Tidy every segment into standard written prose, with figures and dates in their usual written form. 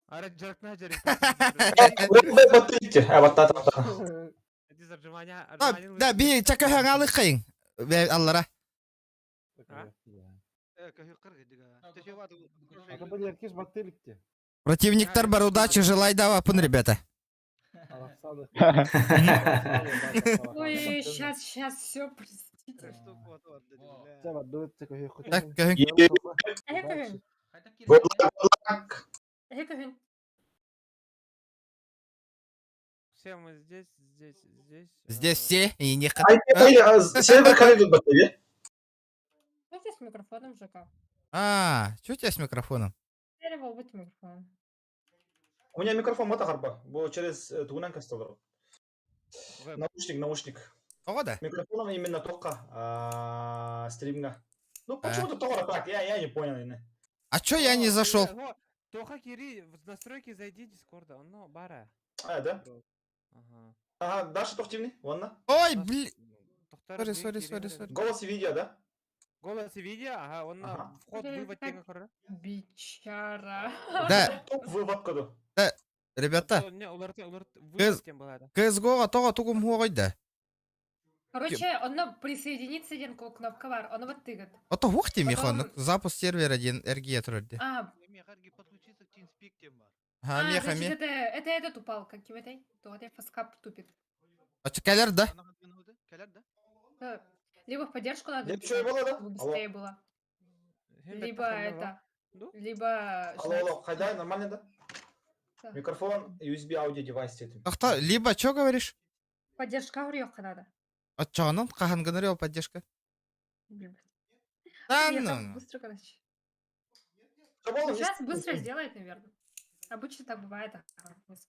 Ара жаркна жарин. Buraya batırıcı. Ha battı. Эти заржимания, Да, би чака хангалык кайын. Аллара. Herkes battelikti. Противниктар бар, удачи желай да апын, ребята. Ой, сейчас все, простите. Так, кайын. Экогин, Good luck. экогин. Все мы здесь. Здесь все и не Server kanalı batırıcı. Что с микрофоном, ЖК? Что у тебя с микрофоном? Перевал быть микрофон. У меня микрофон мата харба. Бо через тугунан кастылыр. Веб. Наушник. Ого, да. Микрофоном именно только стриминга. Ну почему-то только так. Я не понял именно. А чё я не зашел? Тоха Кири, в настройки зайди Дискорда, оно бара. Да? Ага. Ага, Даша Тохтивни, ладно. Ой, блин. Тохтар Сори. Голос и видео, да? Голос и видео, ага, он Ага. на вход-вывод теңі құры. Бичара. Да, Вывод коду. ребята, Не, уларты вывод тем болады. CSGO-га тога тугум хугойда. Короче, он присоединиться один кнопка бар, он вот тыгат. Ото хухти михон, Потом- запуск сервера один RG турди. Подключиться к TeamSpeak тем бар. Меха. значит, это этот упал, как его этой? То вот фаскап тупит. Очкалер, да? Келер, да? Либо в поддержку надо Либо написать, чё было, да? чтобы быстрее было. Либо это, Ну? либо... Алло, хайдай, нормально, да? Да. Микрофон, USB аудио девайс этим. Ахта, либо что говоришь? Поддержка урёха надо. От чонон кахан говорил поддержка. Блин. Да Я так ну. быстро, короче. Что было? Сейчас быстро сделает, наверное. Обычно так бывает,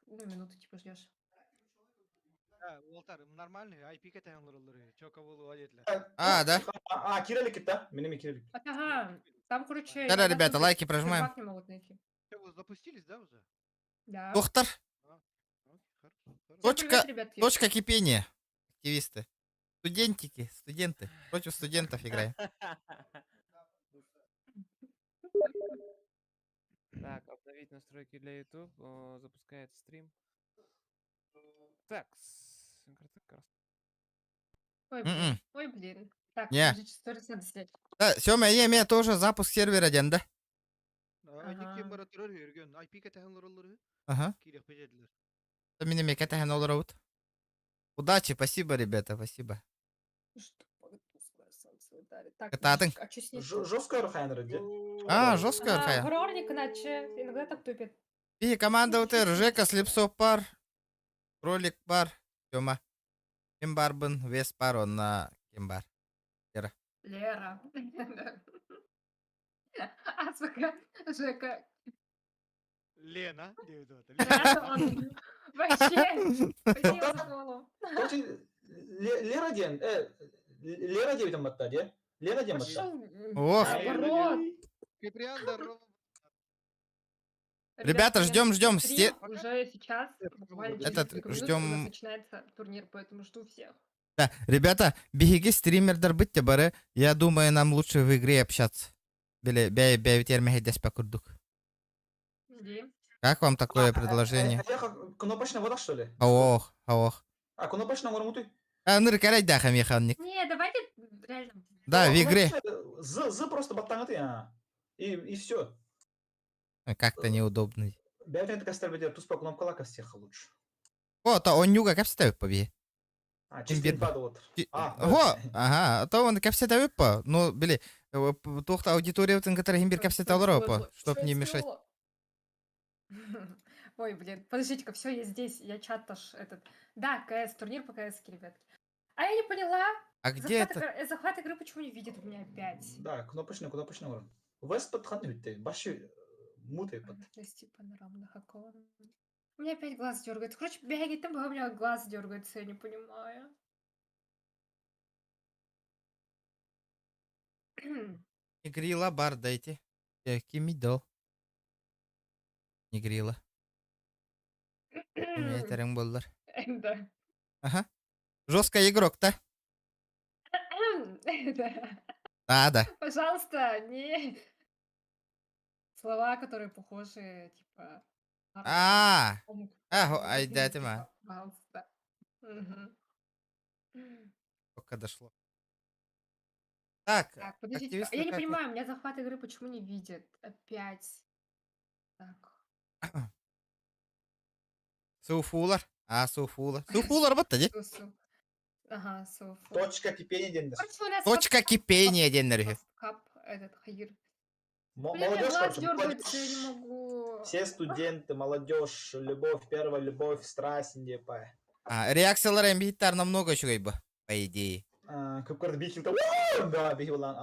минуту типа ждешь. Олтар, нормальный, IP-ге тәңлөрүлөр. Чока болу адетлер. Да? Кириллик, да? Миними кириллик. Ага, там, короче... Да, иногда ребята, тут лайки прожимаем. сервак не могут найти. Вы запустились, да, уже? Да. Тухтар, Всем точка- привет, ребятки. точка кипения. Активисты. Студенты. Против студентов играем. Так, обновить настройки для YouTube, запускается стрим. Так, Ой, блин. М-м. Ой, блин. Так, Не. подождите, сторис надо снять. Да, Сёма, еме тоже запуск сервера один, да? Айник тем бара турар өргөн. IP-ге тәңлөрүлөр. Ага. Кирек бежедлер. Мини мекета хэнолроуд. Удачи, спасибо, ребята, спасибо. Что солнце ударит. Так, Кататын. а что с ней? Жесткая рухайнер, Жестко, Архая. Грорник иначе, иногда так тупит. И команда УТР, Жека, Слепцов пар, Кролик пар, Сёма. Кимбар бын, Вес пар, он на Кимбар. Лера. А, сука, Жека. Лена, дейді отыр. Он вообще. Спасибо за голову. Короче, Лера ден, Лера девятом батта, де? Лена ден батта. Пошел. Ох. Наоборот. Киприан, здорово. Ребята, ждем. Стрим уже сейчас. Буквально через Этот, несколько минут ждем- у нас начинается турнир, поэтому жду всех. Да, ребята, беги стримердер быть бары. Я думаю, нам лучше в игре общаться. Бәйтер мехедес покурдук. Иди. Как вам такое предложение? Кнопочная вода, что ли? Ох. Кнопочная мурмуты? Ныр карай даха механик. Не, давайте реально. Да, в игре. З просто баттангаты, и все. Как-то неудобно. Бәйтен такая ставить, туспа кнопкалака всех лучше. О, то он нюга капстав побе. Чисто инфада вот. Го, ага, то он капстав выпа. Ну, били, тухта аудитория, который гимбир капстав алропа, чтоб не мешать. Ой, блин, подождите-ка, все, я здесь, я чат аж этот. Да, КС, турнир по КС, ребятки. А я не поняла. А где это? Захват игры почему не видит у меня опять? Да, кнопочный урон. Вест подханы ведь ты, баши мутай под. Прости, панорамных окон. У меня опять глаз дергается. Короче, бегает там, а у меня глаз дергается, я не понимаю. Негрила бар дайте. Кимидо. Негрила. У меня терем болдар. Да. Ага. Жесткий игрок-то. Да. Пожалуйста, не слова, которые похожи, типа А, Помню, айда тема. пожалуйста. Мгм. Только дошло. Так, Так, подождите, активисты я не как... понимаю, у меня захват игры почему не видит? Опять. Так. Суфулар. Суфулар. Суфулар бітті. Сусу. Ага, софу. Точка кипения дендер. Короче, у нас Точка кипения денерги. кап, этот хаир. Блин, у меня Молодежь, глаз короче, дергается, я не молодежь. могу. Все студенты, молодежь, любовь, первая любовь, страсть, типа. Реакциялар эмбиттар намного чугай бы, по идее. Көпкөрді бейхілді, да, бейхілдан,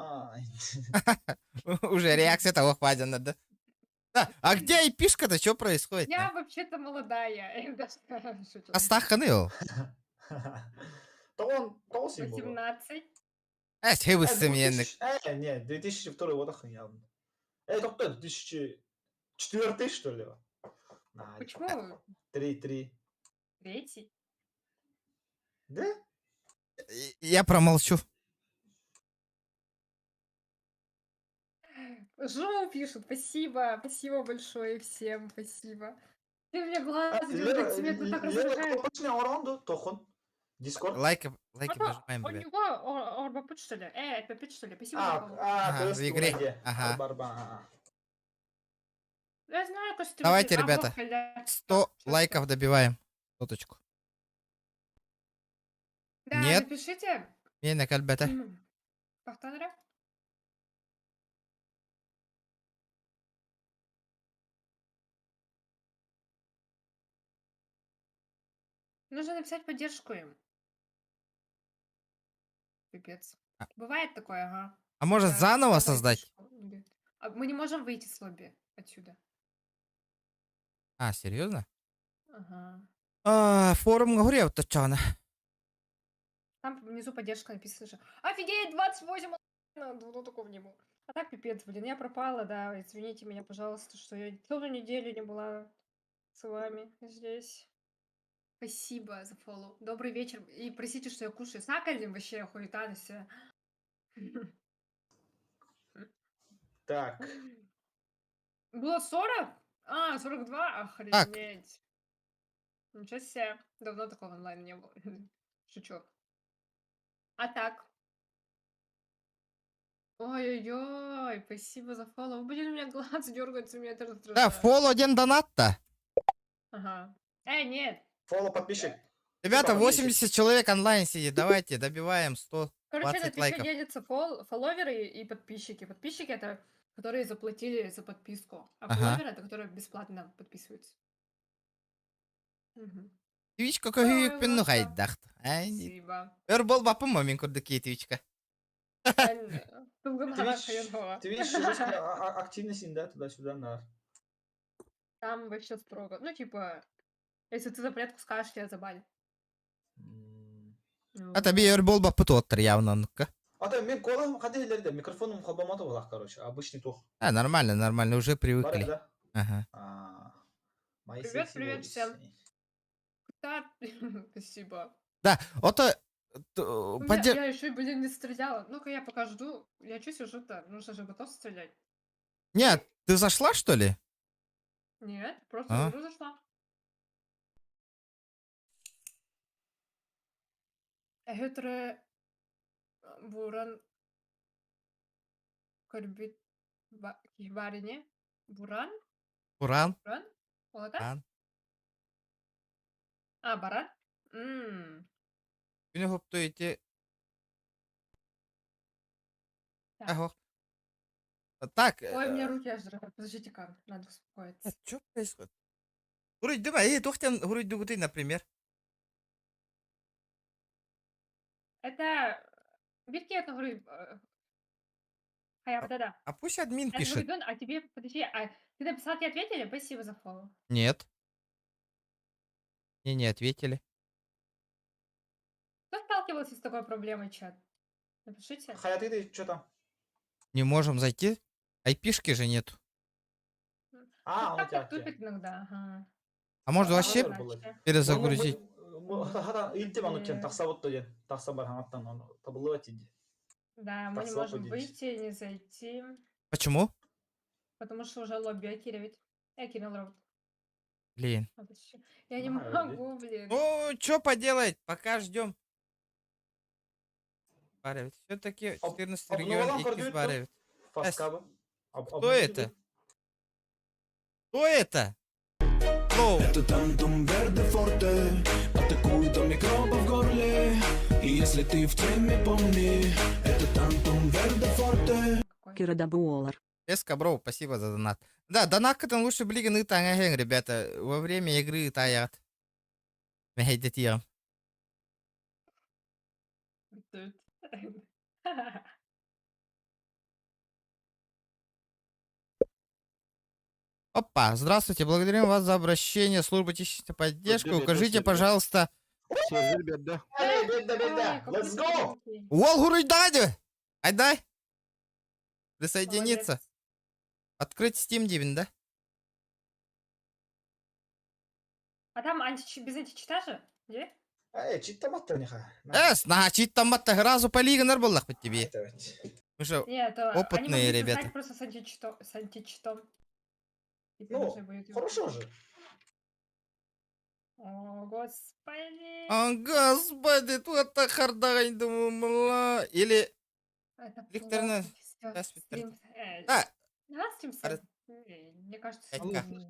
Уже реакция того хватит надо. Да, а где айпишка-то? Что происходит? Я вообще-то молодая. Я даже шучу. Астаханы ол. Тоғыз сен бұл. 18. Современных. Не, 2002 год охрен явно. Тоқта, 2004 что ли? Почему 3. третий? Да? Я промолчу. Жоу пишут, спасибо, спасибо большое всем, спасибо. Ты у меня глаз Лера, дергается, меня это так раздражает. точно оранды, тоқын. Дискорд. Лайки нажимаем, У ребят. него Орбапут, что ли? Это Пит, что ли? Спасибо за фоллоу. Ага, в игре. Ага. Я знаю, то, что ты Давайте, выпил. ребята, Бля. 100 Всё, лайков добиваем. Соточку. Да, Нет. напишите. Мені кальбета. Повторяю. Нужно написать поддержку им. Пипец. А. Бывает такое, ага. А может Да, заново давайте создать? школу. А мы не можем выйти с лобби отсюда. А, серьезно? Ага. Форум говорил, то чё она? Там внизу поддержка написана же. Офигеть, 28 давно такого не было. А так пипец, блин, я пропала, да. Извините меня, пожалуйста, что я целую неделю не была с вами здесь. Спасибо за фоллоу. Добрый вечер. И простите, что я кушаю. Сакальным вообще хуета на себя. Так. Было 40? 42? Охренеть. Ничего себе. Давно такого онлайн не было. Шучу. А так? Ой-ой-ой, спасибо за фоллоу. Блин, у меня глаз дергается, меня это Да, раздражает. фол один донат-то. Ага. Нет. Фоллоу подписчик. Ребята, Подписчик. 80 человек онлайн сидит. Давайте, добиваем 100. Короче, 20 это еще лайков. делятся фолловеры и подписчики. Подписчики это которые заплатили за подписку, а Ага. фолловеры это которые бесплатно подписываются. Мгм. Twitch'ка Ой, көйіп пен ласка. нұғайдақ. Спасибо. Өр бол бапым ма мен көрдіке Twitch'ка. Твич жестко активность, да, туда-сюда, да. Там вообще строго. Ну, типа, если ты запретку скажешь, тебя забанят. А тебе өр бол бапы тоттыр явно нұққа. Мен қолым қандай елерде микрофоным қалбамады олақ, короче, обычный тох. Нормально, уже Бар привыкли. да? Ага. Мои Привет, секси привет бойс. всем. Да, спасибо. Да, ото... Я еще, блин, не стреляла. Ну-ка, я пока жду. Я что сижу-то? Нужно же готов стрелять. Нет, ты зашла, что ли? Нет, А? просто в игру зашла. Эһетре буран көрбүт кихбарине. Буран? Буран. Буран? Ол это? Баран. Баран? Күні хопту еті... Так. Ого. Так. Ой, у меня руки аж дрожат. Подождите-ка, надо успокоиться. Что происходит? Гуруть, давай, тухтен, гуруть дугуты, например. Это... Битки это говорю... да. А пусть админ Это пишет. Гуридон, а тебе... Подожди, ты написал, тебе ответили? Спасибо за фоллоу. Нет. Мне не ответили. Кто сталкивался с такой проблемой, чат? Напишите. Хаят, ты что там? Не можем зайти. Айпишки же нет. Ну, Он у так тебя. вот тупит иногда, ага. А может А, вообще иначе. перезагрузить? Илтем анучен, тахсабот ден. Тахсабар ханаттан, табылывать иди. Да, мы Так, не слабо можем делись. выйти, не зайти. Почему? Потому что уже лобби Акира ведь. Акира робот. Блин. А ты чё? Я не Ага, могу, блин. Ну, что поделать, пока ждем. Баревит. Все-таки 14 ну, регион вам Икис продают, баревит. Фаскаба. Кто это? Кто это? Лоу. Это тантум верде форте, атакует он микробы в горле. И если ты в теме, помни, это тантум верде форте. Кирадабуолар. Эска, бро, спасибо за донат. Да, донат это лучше блига тангахен, ребята. Во время игры таят. Мехайдетиям. Тут. Опа, здравствуйте, благодарим вас за обращение, служба технической поддержки. Привет, Укажите, привет. пожалуйста, Все, ребят, да. Эй, беда, Ой, какой let's go! маленький. Уолгурой дадю! Айдай! Присоединиться. Молодец. Открыть Steam Divin, да? А там без античита же? Где? Эй, читтаматта неха. Значит, там от разу полигонер был по тебе. Мы же Нет, опытные они могли ребята. создать просто с античитом. И Ну, должны были его хорошо купить. же. О, господи. О, господи, тут так хардагань, думаю, мла. Или... Это Викторина, плохо всё. да, Викторина. Стрим, А, давай стрим Ар- Мне кажется, Пятька. не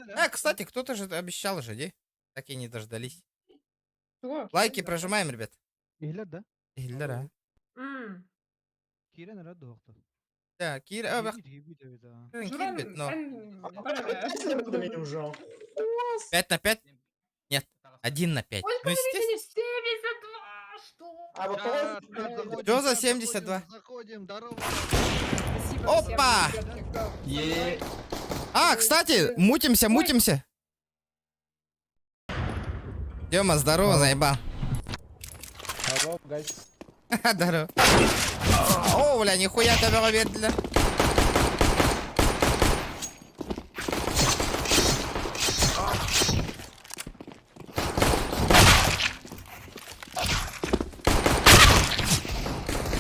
будет. кстати, кто-то же обещал же, де? Так и не дождались. Что? Лайки прожимаем, ребят. Иглер да? Ильдара. Кирен рад доқты. Да, Кира... Журан, Кирбит, но... Уже. 5 на 5? Нет, 1 на 5. Сколько Ну, естественно. времени? 72! Что? А вот того... Что за 72? Заходим, здорово. Спасибо Опа! всем, ребятки, кто- Кстати, мутимся. Дема, здорово, заебал. Hello, guys. Здорово. О, бля, нихуя тебя медленно.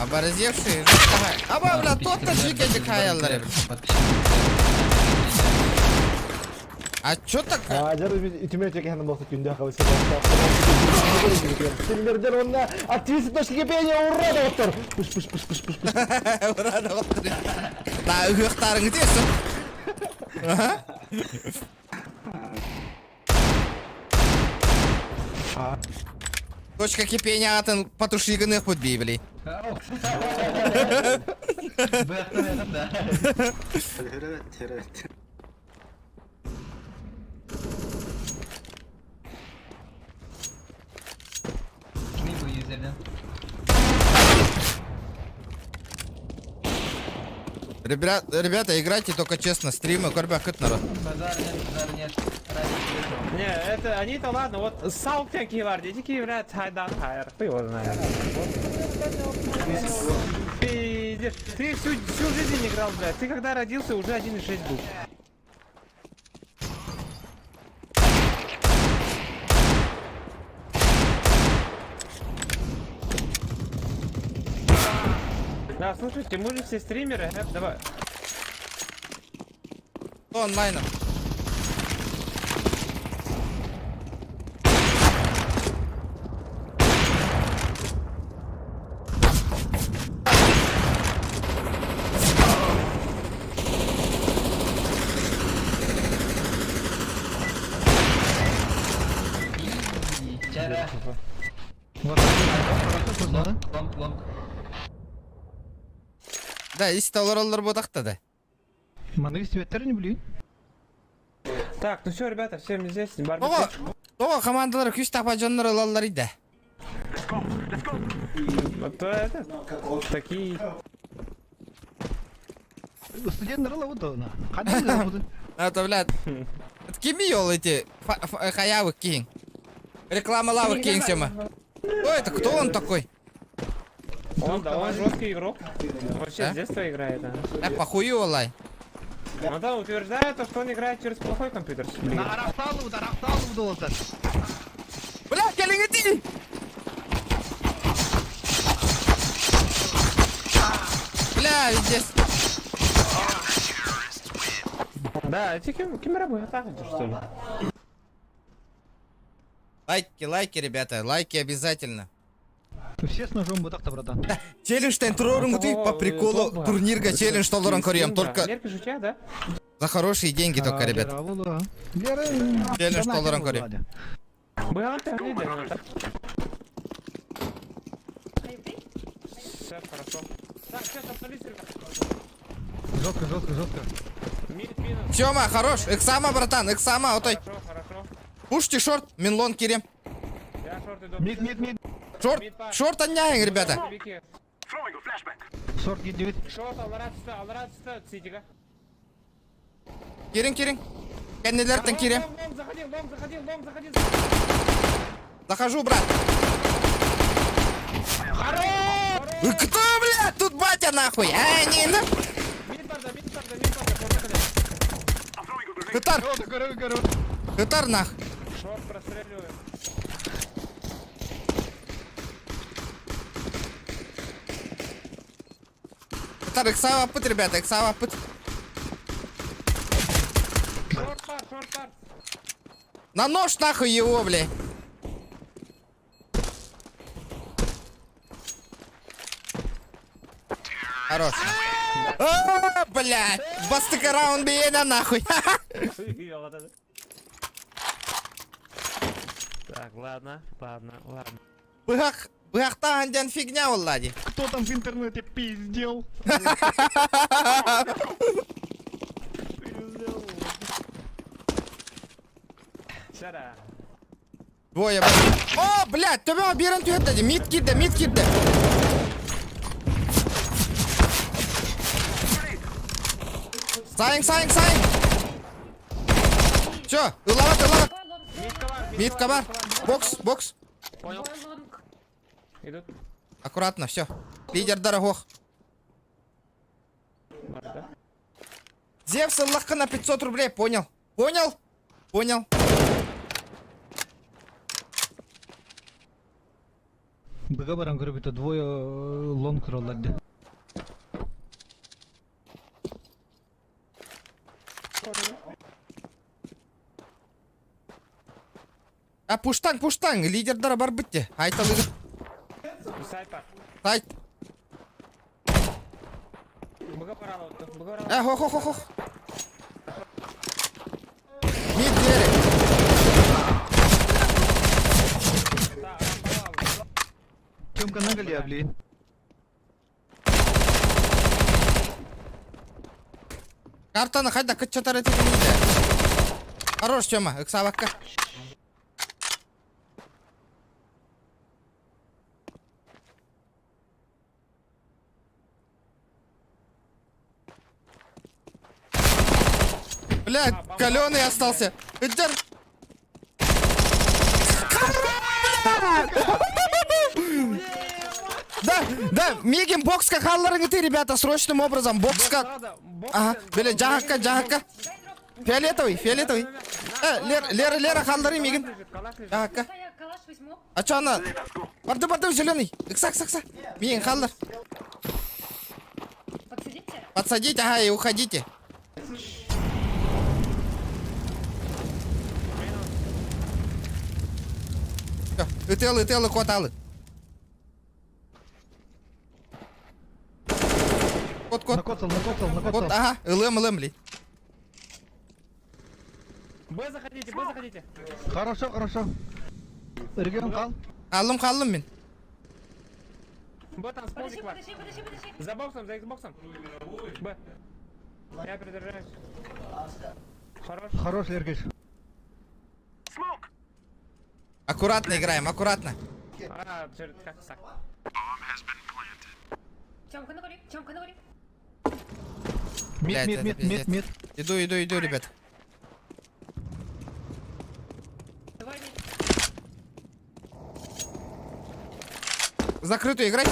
Оборзевшие. Аба, бля, тот-то джикетик хаяллар. А чё так? Жарым итиме чекеһен бохта күндә калса. Сиңдердер онна активист точки пене ура доктор. Пуш. Ура, доктор. Да, ыгыктарың тесін. Точка кипения атын потушиганы худби, бли. Ребята, играйте только честно, стримы, корбя народ. Не, это они-то ладно, вот Саутен Киевар, дети Киевар, Хайдан Хайр, ты его знаешь. Ты всю жизнь играл, блядь, ты когда родился, уже 1.6 был. Да, слушайте, мы же все стримеры, давай. Кто онлайном? Да, если толороллар ботахта да. Маны светер не блин. Так, ну все, ребята, всем здесь, Тога командалар күч тапа жоннор алалар иде. Вот это, такие... Студент нарала вот она. Ходил буду. Это, блядь. Это кими ёл эти хаявы кинг. Реклама лавы кинг сема. Кто это? Кто он такой? Он жесткий игрок. Вообще с детства играет, да. Похую олай. Ну да, утверждает, что он играет через плохой компьютер. Арахталу долото. Бля, келенгети! Бля, здесь. Да, эти кем работают, так что ли? Лайки, ребята, лайки обязательно. Все с ножом вот так-то, братан. Челленджтен турорун ты по приколу турнирга челлендж толоран корьем, только Лерка же у тебя, да? за хорошие деньги только, ребят. Челлендж толоран корьем. Была ты лидер, А еврей? все хорошо. Так, сейчас остановись, ребят. Жестко. Мид минус. Тёма, хорош, Эксама, братан, Эксама, отой. Хорошо. Пушти шорт, минлон кирем. Я шорт иду. Мид. Шорт отняем, ребята. Вики. Шорт гид. Шорт, Алрат стоит, ситига. Кирин. Кеннелертен кирем. Лом заходил. Захожу, брат. Кто, блядь, тут батя нахуй? А, не, на... Мид парда, Хытар нах. шорт простреливаем. Хытар, Эксава пыт, ребята, Эксава пыт. Шорт пар. На нож нахуй его, блядь. Хорош. А, блядь. Бастыка раунд бейна нахуй. Так, ладно. Быхта андян фигня, Влади. Кто там в интернете пиздел? Сяра. Двое, блядь. О, блядь, тебя берем тюэттади. Мид кидде. Сайын. Все, ылават. Мид кабар. Бокс. Понял. Двое лонг. Идут. Аккуратно, все. Лидер дорогох. Да? Зевс лахка на 500 рублей, понял? Бгабаран көрбүтө двое лонг роллады. А пуштаң, лидердара бар бітте. Айталығы. Сайт пар. Сайт. Быга парала отты. Хох. Мид двери. Тёмка на голе, блин. Картаны қайда күтчатар ететін еді. Хорош, Тёма, Эксавакка. Блядь, каленый остался. Иди. Да, Мигин бокска халларың ты, ребята, срочным образом. Бокска. Ага, блядь, джахакка. Фиолетовый. Лера халлары Мигин. Джахакка. Я калаш возьму. А чё она? Барды, зеленый. Икса. Мигин халлар. Подсадите. Подсадите, ага, и уходите. Итэлы, коталы. Кот. Накоцал. Кот, ага, лэм, блядь. Б заходите. Хорошо. Регион кал. Қалым мен. Б там сползик бар. Подожди. За Xbox'ом. Б. Я придержаюсь. Хорош. Хорош, Леркиш. Аккуратно играем. Как так? Тёмка на горе. Блядь, это пиздец. Мид. Иду, ребят. Двое мид. Закрытую играть.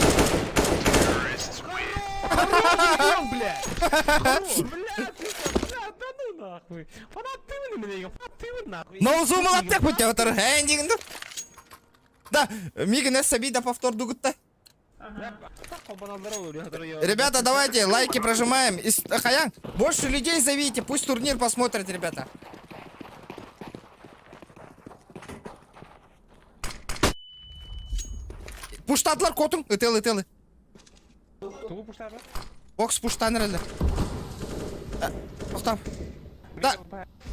Блядь, да ну нахуй. Фанаты нахуй. Но uzun attık bu teatr. Hanging. Да, Мигин SB да повтор дугутта. Ребята, давайте лайки прожимаем. Хаян, больше людей зовите, пусть турнир посмотрят, ребята. Пуштадылар котың. Ытылы. Тугу пуштар ба? Бокс пуштаныр әлі. Тоқтап. Да.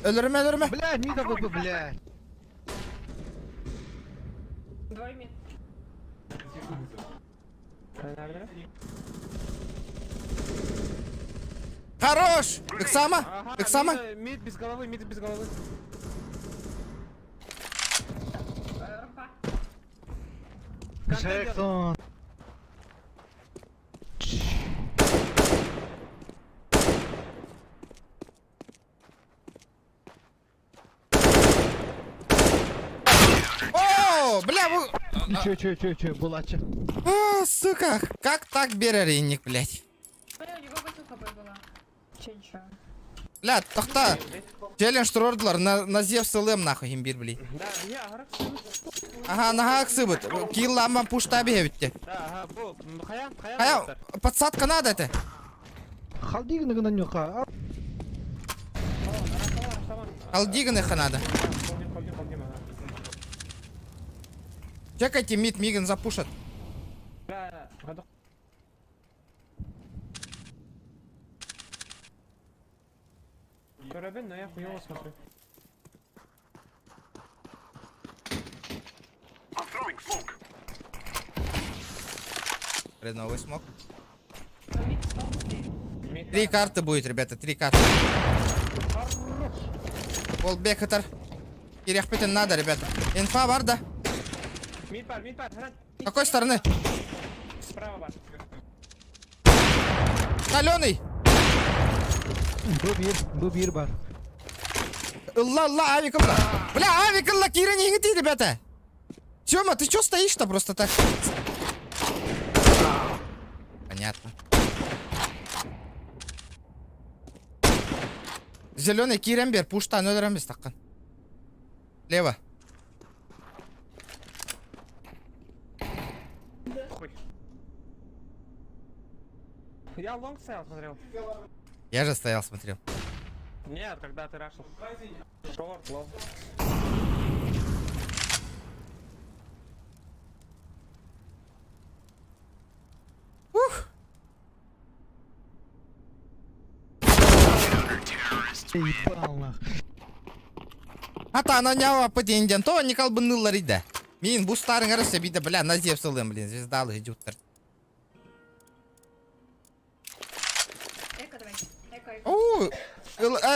Өлірме. Блядь, мида был бы, блядь. Двое мид. Хорош. Иксама. Мид без головы. Рампа. Джексон. О, бля, вы... Че, булача. А, сука, как так береринник, блядь? Бля, у него 8 хп было. Че. Бля, тоқта. Челлендж тұрордылар, на зев сылым нахуй имбир, блядь. Да, я агар. Ага, нага ксыбыт. Киллама пушта бегевитте. Да, ага, бу, хая. Хая, подсадка надо это. Халдигна гына нюха. Алдиганыха надо. Холдим, ага. Чекайте, Миган запушат. Да, готов. Корабель, но я хуёво смотрю. Новый смог. Мид, 3 карты будет, ребята, 3 карты. Полбекатор. Киряхпетен надо, ребята. Инфа бар, да? Мид пар, гранат. С какой стороны? Справа бар. Каленый. Бу бир бар. Ла, авикалла. Бля, авикалла, Кира не ингти, ребята. Тёма, ты чё стоишь-то просто так? Понятно. Зеленый Кирембер, пушта, нөлөрөмбүз таккан. Лево. Хуй. Я лонг стоял, смотрел. Я же стоял, смотрел. Нет, когда ты рашил. Шорт, лонг. Ух. Ебал нах. Ата ананява патинден, то не калбынылар иде. Мин бустарын арасы биде, бля, назев сылым, блин, звездалы идёттар. Эко давай. Эко. О,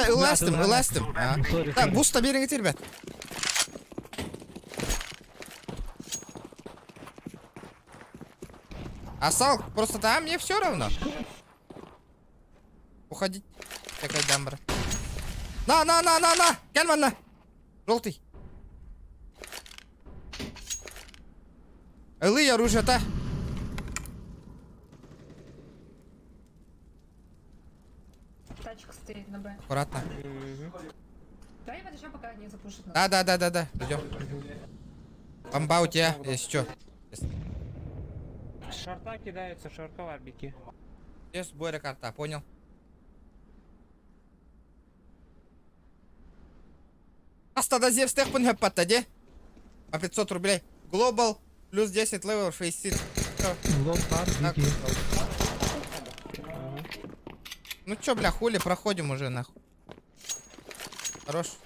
эластым. Sorry, Так, sorry. буста берегите, ребят. Асал, просто там мне все равно. Уходить. Какая дамбра. На. Кельман, на. Желтый. Элы, оружие-то. Тачка стоит на Б. Аккуратно. Давай подождем, пока не запушат нас. Да. Ждем. Бомба у тебя, если что. Шорта кидаются, шорка варбики. Есть Боря карта, понял? Астада зев стехпен хеппата, де? По 500 рублей. Глобал, плюс 10 левел, фейсит. Лом бар, вики. Ну чё, бля, хули, проходим уже, нахуй. Хорош.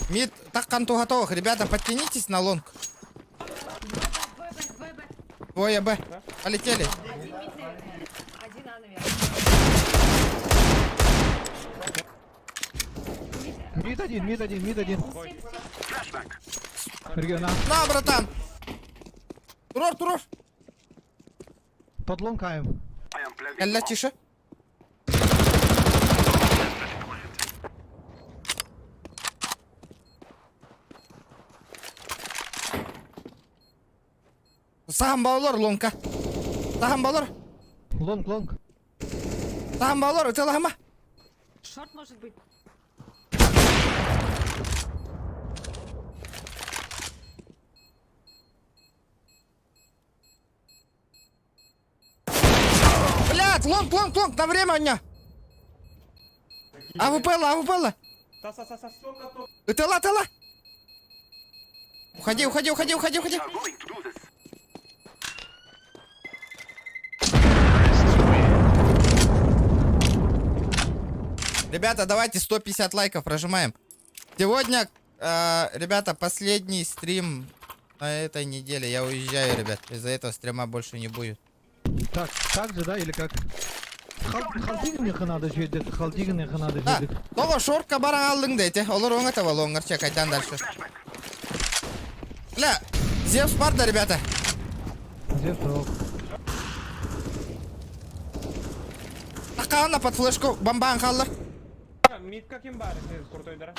Мид, так канту готовых. Ребята, подтянитесь на лонг. Двое Б. Полетели. Один мид, наверное. Один А, наверное. Мид один. Региона. На, братан. Турор. Подломкаем. Элля, тише. Саған баулар лонка. Саған баулар. Лонг. Саған баулар, өтелағама. Шорт может быть. Блядь, лонг, на время у меня. АВП. Тас. Өтела. Уходи, уходи, уходи, уходи, уходи. Ребята, давайте 150 лайков прожимаем. Сегодня, ребята, последний стрим на этой неделе. Я уезжаю, ребят. Из-за этого стрима больше не будет. Так же, да, или как? Халдигне надо жедик, халдигне надо Да, жедик. того шорка баран алдың дейте. Олар оңа табал оңарча кайдан дальше. Бля, Зевс бар да, ребята. Где второго? Таққанна под флешку, бомбаң қалдыр. Митка кем бар, сіз куртойдара.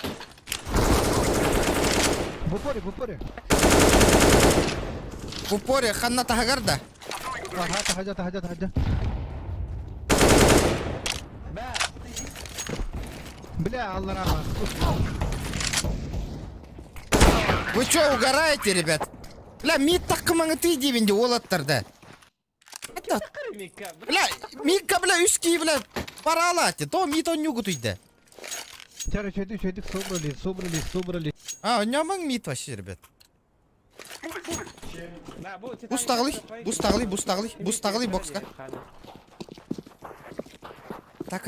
В упоре. В упоре, ханна тахагарда. Ага, тахаджа. Бә, Бля, Алла рахмат. Вы чё, угораете, ребят? Бля, мид таққымаңы ты дебенде олаттарда. қыры митка. Бля, мидка, бля, үски, бля, пара алати. То мид он нюгу туйда. Тяра, чойдик, собрались. А, у него мид вообще, ребят. Бә, бұл титан- Бустағылый бокска. Так.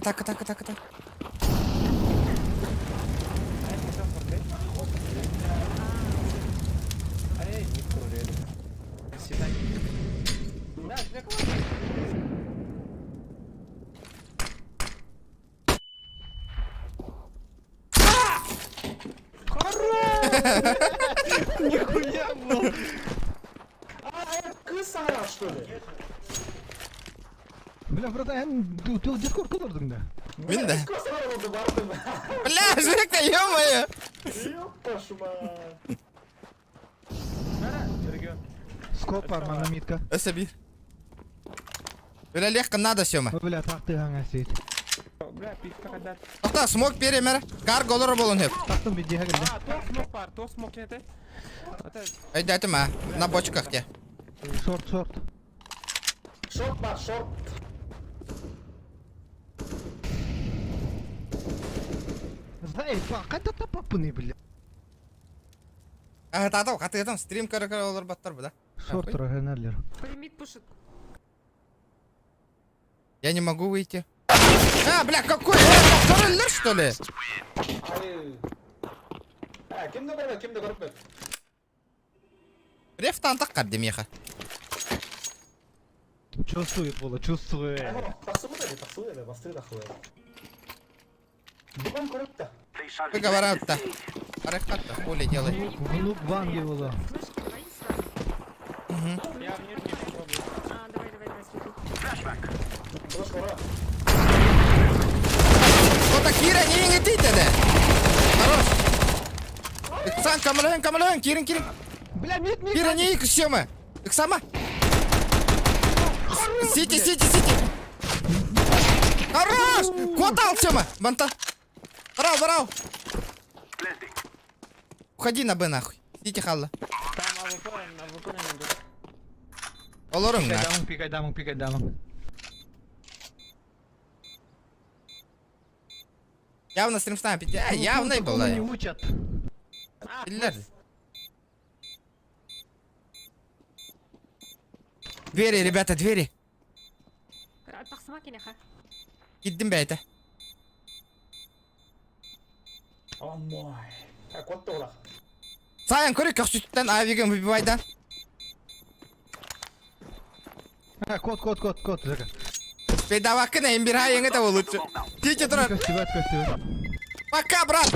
Ей, не курили. Сідай. Да, тебе Нихуя, блядь. Кыз ара, что ли? Бля, братан, ты дискорд кылдырдың да? Мен да. Кыз ара болды, бардым. Бля, Жека, ё-моё. Ёпта шума. Жүрген. Скоп бар, мана митка. Өсөбир. Бля, легко надо, Сёма. Бля, тақтыған әсет. Бля, писка кадат. Тоқта, смок беремер. Кар голор болун хеп. Тақтым бе жеға келді. Тоқ смок бар, тоқ смок нете. Айдатым, а. На бочках те. Шорт. Шорт бар, шорт. Знай, қайта тапаппыны, бля. Қатығатам, стрим кары олар баттар бұ да. Шорт раханерлер. Примит пушит. Я не могу выйти. А, бля, какой? Короллер, что ли? Ай. Кимді көріп бет? Рефтан таққар демеха. Чувствует, Бола, чувствует. Тақсуы, басты тақсуы. Бұған көріп та. Выговорат-то. Арехат-то, хули делай. Внук Ванги, Бола. Я в нижней попробую. Давай, Бұға шора. Кто-то Кира не ингетит, да? Хорош. Иксан, камален, Кирин. Бля, мит. Кира не ик, Сёма. Иксама. Сити. Хорош! Квотал, Сёма. Банта. Брал. Уходи на Б, нахуй. Сити халла. Там АВП не буде. Олорун, нахуй. Пикай дамон. Явно стрим снайпить. Явно и было. Не учат. Двери, ребята, двери. Тақсыма келеха. Гиддим бәйті. Амай. Котты олақ. Саян көрек көксүттен авиген выбивайдан. Кот, Жека. Педавакына имбирха еңі да лучше. Тите тұрар. Костювать. Пока, брат.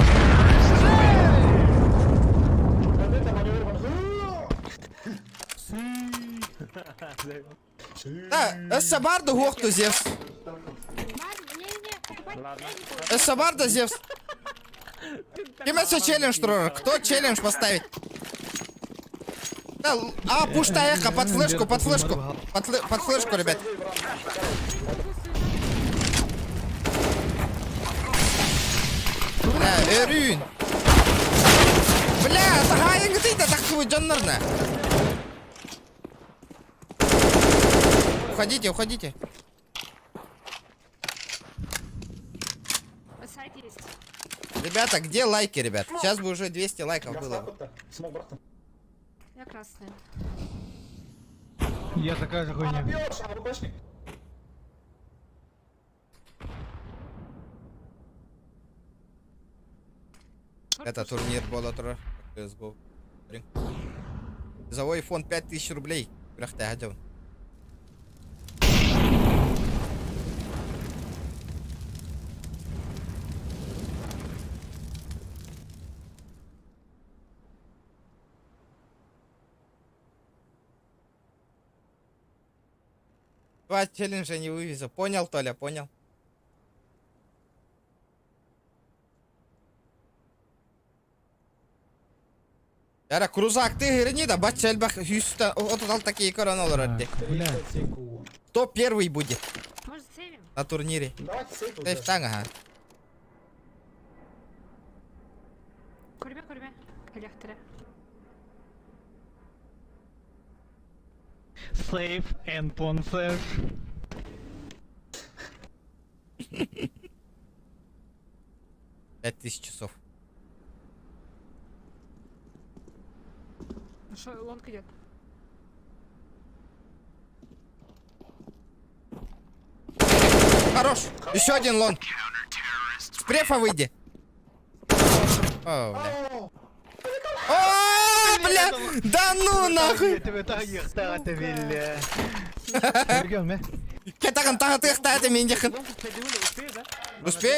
Да, өссі барды хоқты Зевс. Өссі барды Зевс. Кемесі челлендж тұрар. Кто челлендж поставить? Да, пушта эхо, под флешку. Под флешку, ребят. Бля, өрін. Бля, тағайыңы дейді тақсывы жанларына. Уходите. Сайт есть. Ребята, где лайки, ребят? Сейчас бы уже 200 лайков было. Смог, братан. Я красная. Я такая же А, хуйня. бьешь, а ВПшник. Это турнир было тра. CSGO. Призовой фонд 5000 рублей. Брахта, гадел. Два челленджа не вывезу. Понял, Толя, понял. Яра, крузак ты грани, да бать сельбах хюста. Вот тут такие коронолы родди. 30 секунд. Кто первый будет Может, сейвим? на турнире? Давайте сейф Сейф танк, ага. Көрбе, көрбе. Электре. Сейф and понсеш. $5000 часов. Ну что, лонг идет. Хорош. Еще один лон. С префа выйди. О, бля. О, бля. Да ну нахуй. Ерген ме? Кетаган тагы тахта мен дехин. Лонг успею, успею, да?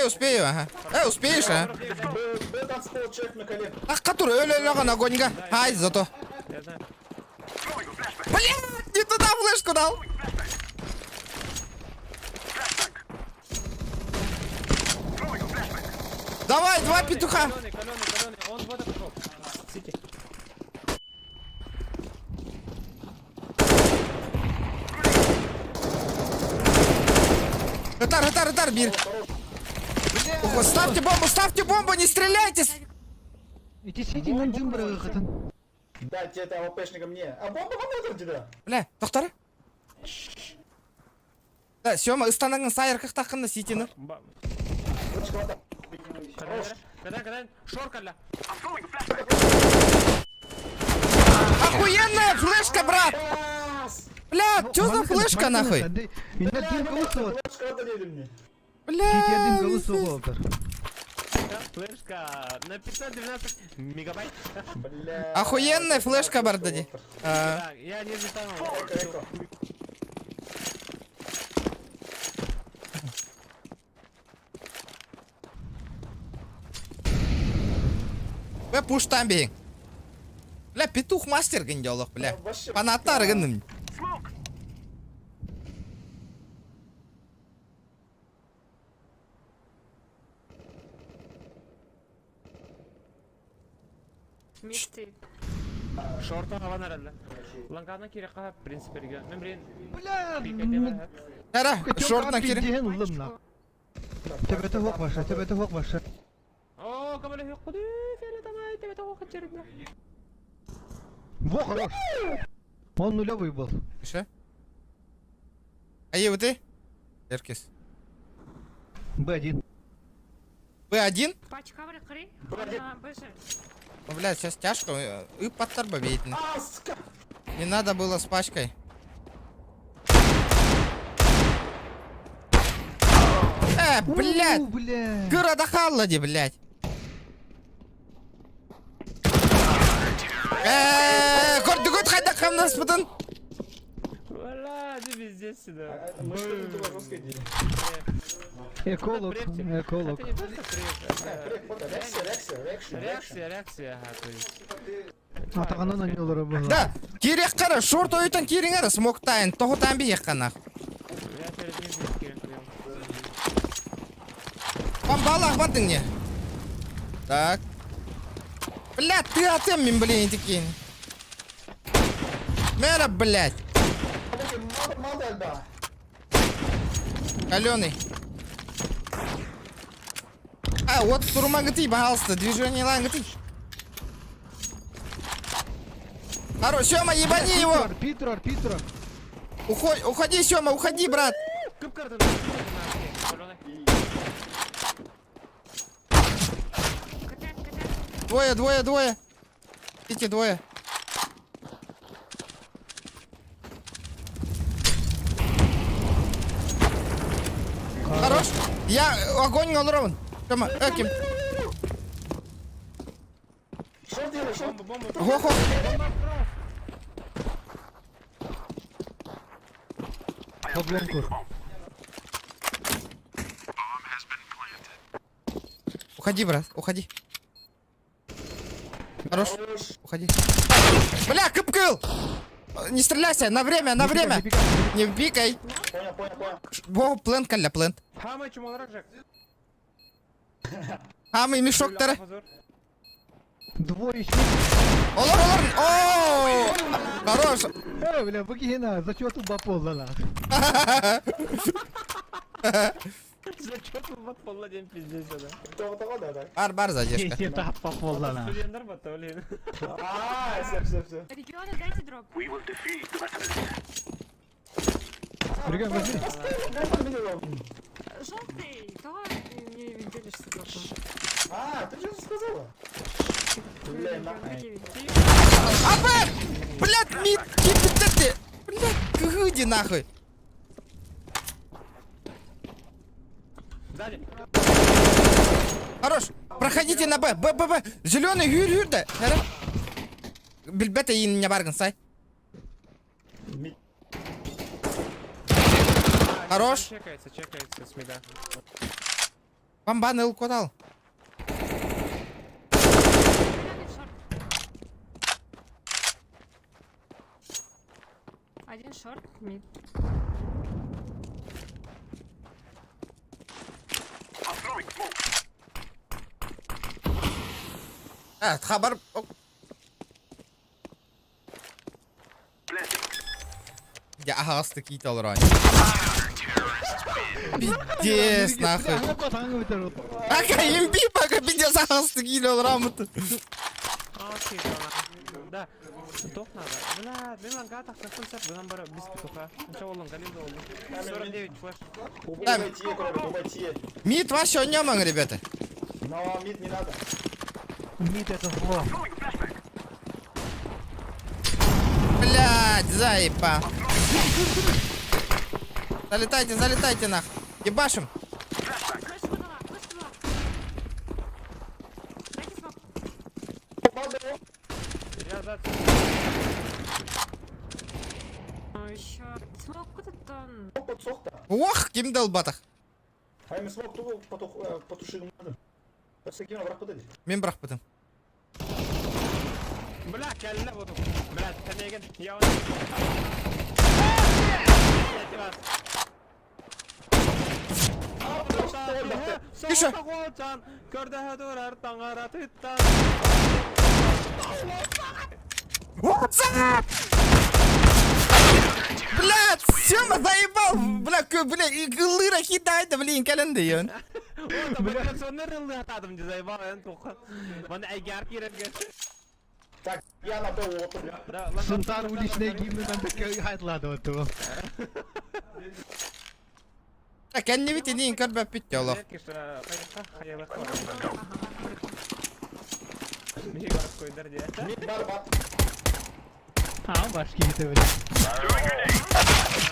Успею, ага. Успеешь, а? Б танцпол, человек на колен. Ах, который өлі огоньга. Ай, зато. Я знаю. Блядь, не туда флешку дал. Давай, два петуха. Каленый. Он вот пошел. Сити. Гитар, бир. Ого, ставьте бомбу, не стреляйте. Иди сиди на джумбра выходан. Дайте это АВПшника мне. А бомба вам тебя? Бля, тоқтар. Да, Сёма, ыстанагын сайырқық таққында ситені. Когда? Шоркаля. Охуенная флешка, брат. Бля, чё за флешка, нахуй? Инна дымка усуот. Флешка дали мне. Сития дымка Бля. усуолтар. Флешка на 512 мегабайт. Бля. Охуенная флешка, бардади. Так, я не знаю. Эко. Бля, пуш там бейін. Бля, петух мастер гендеолық, бля. Вообще. Фанаттар гендім. Мисти. Шорта аван аралда. Лангана керек қап, принципе, мен бірін Бля, пикетеме. Кара, шортна кері. кире. Лымна. Тебе того баша. О, кабеле хек құды, фелі тамай, тебе того қачерді. Во, хорош. Он нулевый был. Що? А є ти? Еркес. Б1. Б1? Пачка кри. Боже. Ну, блядь, сейчас тяжко. И подторба видно. Аска. Не надо было с пачкой. Блядь. Бля. Города Халлади, блядь. Гордыгот хайда хамнас бутын. Вала, ты везде сюда. Мы что тут у вас сказали? Эколог. Это не просто реакция, ага, то есть. Атағаннан анелары было. Да, керек қара, шорт ойытан керің әрі смоктайын. Тоғытан бей еққанақ. Я перед ним здесь кирил. Бомбалақ бардың не? Так. Блядь, ты атем мен, блин, такие. Мэра, блядь. Модель, да. Каленый. А, вот турма гты, пожалуйста, движение лайн гты. Хорош, Сёма, ебани его. Питер. Уходи, Сёма, уходи, брат. Кып карды. Катать. Двое. Эти двое. Я огонь галрован. Тема, Эким. Что делаешь? Бомба, бомба, Го-го. Под лонку. Уходи, брат, уходи. Хорош, уходи. Бля, кыпкыл! Не стреляйся, на время, на время. Не пикай. Понял. Во, плент, калля, плент. Хамай чумаларак жак. Хамый мешоктары. Двое Олар. О! Хорош. бля, богина, за что тут баполала? Зачем тут вот полдень пиздец сюда? Того, да. Бар задержка. Если это баполала. Студентдар бата, блин. Все. Регионы, дайте дроп. Регион, возьми. Желтый, давай не делишься дропом. Ты что сказала? Бля, нахуй. АП! Блядь, мид, кипятete! Блядь, гуди нахуй. Сзади. Хорош. Проходите на Б. Б. Зеленый, юр, да. Билбета и не барган, сай. Хорош. Чекается с мида. Бомбаны укутал. Один шорт, мид. Хабар. Я агасты китал рай. Пиздец, нахуй. Ака, имби, пока пиздец агасты китал рамут. Окей, да. Топ надо. Бля, мен лангатах на концерт, бұдан бары без петуха. Ничего олың, галимді олың. 49 флеш. Убойте. Мид вообще неман, ребята. Но мид не надо. Мид это зло. Блядь, заеба. Залетайте нахуй. Ебашим. Флеш выдала. Дайте смог. Я за... Еще смог куда-то. Подсох-то. Ох, ким долбатах. Ами смог ту потушил надо. С кем враг подойди. Мен брах потом. Бля, кәлі бұдым. Бля, тәнеген. Я Тише. Блядь, Сема заебал. Бля, иглы рахитайда, блин, календы ён. Бля, сонны рылы атадым, де заебал, ән тоқы. Маны әйгар керемген. Так, я на ПО. Сунтар уличные гимны нам так хайтлады вот его. Так, я не видел, не инкар бәп бітті олақ. Мид бар. Башки не ты,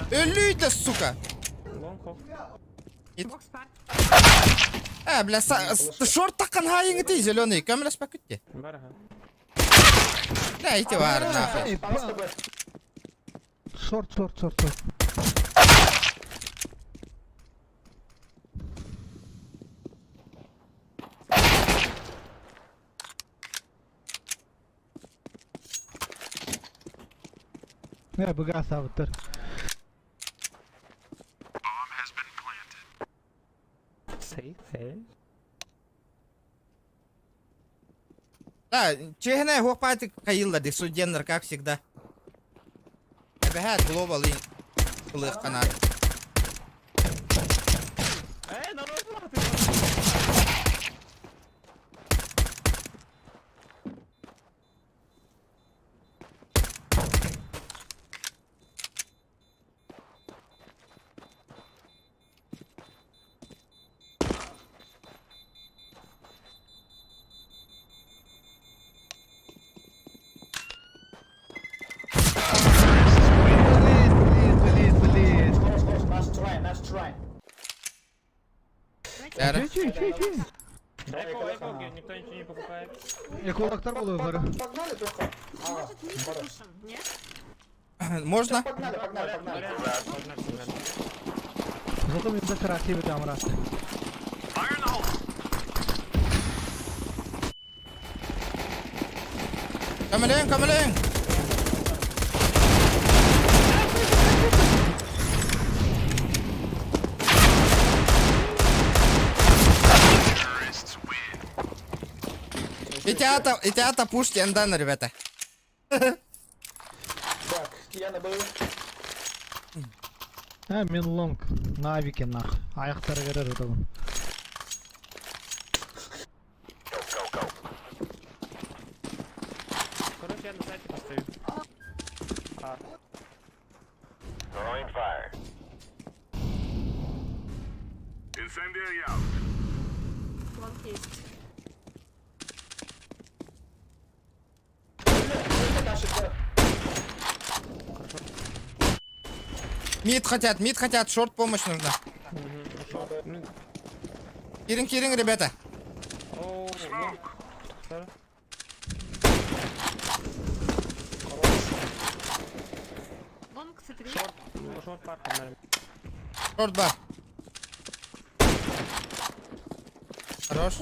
Өлүйді, сука. Бокс парк. Бля, шорт таққан хайыңы тей, зеленый, көмілес бәк күтті. Да, ити бар, нахуй. Шорт. Богаса автор. Да, чехне хопати каилдады, суденнер, как всегда. Бэхат глобал и плых канат. Блин. Чи. Эко, никто ничего не покупает. Экологтар болу yukarı. Погнали, Тоха. Может, не Бара. пишем, нет? Можно? Погнали. Погнали. Зато мен de красивый там раз. Камелин, камелин! И театр пушки эндана, ребята. Так, я на БУ. Мен лонг. На авике нах. Аяқтары керер отабын. Короче, я на сайте постою. Лонг есть. Мид хотят, шорт помощь нужна. Кирин, ребята. Оу, Лонг, смотри. шорт парк, наверное. Шорт бар. Хорош.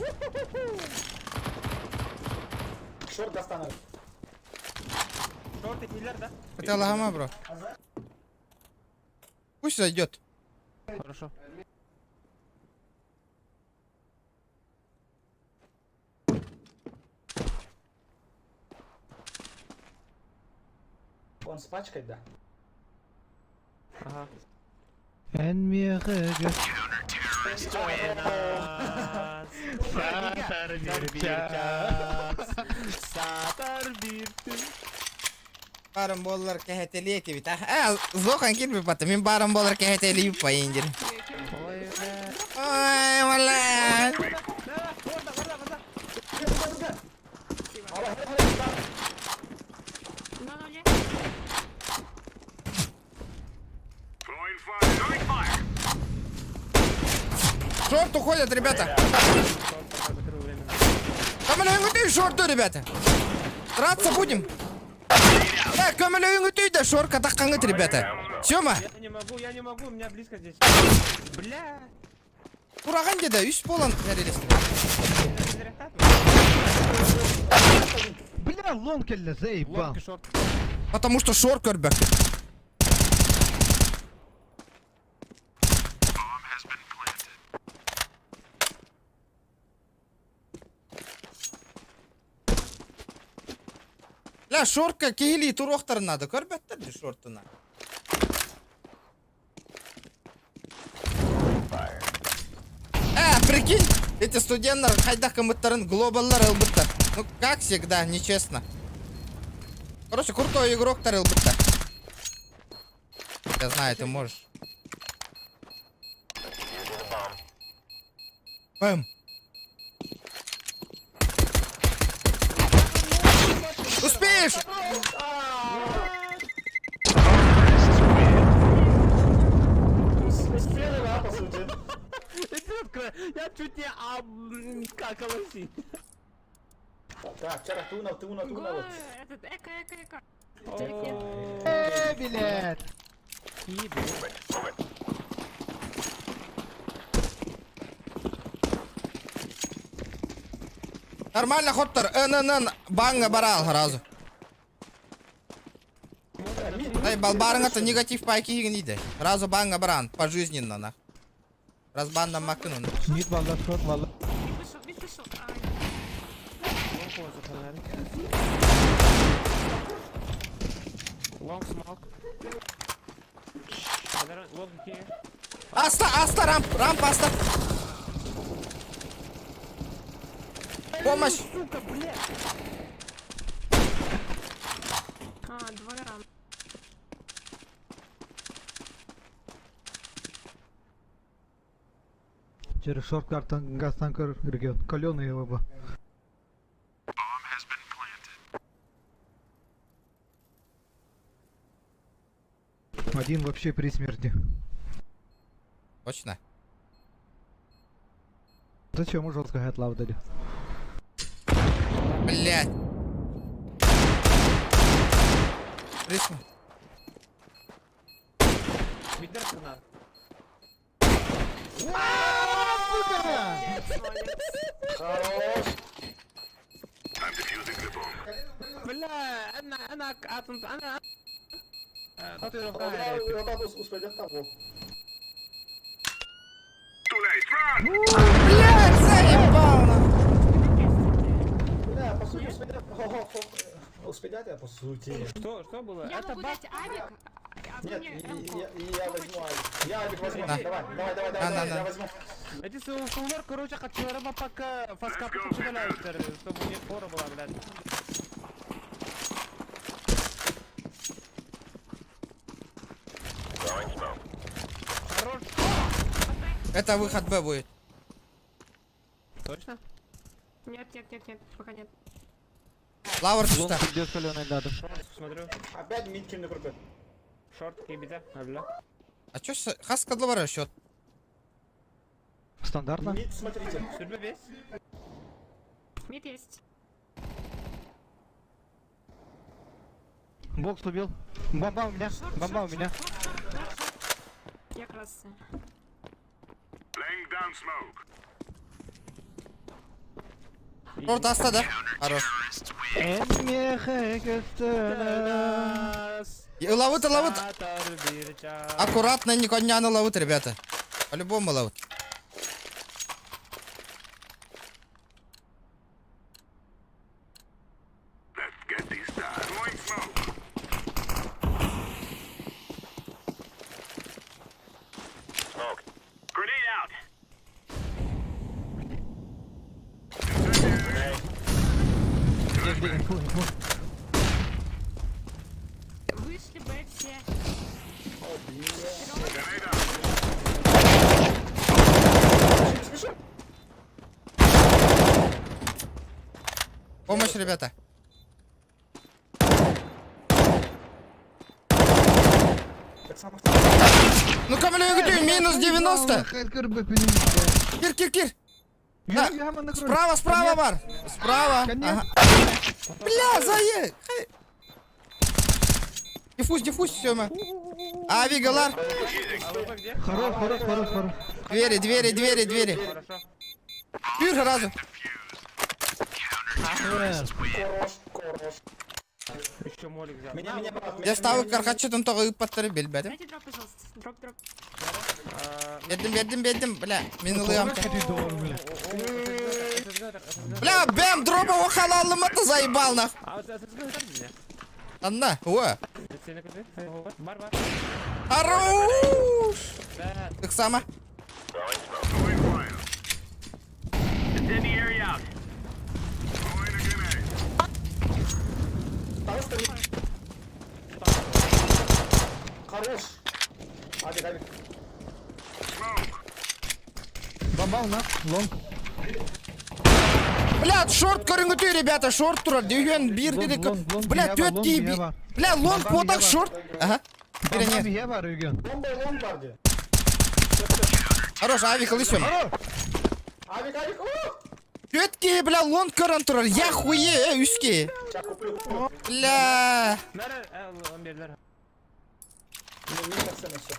Шорт достану. Шорт и киллер, да? Хотел лохама, бро. Пусть зайдет. Хорошо. Он с пачкой, да? Ага. En meer Барым боллар кәһәтелие кебит. Зохан килби бата. Мен барым боллар кәһәтелие паендир. Ой, вала. На нуле. Шорт уходят, ребята. Камелин үтүй шорту, ребята. Драться будем. Камелин үтүй да шортка таккангыт, ребята. Сёма. Я не могу, у меня близко здесь. Бля. Ураган деда, үс болан нәрелес. Бля, лонг келді, заебал. Лонг и шорт. Потому что шорт көрбөк. Ля, шортка кейли туроқтар надо. Көрбөттер де шортына. Прикинь, эти студенттер хайдах кымыттарын глобаллар ылбыттар. Ну, как всегда, нечестно. Короче, крутой игрок-тар ылбыттар. Я знаю, ты можешь. Бэм. Успеешь? Успели, да, по сути? Я чуть не какалась. Так, вчера ты унал Го, вот. этот, эко. Блядь. Нормально, хоттар. Банга барал сразу. Ай, балбарыңа-то негатив пайки егін Сразу банга баран, пожизненно, нах. Раз банда макыну. Мид балда, шорт балда. Вышел. Лонг смок. Лонг here. Аста, рамп, аста. Помощь. Сука, бля. Двое рам. Через шорт картан гастан регион. Каленый оба. Один вообще при смерти. Точно. Зачем мы жестко хэтла выдали? Блять. Рисну. Бидер сюда. Хорош. Бля, انا عطنت انا تطير Вот так успеет того. Блять, заебал нахуй. Бля, по сути успеет. Успеет, а по сути. Что было? Я Это могу баг. дать авик, а вы Нет, мне я МК. возьму Авик. Я Авик возьму. На. Давай, На. я возьму. Эти суммар, короче, хотела пока фаскапы починают, чтобы у них фора была, блядь. Хорош. Это выход Б будет. Точно? Нет, пока нет. Лауэр сюда. Где соленый надо? Смотрю. Опять мидкин на группе. Шорт, кибита. Бля. А чё хаска доллара счет? Стандартно. Мид, смотрите. Сюда весь. Мид есть. Бокс убил. Бомба у меня. Бомба у меня. Я красный. Шорт аста, да? Хорош. Ловут. Аккуратно, не коняну ловут, ребята. По-любому ловут. Где, инфу. Вышли бы все. Помощь, ребята. Ну, камля, где? Минус 90. Кир. Да. Справа, Бар. Справа. Ага. Бля, заед. Диффуз, Сёма. Авигалар. А вы где? Хорош. Двери. Хорошо. Пир разу. Хорош. Еще молик взял. Меня брат. Я ставлю кархатчытын тоғы ыппаттары белбәді. Дайте дроп, пожалуйста. Дроп. Бердім, бля. Мен ылыям. Коридор, бля. Бля, бэм, дроба о халалыма ты заебал нах. А вот это меня. Анна, о. Сені куди? Бар. Хорош. Да. Так само. Хорош. Авик. Бомба у нас. Лонг. Бля, шорт көріңгіті, ребята, шорт тұрар. Дүйген бір дедік. Бля, төтки. Бля, лонг потак шорт. Ага. Бомба бие бар үйген. Бомба лонг барди. Хорош, авик лысым. Авик. Төтки, бля, лонг көрін тұрар. Я хуе, үске. Сейчас куплю. Бля. Нәрі, он берлер. Мид на все.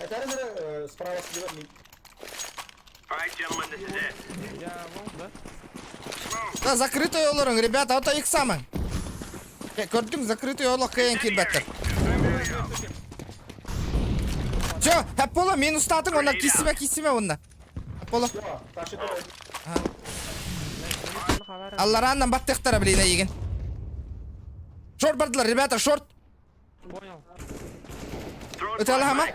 Это справа слева мид. Я вон, да? Да, закрытый олорың, ребята, это их самое. Көрдім, закрытый олық кайын келбәттір. Все, Аполло, минус татың, онна кисіме, онна. Аполло. Все, тащи туда. Аллараннан баттықтара білейна еген. Шорт бардылар, ребята, шорт. Понял. Өте алахама?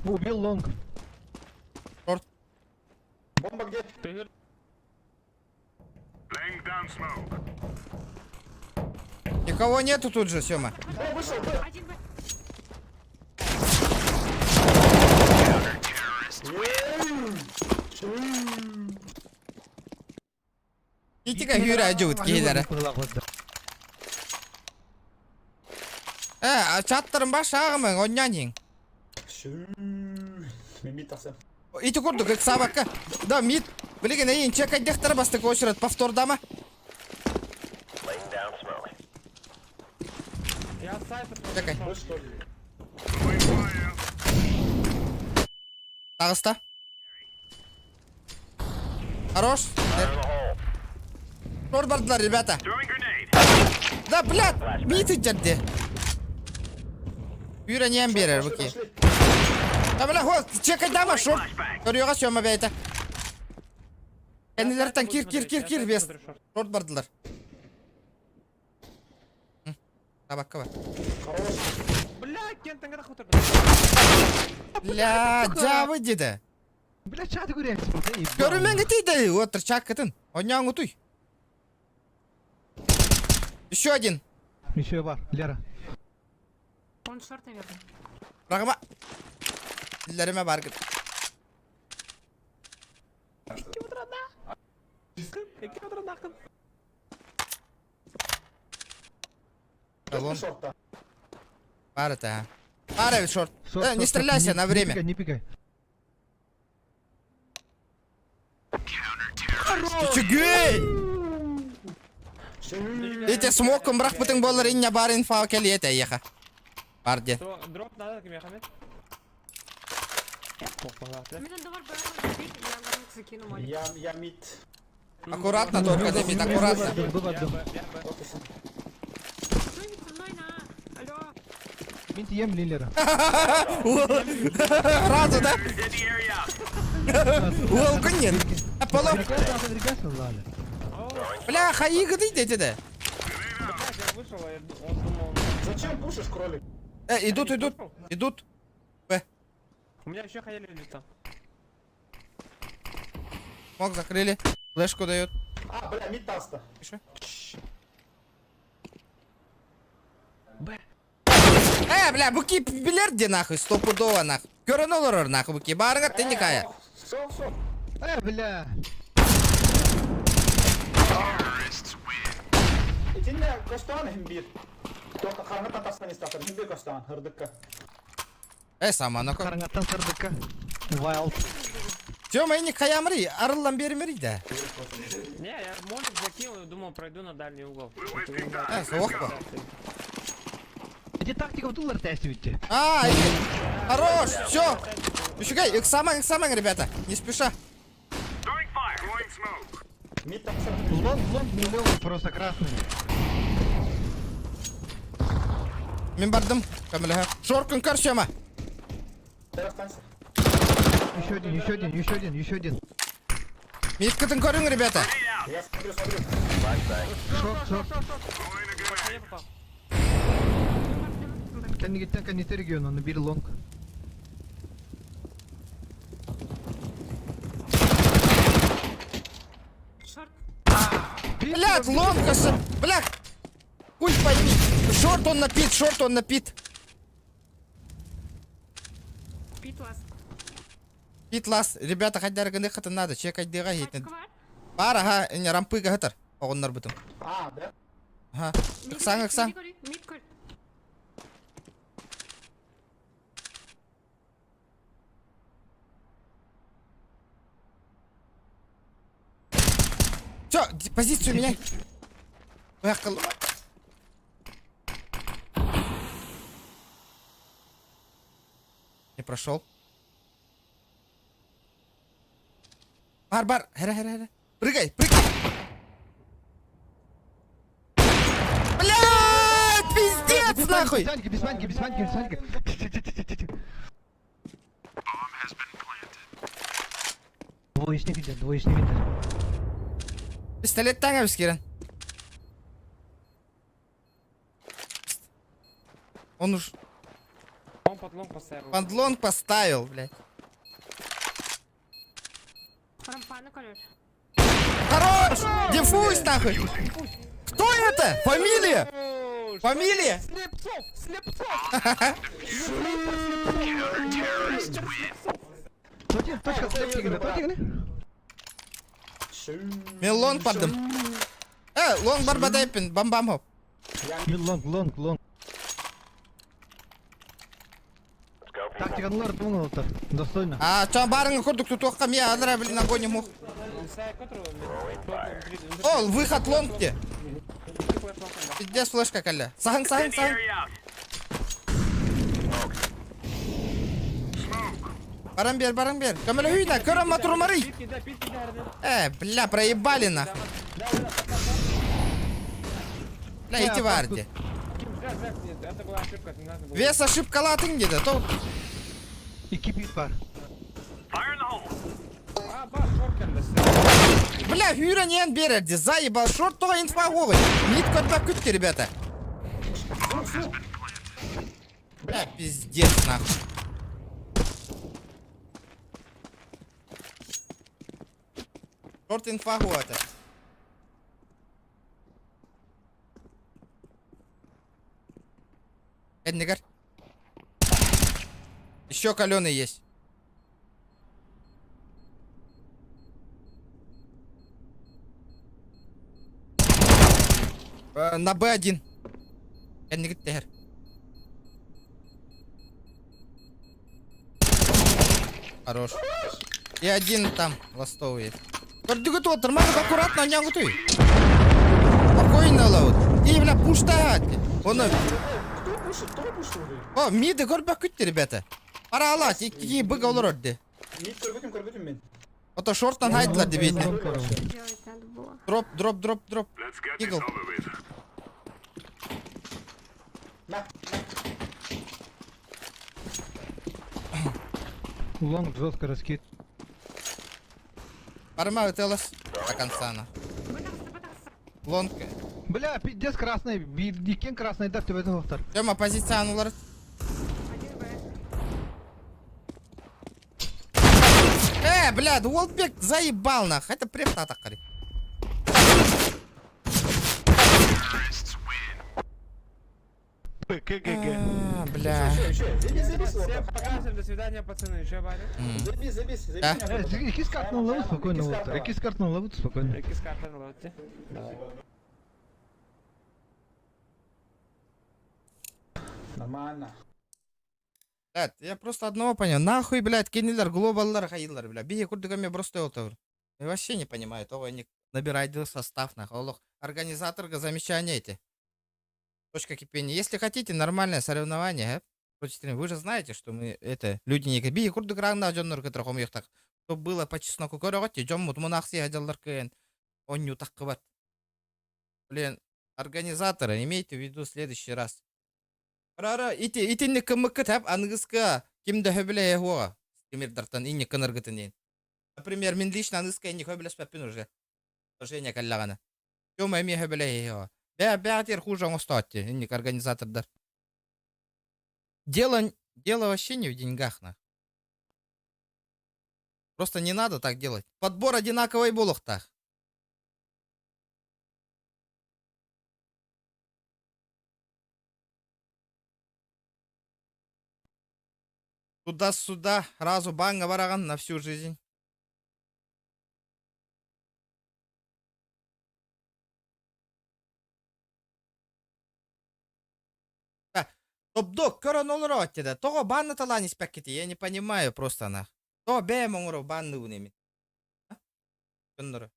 Убил лонг. Шорт. Бомба где? Ты Никого нету тут же, Сёма. Один Б. Итика хюрі әжі өткейлері. Çattırın başağımın onyanin. Мен бит тасам. Ити курдук, как собака. Да, мид. Блин, ин чекай дехтер бастык очеред повтордама. Я сайфер. Чекай. Слышь, что ли? Тагыста. Хорош. Шор бардылар, ребята. Да, блядь, мид идерди. Үйренем берер, буки. Пошли. Да, бля, ход, чекай дама, шор. Көрüyorға сөйма бәйті. Кәнелерден кир, бес. Шорт бардылар. Табакка бар. Блядь, кентің қадақ отыр. Бля, жабы деді. Бля, чаты көреміз. Көрімен кетейді, отыр, чак кетін. Оняң ұтуй. Еще один. Еще бар, Лера. Он шорт, наверное. Рағыма. Ділеріме бар кет. Екі отырады ақын. Талон. Шорта. Бар это. Бар, шорт. Шорт, Не стреляйся на время. Не пикай. Ты че гей? Эти смоком бірақ бұтың болыр инне бар инфа келі еті еха. Бар де. Дроп надо кім яхамет? Мен давай бәрін бейт, я ларник закину молик. Я мид. Аккуратно только, Демид, аккуратно. Кто-нибудь со мной на... Алло. Мен тием ли, Лера? Разу, да? Ол күннен. Полов. Отрекайся, Лаля. Бля, хаига дейді де. Я вышел, он думал... Зачем пушишь, кролик? Идут. У меня еще хаяли лежит там. Мог закрыли. Флешку дают. А, бля, мид таста. Пиши. Бля, буки билерде нахуй, стопудово нахуй. Көрін олар нахуй буки, барыңа тендикая. Все. Бля. Итинне костан химбир. Только харнатан тастан истатыр. Химбир костан, хырдыкка. Сама, ну-ка. Қараңаттан сырдыққа. Wild. Тёма, не каямри, арылан бермери да. Не, я молик закинул и думал, пройду на дальний угол. Соқпа. Эти тактика тулар тәсіп етті. Хорош, все. Ищукай, эксаман, ребята, не спеша. Мид тастан. Лонг миллион просто красный. Мен бардым, камилаха. Шоркын кар, Сёма. Останься. Еще один. Миткатын көрің, ребята. Я смотрю. Шок. Я попал. Кәнігеттен канистер регион, оны бір лонг. Шорт. Блядь, ломкасы. Блядь. Хуй пойми. Шорт он напит. Пит ласт. Питлас. Ребята, хотя рганы хатын надо. Чекать дыга хитнет. Пачка бар? Бар, ага, не рампыга хатар. Оғыннар бұтым. А, да? Ага. Ықсан. Мид көр. Все, позицию меняй. Поехал. Не прошел. Бар. Хера. Прыгай. Блядь, пиздец, нахуй. Без маньки. Двое не видят. Пистолет таңабыз керен. Он уж Он подлом поставил. подлонг поставил, блядь. Рампаны колер. Хорош! Диффуз, нахуй! Кто это? Фамилия? Точка, точка. Мен лонг бардым. Лонг бар бадайппен, бам-бам хоп. Лонг. Тактиканулар думал, достойно. А, чон барыңы көрдік тұтуаққа мен адыра білін огонь мух. Сайт который Ол, выход лонгте. Пиздец флешка кәлі. Сағын. Барам бер. Камеля үйна, көрім матуру мары. Бля, проебали нахуй. Бля, иди варди. Это была ошибка, не надо было. Вес ошибка латың деді. И кипит пар. Бар, шорт кәлі. Бля, хүйрі нен берерді. Заебал шорт тоға инфа қоғын. Мид көрпәк күтті, ребята. Бля, пиздец нахуй. Шорт инфа қоғаты. Эднигар. Еще каленый есть. На Б1. Эднигар тегер. Хорош. И один там ластовый. Көрдігі отырмадық аккуратно не ғытой. Спокойно лаут. И, бля, пуштать. Оны... Кто пушил? О, миді көрбәк күтті, ребята. Пара алат, екі бұға олар орды. Мид көргөтім мен. Ото шорттан хайдылар деп етіне. Делать надо было. Дроп. Игл. Лонг жестко раскид. Парма вытелась до конца. Лонг. Бля, пиздец красный. Дикен красный, да, ты в этом автор. Тема позиция анулар. Бля, Уолтбек заебал нах. Это префта такари. Бля. Всем пока, всем до свидания, пацаны. Еще барик. Забейся. Да. Кис картнул ловут спокойно, Уолтер. Кис картнул ловут спокойно. С картой на лоте. Нормально. Блядь, я просто одного понял. Нахуй, блядь, кинулер, глобаллар, хайдылар, бля. Бия курдыгами просто отовр. Я вообще не понимаю, того они набирают состав, нахуй. Организаторга замечания эти. Точка кипения. Если хотите нормальное соревнование, вы же знаете, что мы это люди не бия курдыграна джоннор катрахом так. Что было по чесноку короготи, джом мутмунахси гадаллар кен. Он не так кват. Блин, организаторы, имейте в виду в следующий раз. Рара, итинне кымыкы тап ангыска кимді хөбіле ехуға. Стримердартан инне кыныргытынен. Например, мен лично ангыска инне хөбіле спаппин уже. Сожжение каллағаны. Ёма эме хөбіле ехуға. Бәғатер хуже оңыстатты, инне организатордар. Дело вообще не в деньгах, на. Просто не надо так делать. Подбор одинаковый булухтах. Туда-сюда, разу банга бараган на всю жизнь. Топ-дог, көрін олыр өттеді. Тоғы банны талан іспәк кеті, я не понимаю просто на. То бәм оңыру банны өнемін. Күндірі.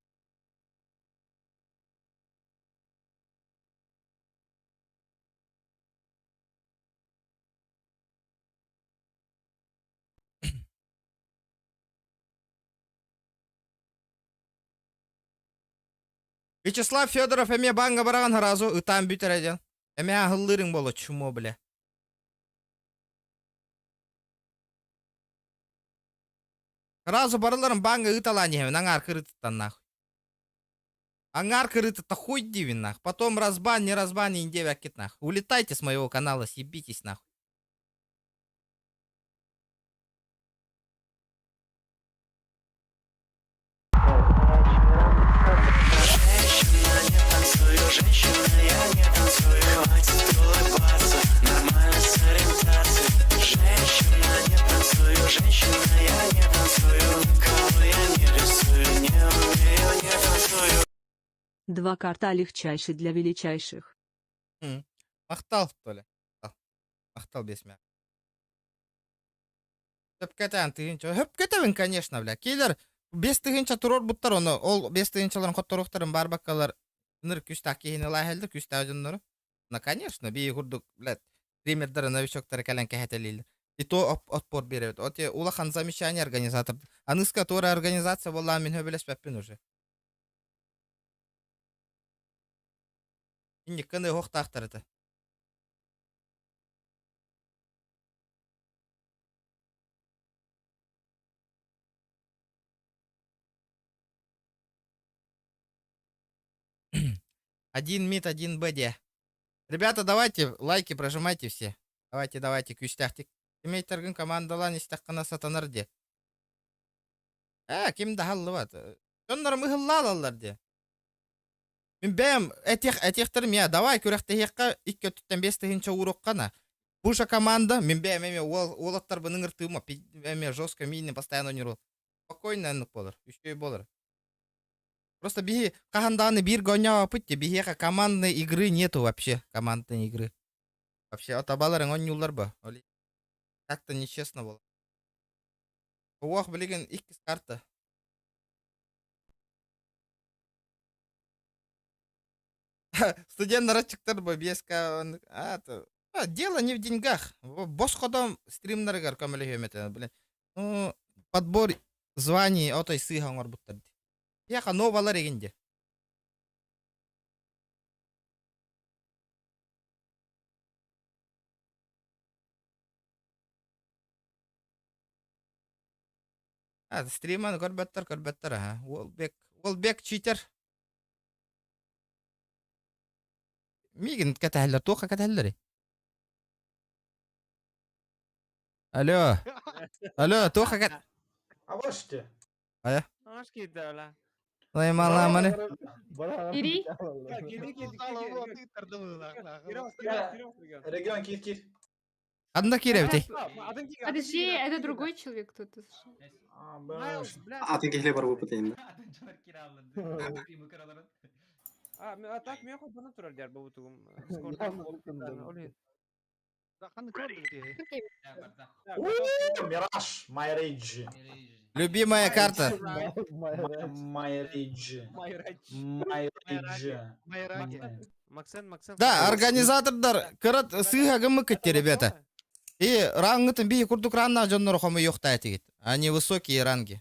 Вячеслав Федоров эме банга бараган разу ытан бүтер әден. Эме ағылырың болы чумо біле. Разу барыларым банга ыталан ехем, аңар кырытыттан нахуй. Аңар кырытытта хуй дивин нахуй. Потом разбан, не разбан, инде вякет нахуй. Улетайте с моего канала, съебитесь нахуй. Женщина, я не танцую, хватит улыбаться, нормально с ориентацией. Женщина, не танцую, женщина, я не танцую, никого я не рисую, не умею, не танцую. 2 карта легчайший для величайших. Махтал, что ли? Махтал без мяса. Höp ketän tığınça. Höp ketebin, конечно, bля. Keler 5 tığınça turor buttar onu. Ol 5 tığınçaların hottorukların barbakkalar. Nır küstah kehine laheldir küstah jünleri. Na, конечно, bir hurduk, блядь. Примердары, новичоктары калан кахетелилер. И то отпор берет. Оте улахан замечание организатор. Аныска тора организация болла мен höбелес пеппин уже. Инни кыны хоқтақтырды. Один мид, один БД. Ребята, давайте лайки прожимайте все. Давайте, күстәхтик. Тимейтерген командалан истәккана сатанар де. Ким да халлы бат. Оннар мыһыллалалар де. Мен бәм этехтерим я. Давай күрәхтә хекка 2-5 тыгынча уроккана. Буша команда, мен бәм эме олаттар бының ыртыма. Эме жестко мини постоянно не рол. Спокойно аннык болар. Үчтөй болар. Просто бихи каханданы бир гоня опытте, бихи командной игры нету вообще. Командной игры. Вообще, атабаларың он юллар ба. Так-то нечестно было. Ох, блин, их карта. Студент нарочиктар бы беска. Дело не в деньгах. Бос ходом стримнарыгар камелехеметен, блин. Ну, подбор званий отой сыгаңар буттарды. Яха новалар егенде. Стриман көрбеттер, ага. Ол бек читер. Мигин катахлар, тоха катахлар. Алло, тоха кат. А вот что? Hoş geldin öyle. Наймала мане. Ири? Регион, кит. Анда киревти. Подожди, это другой человек тут. Атыңкехле бар болуп атайын да. Так мен бана турар дер бу тугум. Мираж, My Rage. Любимая карта. My Rage. My Rage. Максен. Да, организатордар кырат сыгагы мыкытте, ребята. И рангытын бии курдук ранна жоннор хому ёхта этигит. Они высокие ранги.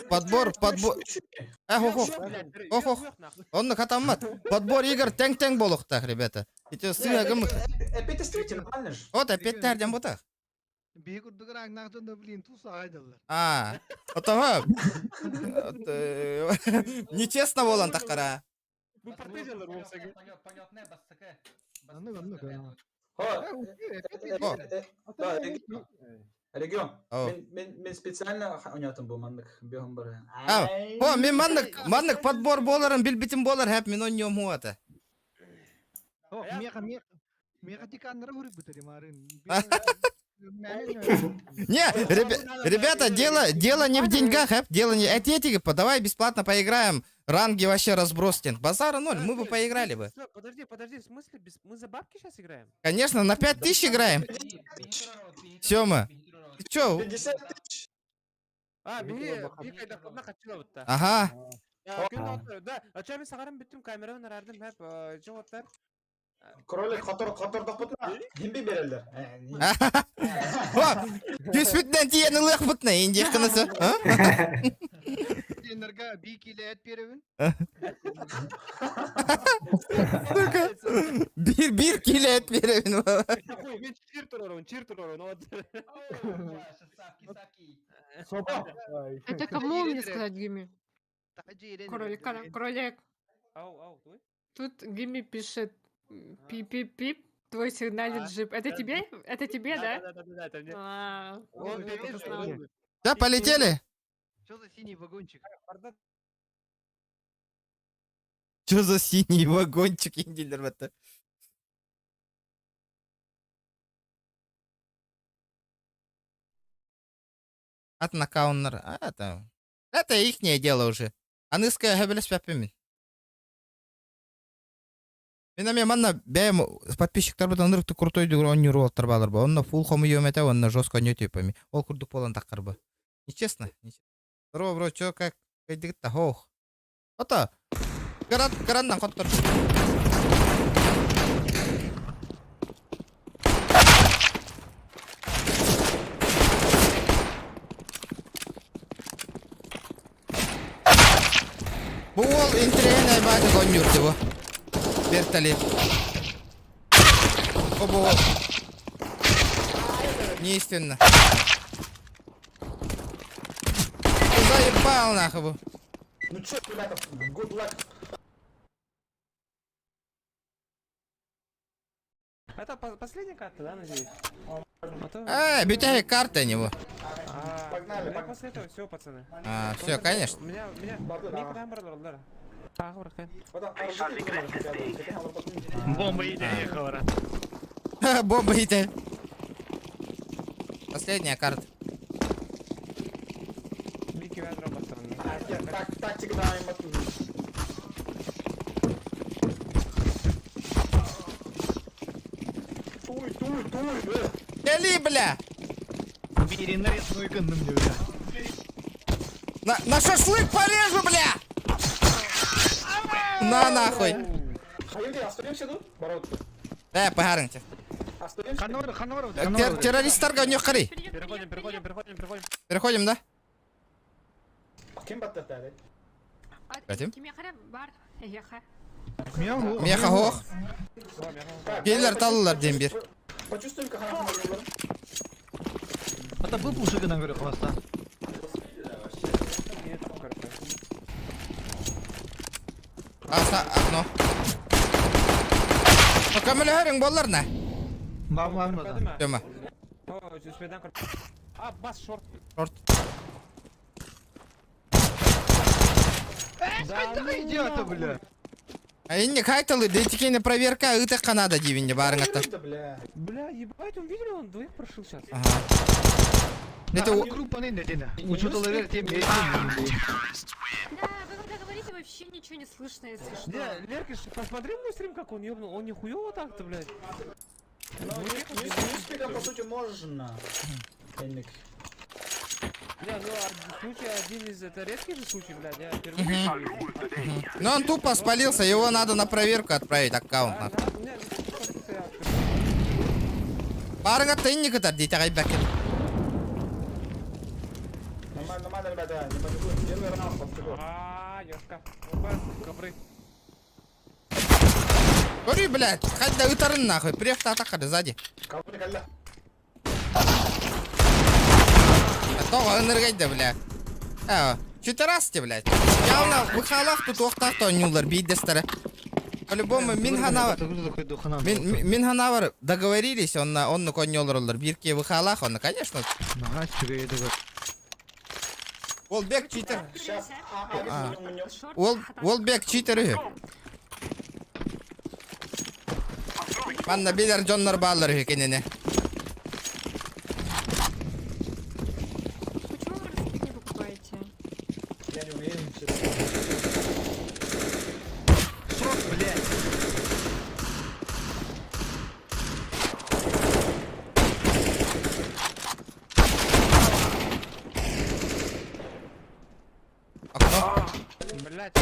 Подбор. Ох. Он катамат. Подбор игр тең болуктак, ребята. Эти сыгагы мык. Опять действительно, нормально же? Вот опять тәрден бутак. Bir kurduk rangnaktın da bilin tusa aydalar. Отого. Нечестно болан такара. Bu partizanlar olsa ki. Anlık. Регион. Ау. Мен специально ойнатым бұл мандык бегім бар. Мен мандык подбор боларын билбитим болар хәп мен ойньом хуата. Меха тиканнары вырып бітірі марын. Не, ребята, дело не в деньгах, хэп. Дело не... Этики, давай бесплатно поиграем. Ранги вообще разбросьте. Базара ноль, мы бы поиграли бы. Подожди, в смысле? Мы за бабки сейчас играем? Конечно, на 5000 играем. Сёма, ты чё? 50 тысяч. Bir kayda kaçıyor bu da. Ага. Да, açar bir sağarım bütün kameranı arardım hep cevaplar. Кролик қатырдық бұтына. Дембе берелдер. Түспүттен тиен ылык бутна, инде кынысы. Енерга bir kilo et beribin. Bir kilo et verебин. Ben çir turarım. Это кому мне сказать, Гимми? Кролик. Ау, твой? Тут Гимми пишет пип-пип-пип, твой сигналит джип. Это тебе? Это тебе, да? Да, это мне. Вот я только знала. Да, полетели. Что за синий вагончик? Чё за синий вагончик, индилер в это? От накауннер. Это ихнее дело уже. Аныская габелес пяпами. Мен манна бәм подписчиктар бұдан ұрықты крутой дүгір он нюр олттар балар ба. Онна фул хому емете, онна жестко не типами. Ол күрдік болан таққыр ба. Нечестно. Здорово, бро, чё, как? Кайдігітті, хоух. Ото, грандан қоттыр. Бұл ол интереген айбады гонюрді бұл. Бертали. Оба. Неестественно. Заебал нахуй был. Ну чё, ребята, good luck. Это последняя карта, да, надеюсь? Бютяй карта него. Погнали, Я погнали. после этого все, пацаны. Все, конечно. Меня никогда не брал, да. Бомба идея, хавара. Бомба идет. Последняя карта. Бики ведро пацаны. Тактика да, им отключить. Туй, бля. Гели, бля! Бери нарезную гандым, бля. На шашлык порежу, бля! На нахуй. Hayır değil, остаемся тут? Бороться. Пагарыңте. Остаемся? Ханвар. Террористтарға не қарай. Переходим. Переходим, да? Kim battı tabi? Хотим? бар. Меха хоқ. Келер талылар дем бер. Почувствуем, как она помогла. Это был пушигынан көрі хвоста. Окно. Камілі әрің боларына. Бам. Тема. Бас, шорт. Шорт. Идиота, бля. Инне кайтылы, детикейна проверка, ыты қанада дейвінде барыңатта. Бля, ебать, он видел, он двоих прошил сейчас. Это Группа не дина. Учутала вер тем Да, вы когда говорите, вообще ничего не слышно, если что. Не, Леркиш, посмотри мой стрим, как он ебнул. Он нихуёво так-то, блядь. Ну, не спиком, по сути, можно. Энник. Не, ну, случай один из... Это редкий же случай, блядь, я впервые вижу. Ну он тупо спалился, его надо на проверку отправить аккаунт. Барыңатта инне катар, дейді ағай бәкет. Нормально, ребята, не паникуем. Первый раунд под фигур. Ёшка. Опа, ковры. Көрі, блядь, қайда ұтарын нахуй, приехта атақады сзади. Кого-то калля. Тоға ыныргайды, блядь. Читерасти, блядь. Явно выхалақ тут оқтақты онюлар бейдестері. По-любому, мин ханавар договорились, онны коньолар бирке выхалақ, онны, конечно. Ол бек читер. Сейчас. Ол бек читер. Манна билер Джоннар баллар екеніне. Почему вы распит не покупаете? Я не уверен, честно. блядь. Окно. Блядь.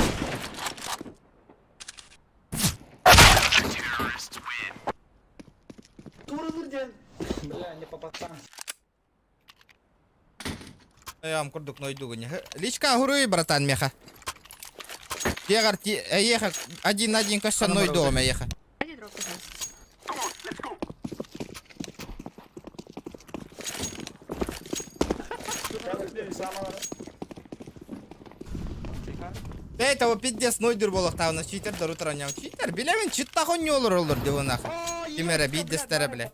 Турнирден. Бля, не по-пацански. Я вам курдук нойдугуне. Личка хуруй, братан, меха. Егар, еха, один кашан нойдугу меха. Дайте дроп, пожалуйста. Это пиздец нойдур болуктаа, на читер дарутар оняу. Читер, билемин, читтахон не olur деп нахуй. Кимере биддестері, бля.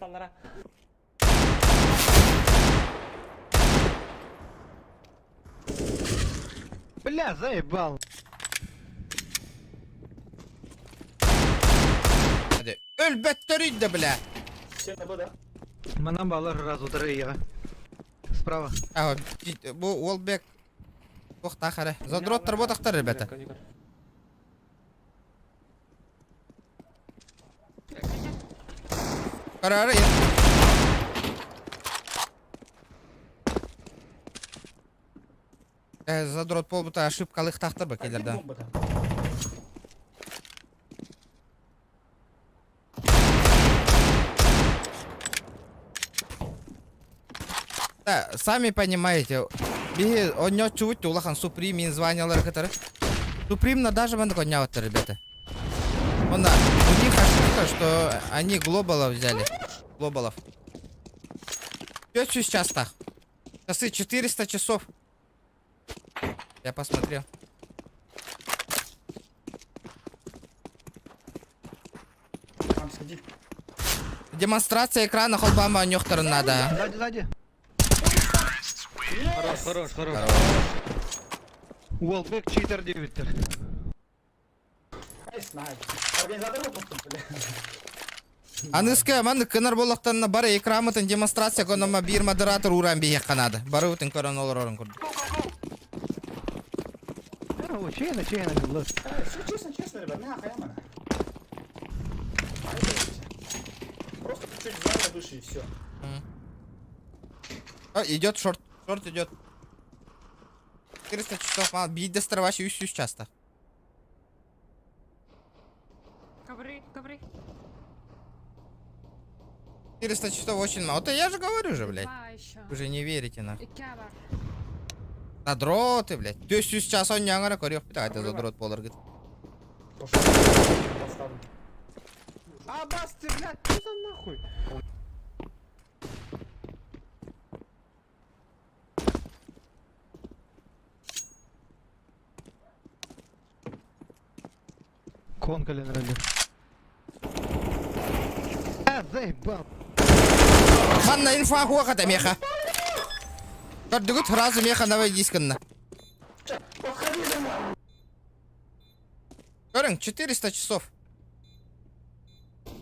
Бля, заебал. Өлбеттер үйді, бля. Все на да? Манам балар разу я. Справа. Бу Олбек. Тоқта қары. Задроттар ботақтар, ребята. Kararı задрот болбута ошибкалык тактыр ба келерде. Бомбада. Да, сами понимаете, биги онё чуть улахан Суприм званялар катары. Супримна даже манда коняватыр, ребята. Онда, у них ошибка, что они глобалов взяли. Глобалов. 5 сейчас так. Часы 400 часов. Я посмотрел. Там сходи. Демонстрация экрана холбама нёхтар надо. Сзади. Хорош. Уолбек читер дебиттер. Ай, снайп. Организатор выпуска, бля. Аныска ман кынар болактарына бар экрамытын демонстрация конома бир модератор уран бие канады. Бары утын көрөн олор орун курду. Чейна, гулы. Все честно, ребят, нахуй, я просто чуть-чуть знания души и все. Идет шорт идет. 400 часов, мал, бить старваш и часто. Ковры. 400 часов очень мало. Вот я же говорю же, блядь. Два еще. Вы же не верите, на. Кява. Задроты, блядь. 400 час он нянгара корёк. Это задрот полар, говорит. Поставлю. А, бас ты, блядь, что за нахуй? Конка ленрали. Заебал. Манна инфа хуахата меха. Кардыгут разу меха навай дисканна. Корень, 400 часов.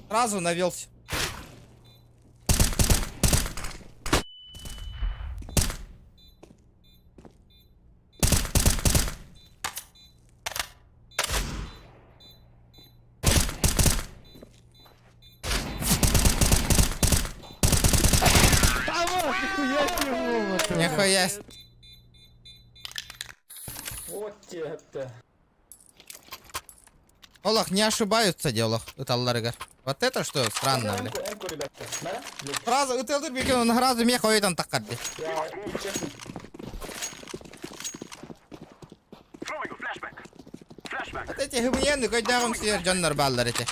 Сразу навелся. Нихуя. Вот это. Олах, не ошибаются делах. Вот это что странно, бля. Энку, ребята. Да? Сразу ытылдыр бекен он сразу меха ойдан таккарды. Я честно. Вот эти гыбнены койдагым сер жаннар баллар эти.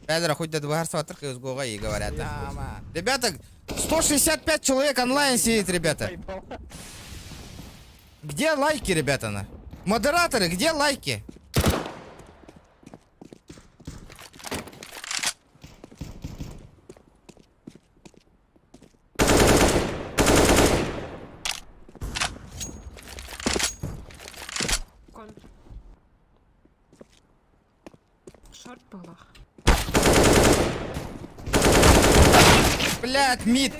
Педро хоть до 2 сватырка из Гога и говорят. Ребята, 165 человек онлайн сидит, ребята. Где лайки, ребята, на? Модераторы, где лайки? Кон. Шорт полах. Блядь, мид.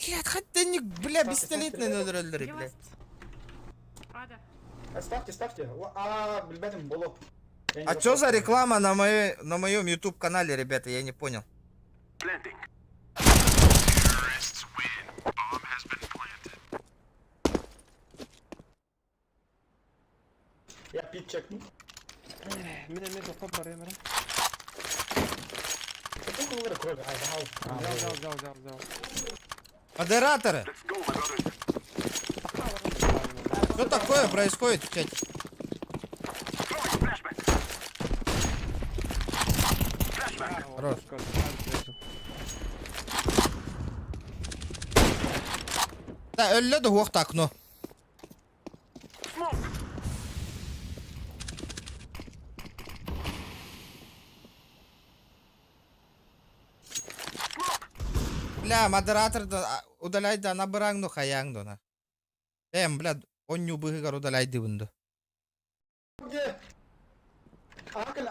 Блядь, хоть да не, бля, пистолетный надо, блядь. Ада. Ставьте. Ребята, было. А чё за реклама на моем YouTube канале, ребята, я не понял. Я пить чекну. Мне топ бар, Эмре. Сколько вы крови? Взял. Модераторы, что такое происходит в чате? Хорош. Да, ölüdü hoqta akno. Бля, модератор да удаляй да набыраңды хаяңды на. Бля, он не убыгар удаляйды бунду. Где? Акал.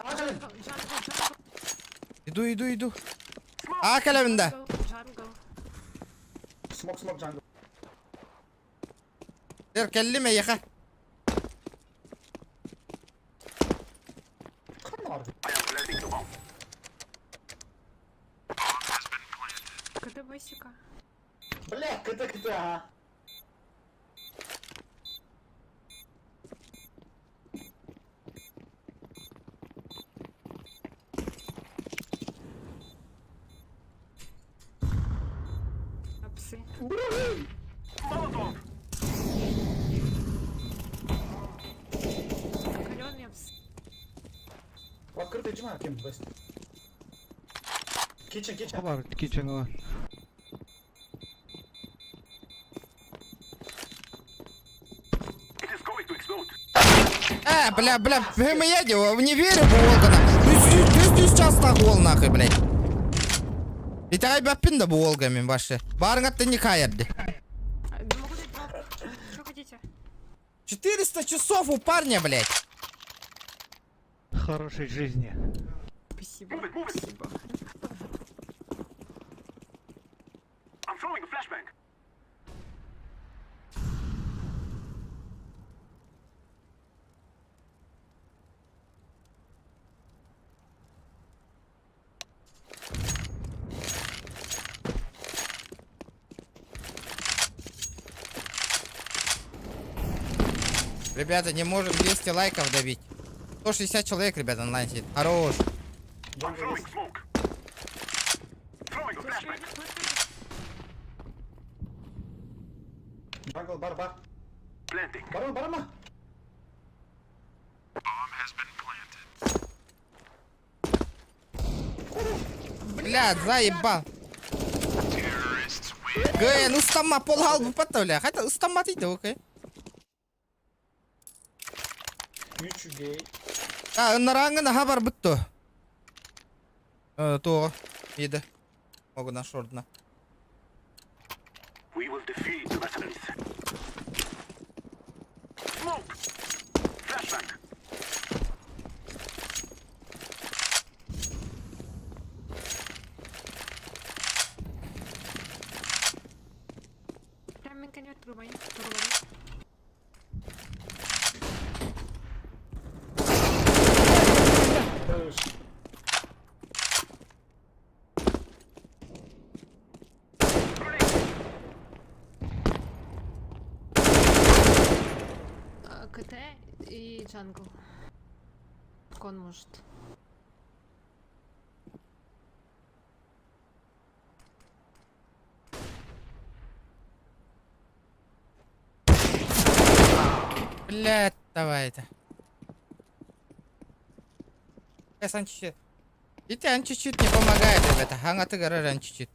Иду. Акалавында. Смок, джангл. Дер келлиме яха. Башка. Бля, КТ, ага. Псы. Калёные псы. В открытый джима, Ким, бест. Kitchen. Var kitchen var. Бля, вы моя дело, не верю в Волгана. Ты сейчас на гол нахуй, блядь. И тогда бапин да Волгами ваши. Барнат ты не каярди. Да могу дать дроп. Что хотите? 400 часов у парня, блядь. Хорошей жизни. Спасибо. Спасибо. Ребята, не можем 200 лайков добить. 160 человек, ребята, онлайн сидит. Хорош. Джангл, бар. Барма. Блядь, заебал. Ну устама полгалбы подставля. Хотя устама ты окей. Ючугей. Нарангана хабар бутто. То иде. Могу на шортна. Прям мен конверт турбайын. КТ и джангл. Кон может. Блядь, давай это. Сан чуть-чуть. И ты чуть-чуть не помогает, ребята. Ханга ты гораран чуть-чуть.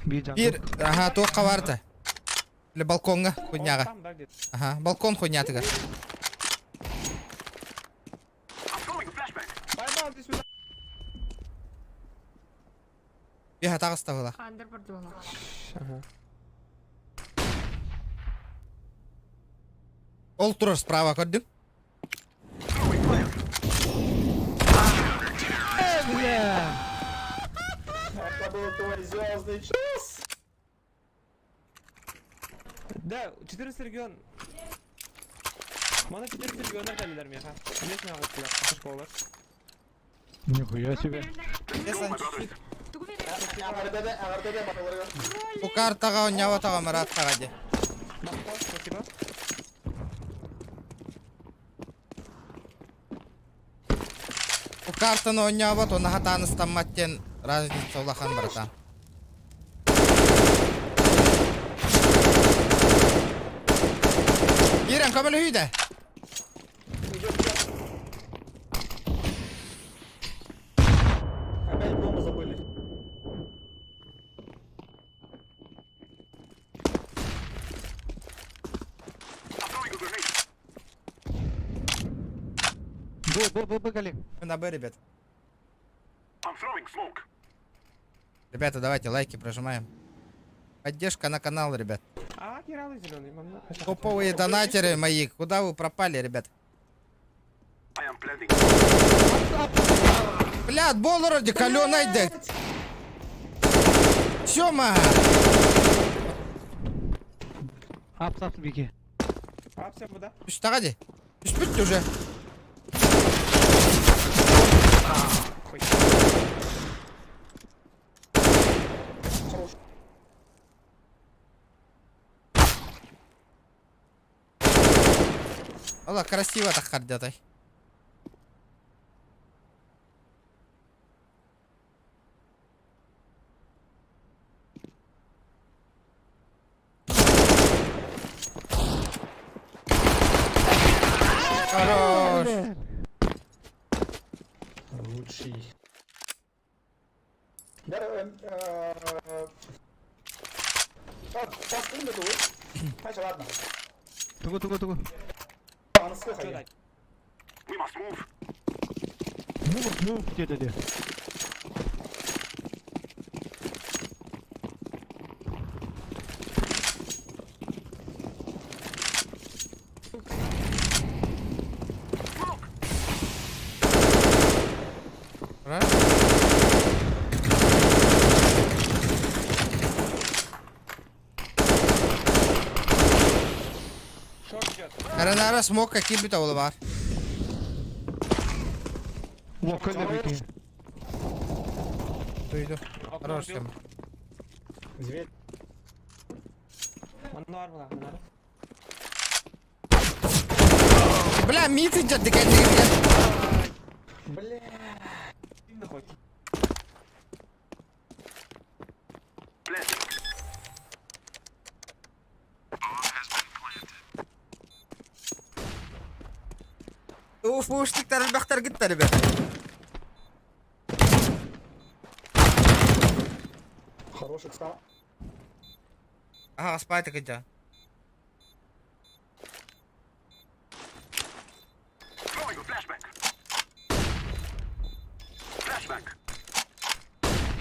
Бир, ага, то каварта. Для балконга, хуйняга. Там, да, где-то. Ага, балкон хуйня тыгар. Поймал, иди сюда. Биха тағы ставила. Андерборд была. Ага. Ол тұрыр справа көрдің? Это был твой звездный час. Да, 14 регион. Mana 14 региондар кәлілер меха. Емес меха қоттылар, қашқа олар. Нихуя себе. Сан чуть-чуть. Тугу вере. Ағырдеде баталарға. Бұл картаға ойнау атаға мұраттаға де. Баққа, спасибо. Бұл картаны ойнау бат, оны хатаны стамматтен разница улахан братан. Ирен, көмілі хүйді? Опять бомбу забыли. Б, Галим. Мы на Б, ребят. Ребята, давайте лайки прожимаем. Поддержка на канал, ребят. А, киралы зеленый, мамна. Топовые донатеры мои. Куда вы пропали, ребят? Блядь, болороди, калёный дек. Сёма! Апсап беги. А, все, да? Что, ради? Спите уже. Ой. Ола красиво так кардятай. Хорош. Лучший. Да, паскун да тур. Хайша, ладно. Тугу. Аны слухай. Чё Мув, где. Раз. Шорт идет. Аранара смог какие бы то было бар. Локально беги. Иду. Хорош убил. тем. Зверь. Он норм, норм. Бля, мид идет, дикарь. Бля. Сильно хоть. Уфуштиктер бахтар гитте, ребят. Хороший встал. Ага, спайте идя.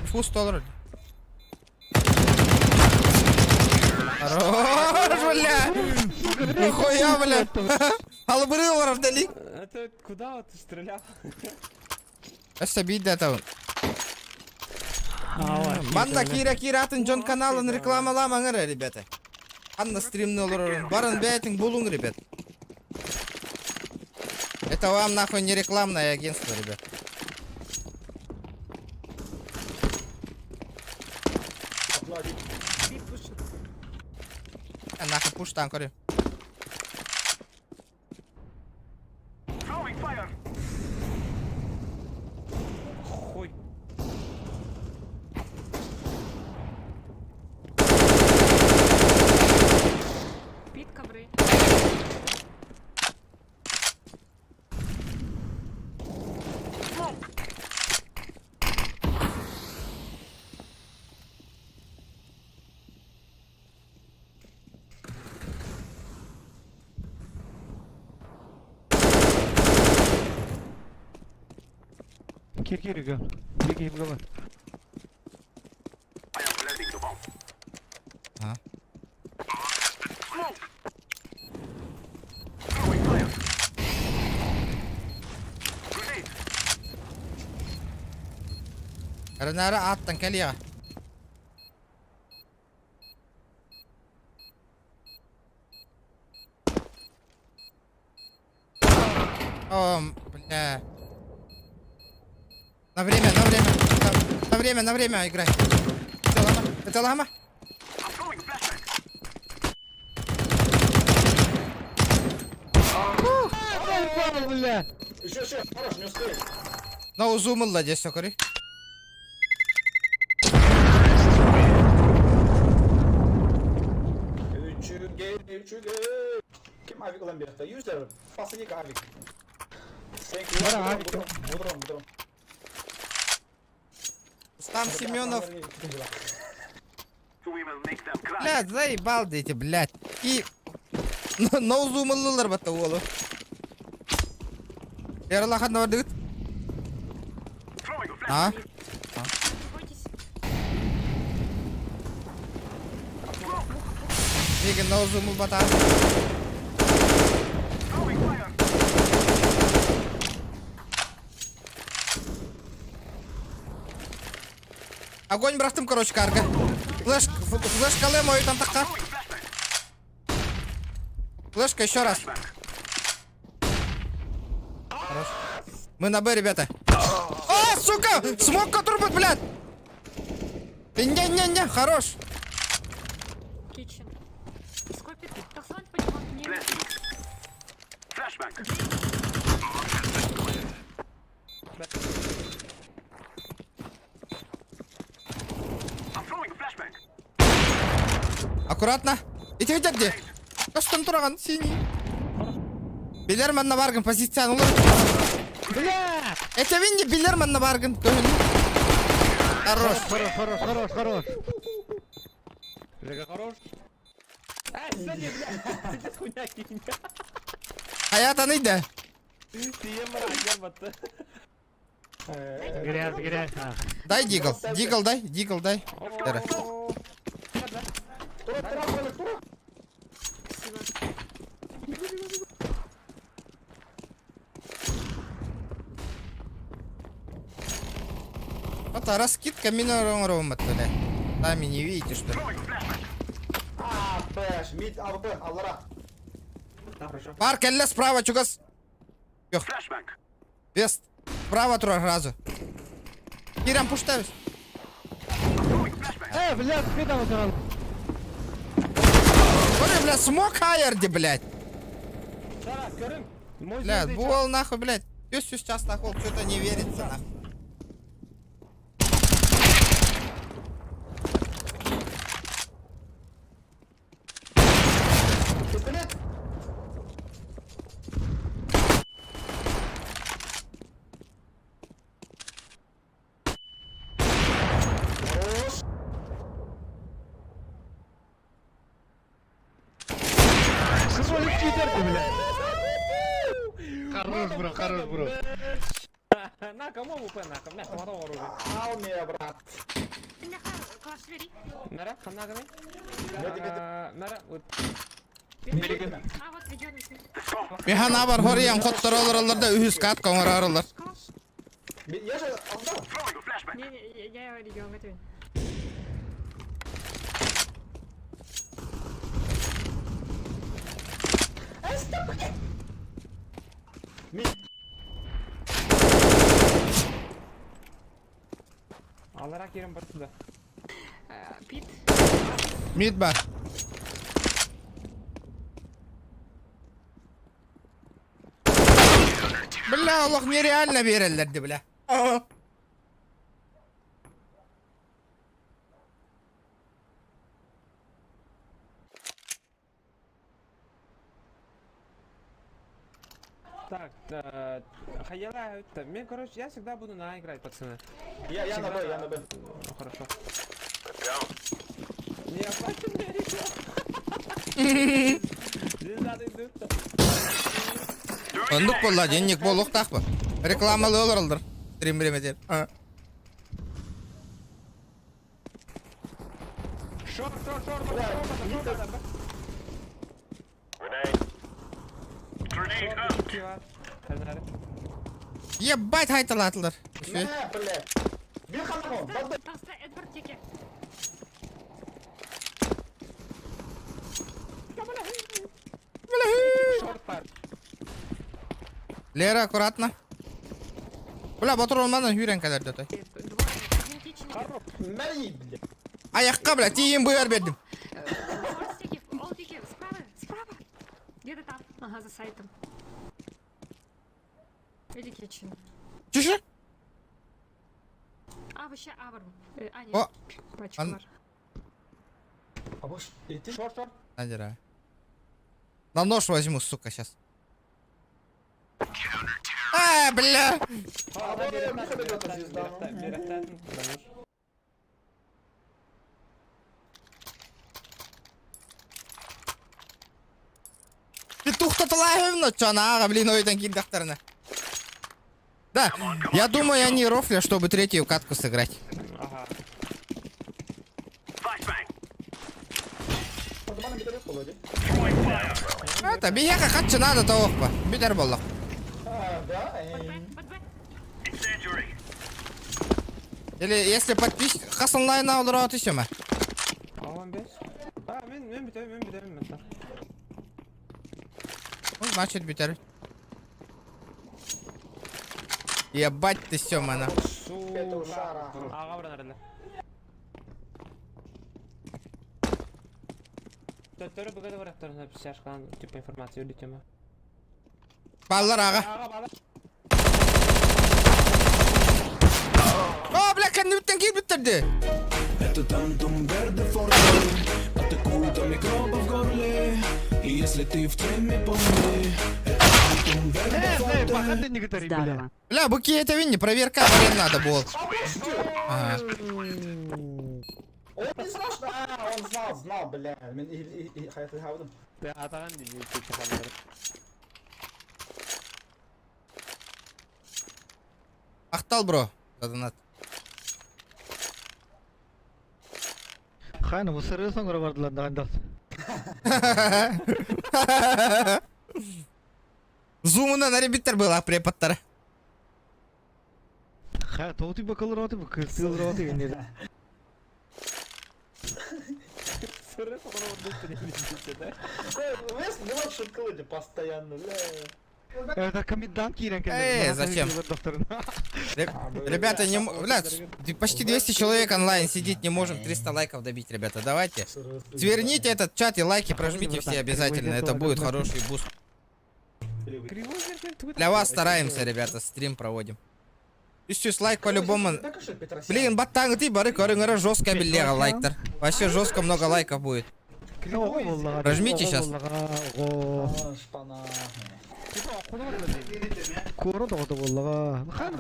Фу, стол вроде. Хорош, бля! Нихуя, бля! Албырыл var вдали. Это куда вот ты стрелял? Эссе бит это. Манда кира атын Джон каналын рекламаламаңыр, ребята. Анна стримный olur. Барын бәйтің булуң, ребят. Это вам нахуй не рекламное агентство, ребят. Аплодит. Нахуй пуштан кори. Хуй. Пит ковры. Кир, Игорь. Беги в голову. А. Ренара аттан келия. О, бля. На время играй. Это лама? Бля. Еще, хорош, не успеешь. На узумылла здесь сокори. Üçüge. Kim avik olan bir hafta? 100 lira. Pasını avik. Sen kim? Bana avik. Budurum. Там Семенов. Блядь, заебал эти, блядь. И на узумыллылар бата олу. Ярлахан навадыгыт. А? Веген на узумыл бата. Огонь братым, короче, карга. Флешка мой там такая. Флешка еще раз. Хорош. Мы на Б, ребята. А, сука! Смог, который будет, блядь! Не, хорош. Китчен. Сколько пит? Так звонь по нему. Аккуратно. Ити где? Каштан тураган синий. Билерманна баргын позицияны улар. Бля! Это винди билерманна баргын. Хорош. Хорош. Жека хорош. Сзади, блядь. Сейчас хуйня кинь. Hayata neydi? Тием брат, ебать. Грязь. Дай дигл. Дигл дай. Дара. Вот раскидка минором отправляй. Сами не видите, что ли? Фэш, мид, АВП, Аллара. Бар, келле справа, чугас. Yok. Вест. Справа тура сразу. Кирам пуштаюсь. Бля, спида вот. Ой, бля, смог хайерди, блядь. Тарас, Крым. Мой Блядь, звездный бувал нахуй, блядь. Пусть сейчас нахуй, что-то не верится, нахуй. Хорош, бро. На, кому ВП, на, ко хватал оружие. Алмия, брат. Нара, хана гамай. Нара, вот. Механа бар, хориян, коттар олар да үхіз кат коңыр арылар. Я же отдал. Не, я регион готовен. Аллара Керим бар туда. Пит. Мид бар. Бля, Аллах нереально берелерди, бля. Так, Хаяла, это, мне, короче, я всегда буду на А играть, пацаны. Я на Б, я на Б. Ну, хорошо. Не оплатим мне Не надо идут. Ондук болла, денник болук тақпы. Рекламалы оларылдыр. Стрим біремедер. Шорт. Ебать, хайталатылар. Не, блядь. Bir kanamon. Таста Эдвард теке. Шорт пар. Лера, аккуратно. Бля, батыр олмадан хүйрен кәлерді той. Мәри, блядь. Аяққа, бля, тиім бұйар бердім. Ол теке, справа. Где-то там. Ага, за сайтом. Или кетчин. Чүші? А, вообще Авр. Нет. О! Пачка Ан- бар. А бош, ты Шорт. Надира. На нож возьму, сука, сейчас. Бля! Петух-то говно, чё, блин, ойдан киндахтарына. Да, я думаю, они рофля, чтобы третью катку сыграть. Ага. Это бияка хатчы надо тоокпа. Битер боллак. Или если подписчик хасынлайна олдыра отышыма. Алан беш. Мен битемін. Ну, значит, битер. Ебать ты сёма, на. Сука. Аға бұран әрілі. Töttörü bu kadar bıraktırın hepsi yaşkan tip informasiya ödeyeceğim. Ballar ağa. Ağa bala. Aa bля kendini bitten kim bitirdi? Это тантум верде формы, атакуют микробы в горле. И если ты в теме, помни, это тантум верде Эй, формы. пока ты не говори, бля. Здорово. Бля, буки это винни, проверка, блин, надо было. Ага. Он не знал, что... он знал, бля. Мен hayatı. Ben atağın değil. Çakalarım. Ақтал, бро. За донат. Хайна, bu sırrı sonra vardılar daha da. Зумына на ребиттер была преподтары. Ха, тоти бакалır отı bu kırtılır otı yenir. Sırrı sonra orada üstüne de. Не вот шуткалыды постоянно, бля. Это комендант кирен Зачем? Ребята, не... Блядь, почти 200 человек онлайн сидеть не можем. 300 лайков добить, ребята. Давайте. Сверните этот чат и лайки прожмите все обязательно. Это будет хороший буст. Кривой зеркаль твит. Для вас стараемся, ребята. Стрим проводим. Ищусь лайк по-любому. Блин, батан, ты бары корынгара жестко бельера лайктер. Вообще жестко много лайков будет. Прожмите сейчас. Шпана. Koro da oldu vallahi. Kan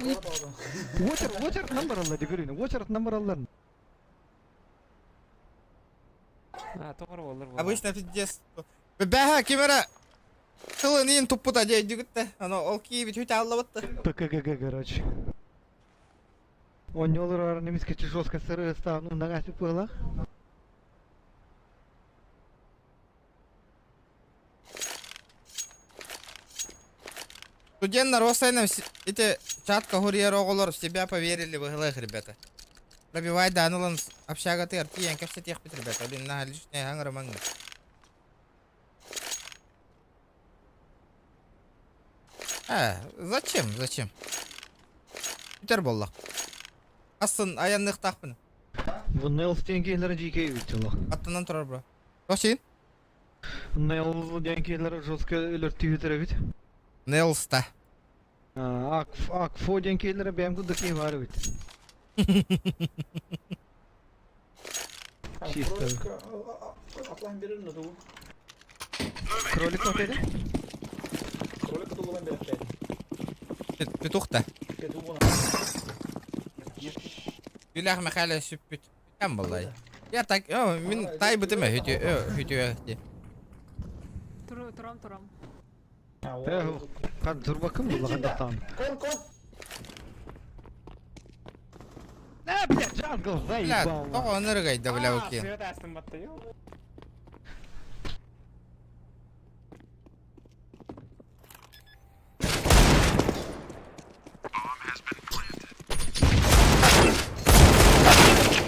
watcher number Allah digörün. Watcher number Allah. Ha doğru olur. Обычно пиздец. Бэха, кимера. Кылынын туппута дейдигитте. Ано ол кийби чуть аллабытты. ПКГ, короче. Он не olur немецкий жестко сыры став, ну нога было. Студент Росайном эти чатка гурьероголор в себя поверили в ИГЛ, ребята. Пробивай данулан общага ты арти, янка все тех пить, ребята. Блин, на лишнее гангра манга. Зачем? Зачем? Питер болла. Асын аянных тахпын. Bunlar stengeler GK bittiler. Аттанан тұрар, бро. Тоқшин? Bunlar dengeler жестко ölür Twitter'a bit. Нелста. Akfo dengeler benim kudaki var bit. Чисто. Атлан берер на дугу. Кролик отели? Кролика дугулан берер пять. Петух-то. Петугуна. Юлях Михайлович сүппіт. Кәм болай. Я так... Мен тай бітіме хүті өкті. Турам. Kan dur bakın bu lakandaktan. Кон. Ne блядь, jungle, Бля, заебал. тоғы өніргайды, бля, өке. Свет астын батты yo.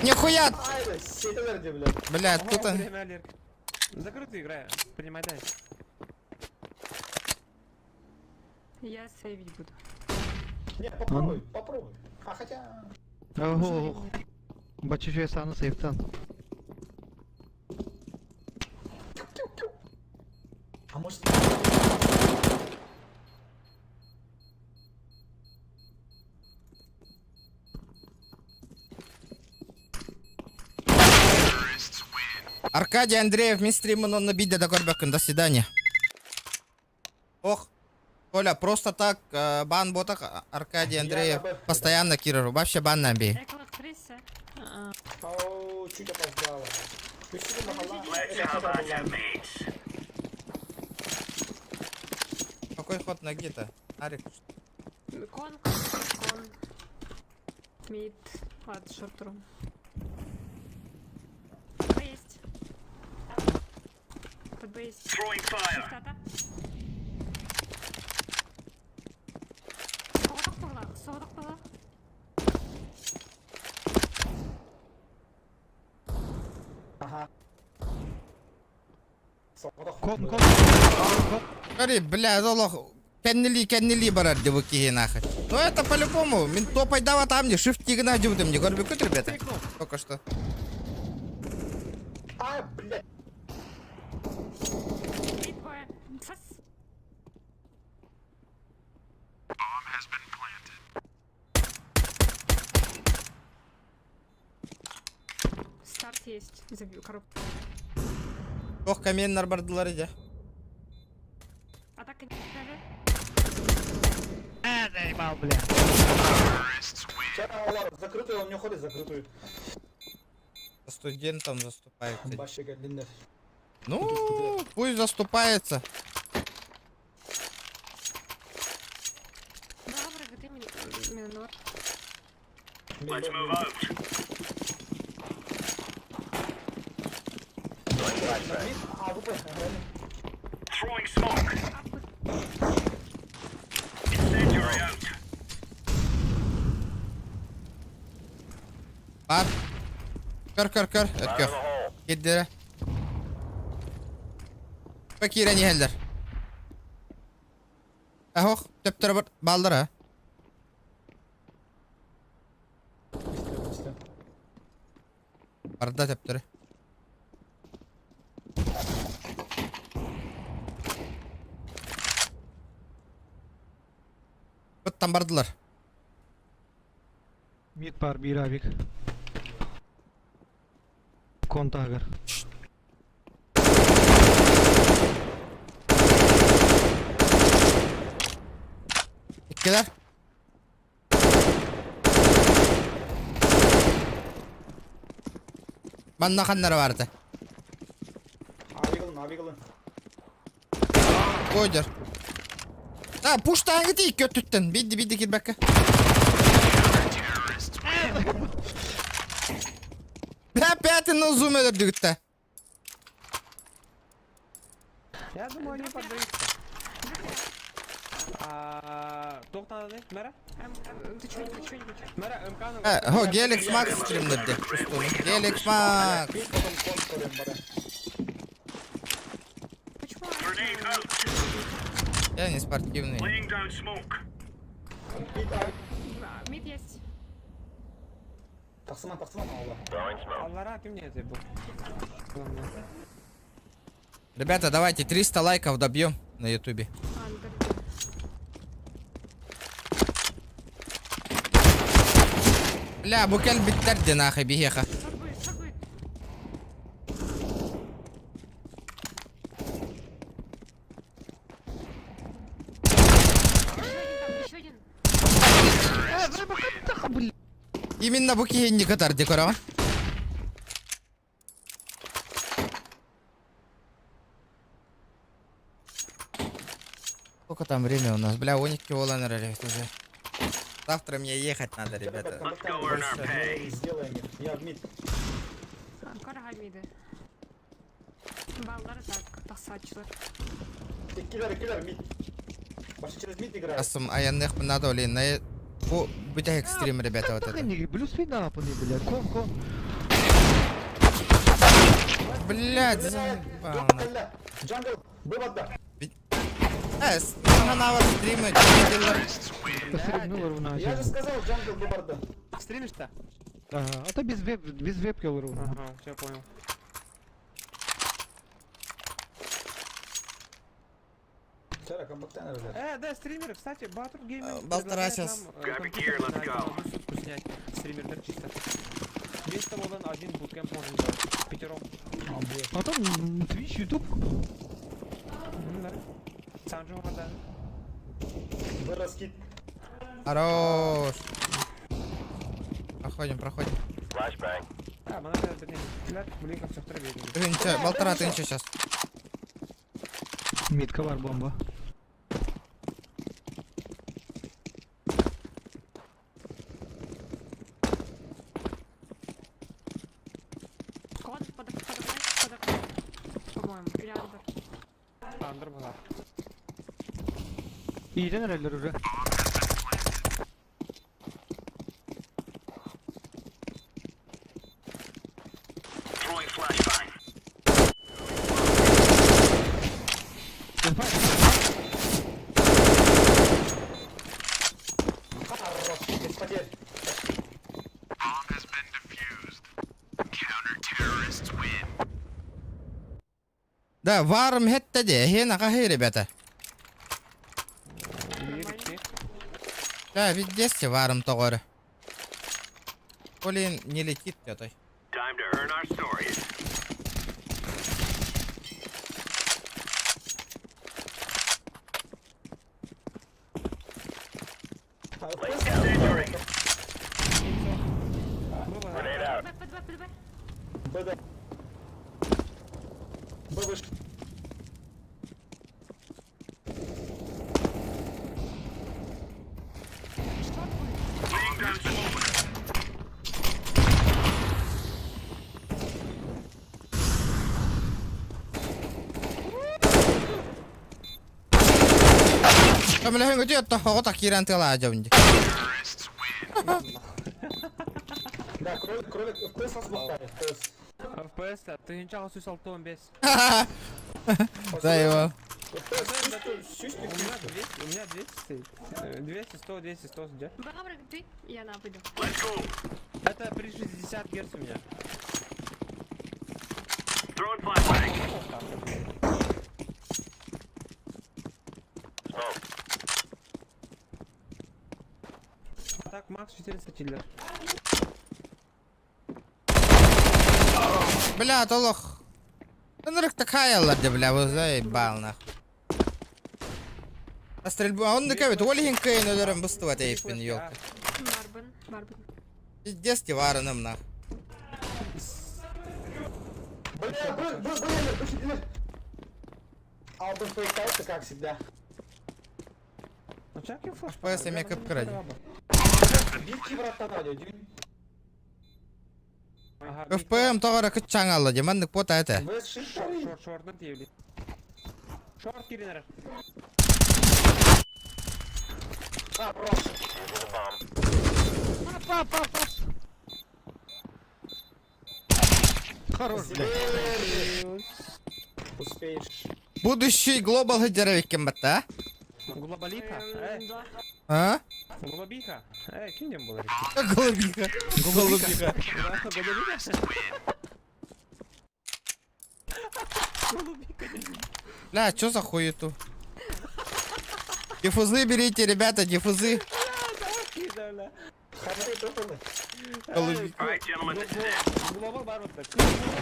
Нихуя! Айда, сетелерде, блядь. Бля, тут... Закрытая игра. Принимай дальше. Я сейвить буду. Не, попробуй. А хотя... Ого. Бачу, що я стану сейфтан. А может... Аркадий Андреев, мен стримін он набить до горбекін. До свидания. Ох. Коля, просто так бан ботах Аркадий Андреев постоянно кирору. Вообще бан набей. Актриса. Оу, чуть опоздала. Пишите махала. Какой ход ноги-то? Арик. Кон. Мид. Ладно, шортрум. Есть. Под Б есть. Шифтата. Соғдық была. Ага. Кон. Смотри, бля, золох. Кеннели барар девуки нахуй. Ну это по-любому. Мен топай дава там мне. Shift тигна дюбдем. Не горбекут, ребята. Только что. А, блядь. И двое. Сос. есть. За коробку. Çok каменнар бардылар иде. Атака не дали. Заебал, бля. Сейчас закрытую, он не уходит, закрытую. Студентом заступается. Вообще длинная. Ну, пусть заступается. Добре, ти мінор. А, ВП. Var. Kör. Ötkör. Giddire. Fakire niheller. Ahoq, töptörü bir baldır ha. Barda töptörü. Bıttan bardılar. Mid par bir avik. Kontager. İkiler. Bana kanları vardı. Abi kılın. Koydur. Ha puştan git ilk götüttün. Biddi gir bakka. Ben пятый zoom öldürdü gitti. Я думаю, они поддаются. Тоқтады, Мәра? Ты чё-нибудь? Мәра, МК-ны... Ho Galax Max streamledi. Üstünü. Galax Max. Почему? Я не спортивный. Мид есть. Тақсыман, Allah. Аллара, кім не это был? Ребята, давайте 300 лайков добьем на ютубе. Андер. Бля, bu kelb bitterdi nahı bir heha. Шагует. Еще один. Именно bu кихинни катар декорован. Сколько там время у нас? Бля, Оники Волан уже. Завтра мне ехать надо, ребята. Сделаем их. Я в мид. Карға миді. Баллары так, тақсатчылар. Киллер, мид. Башка через мид играет. Асым аянных надо, блин, на... Bu bir de ekstrem ребята вот это. Не люблю спина, бля. Кон. Блядь, заебало. Джангл, вывода. Sana навод стримы, видела. Посреднул ровно. Я же сказал, джангл, вывода. Стримишь-то? Ага, а то без вебки ровно. Ага, все понял. Вчера компактайнер, блядь. Да, стримеры, кстати, Батур Гейминг Балтара предлагает сейчас. нам, компьютер на одну сутку снять. Стример чисто. 200 волн, один буткемп можно делать. Пятером. Потом Twitch, YouTube. Сам же вода. Вырос кит. Хорош. Проходим. Бана да не. Блин, все второй видно. Тынча, Балтара тынча сейчас. Мидка var бомба. Код под окном. По-моему, или андер. Андер была. İyiden herhalde уже. Хорош, без потерь. Да, варм хетте де, хена кахи, ребята. Лирики. Да, ведь варм тогоры. Блин, не летит, тётой. Time to earn our stories. Grenade out. БД. БВ. Laying down smoke. Tämmönen hynkö työttö, ota kirjan tilaa jaundi. Да, кролик FPS размотали, FPS. FPS, ты ничего слышал, том без. Да его. У меня 200, 200, 100, 200, 100, где? Бабра, ты? Я на выйду. Let's go. Это при 60 Гц у меня. Throwing flashbang. Smoke. Так, Макс 400 чиллер. Бля, толох. Нырык такаяларды, бля, вы заебал нахуй. А стрельбу, а он на кавит, Ольгин Кейн, ударом быстро тейпин, ёлка. Марбан. Пиздец, вареным нахуй. Бля, Алдын фейкался, как всегда. Ну чак я флеш. FPS я мекап кради. Битки врата дали, дюйм. FPM тоғара күтчаң алла, демандық пота әті. ВС шиттари. Шорт тиевли. Шорт киринер. А, просто. Хорош, блядь. Успеешь. Будущий глобал хеджеровик кем бата, Глобалиха. Да. а? Глобиха. Кем не было? Голубиха. Голубиха. Бля, чё за хуету? Диффузы берите, ребята, диффузы. Голубиха. All right, gentlemen, this is it. Глобал бар вот так.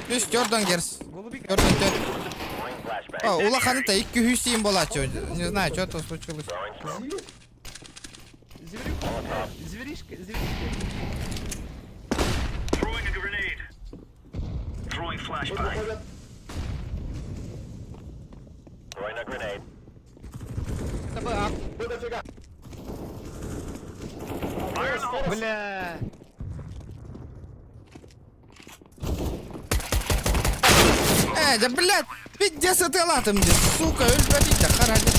Плюс Jordan Герс. Голубика. Jordan Тёр. Throwing flashbang. О, улаханы-то 2 хүйсейін болады, чё. Не знаю, что то случилось. Throwing smoke. Зверишка. Throwing a grenade. Throwing flashbang. Throwing a grenade. Fire in the hole. Бля. Да, блядь, пиздец, это латом здесь, сука, өлбәбит, харади.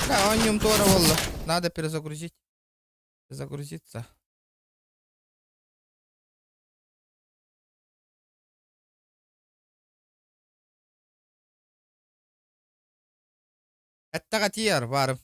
Да, он нем тора, волла. Надо перезагрузить. Загрузиться. Әттіға тияр, барым.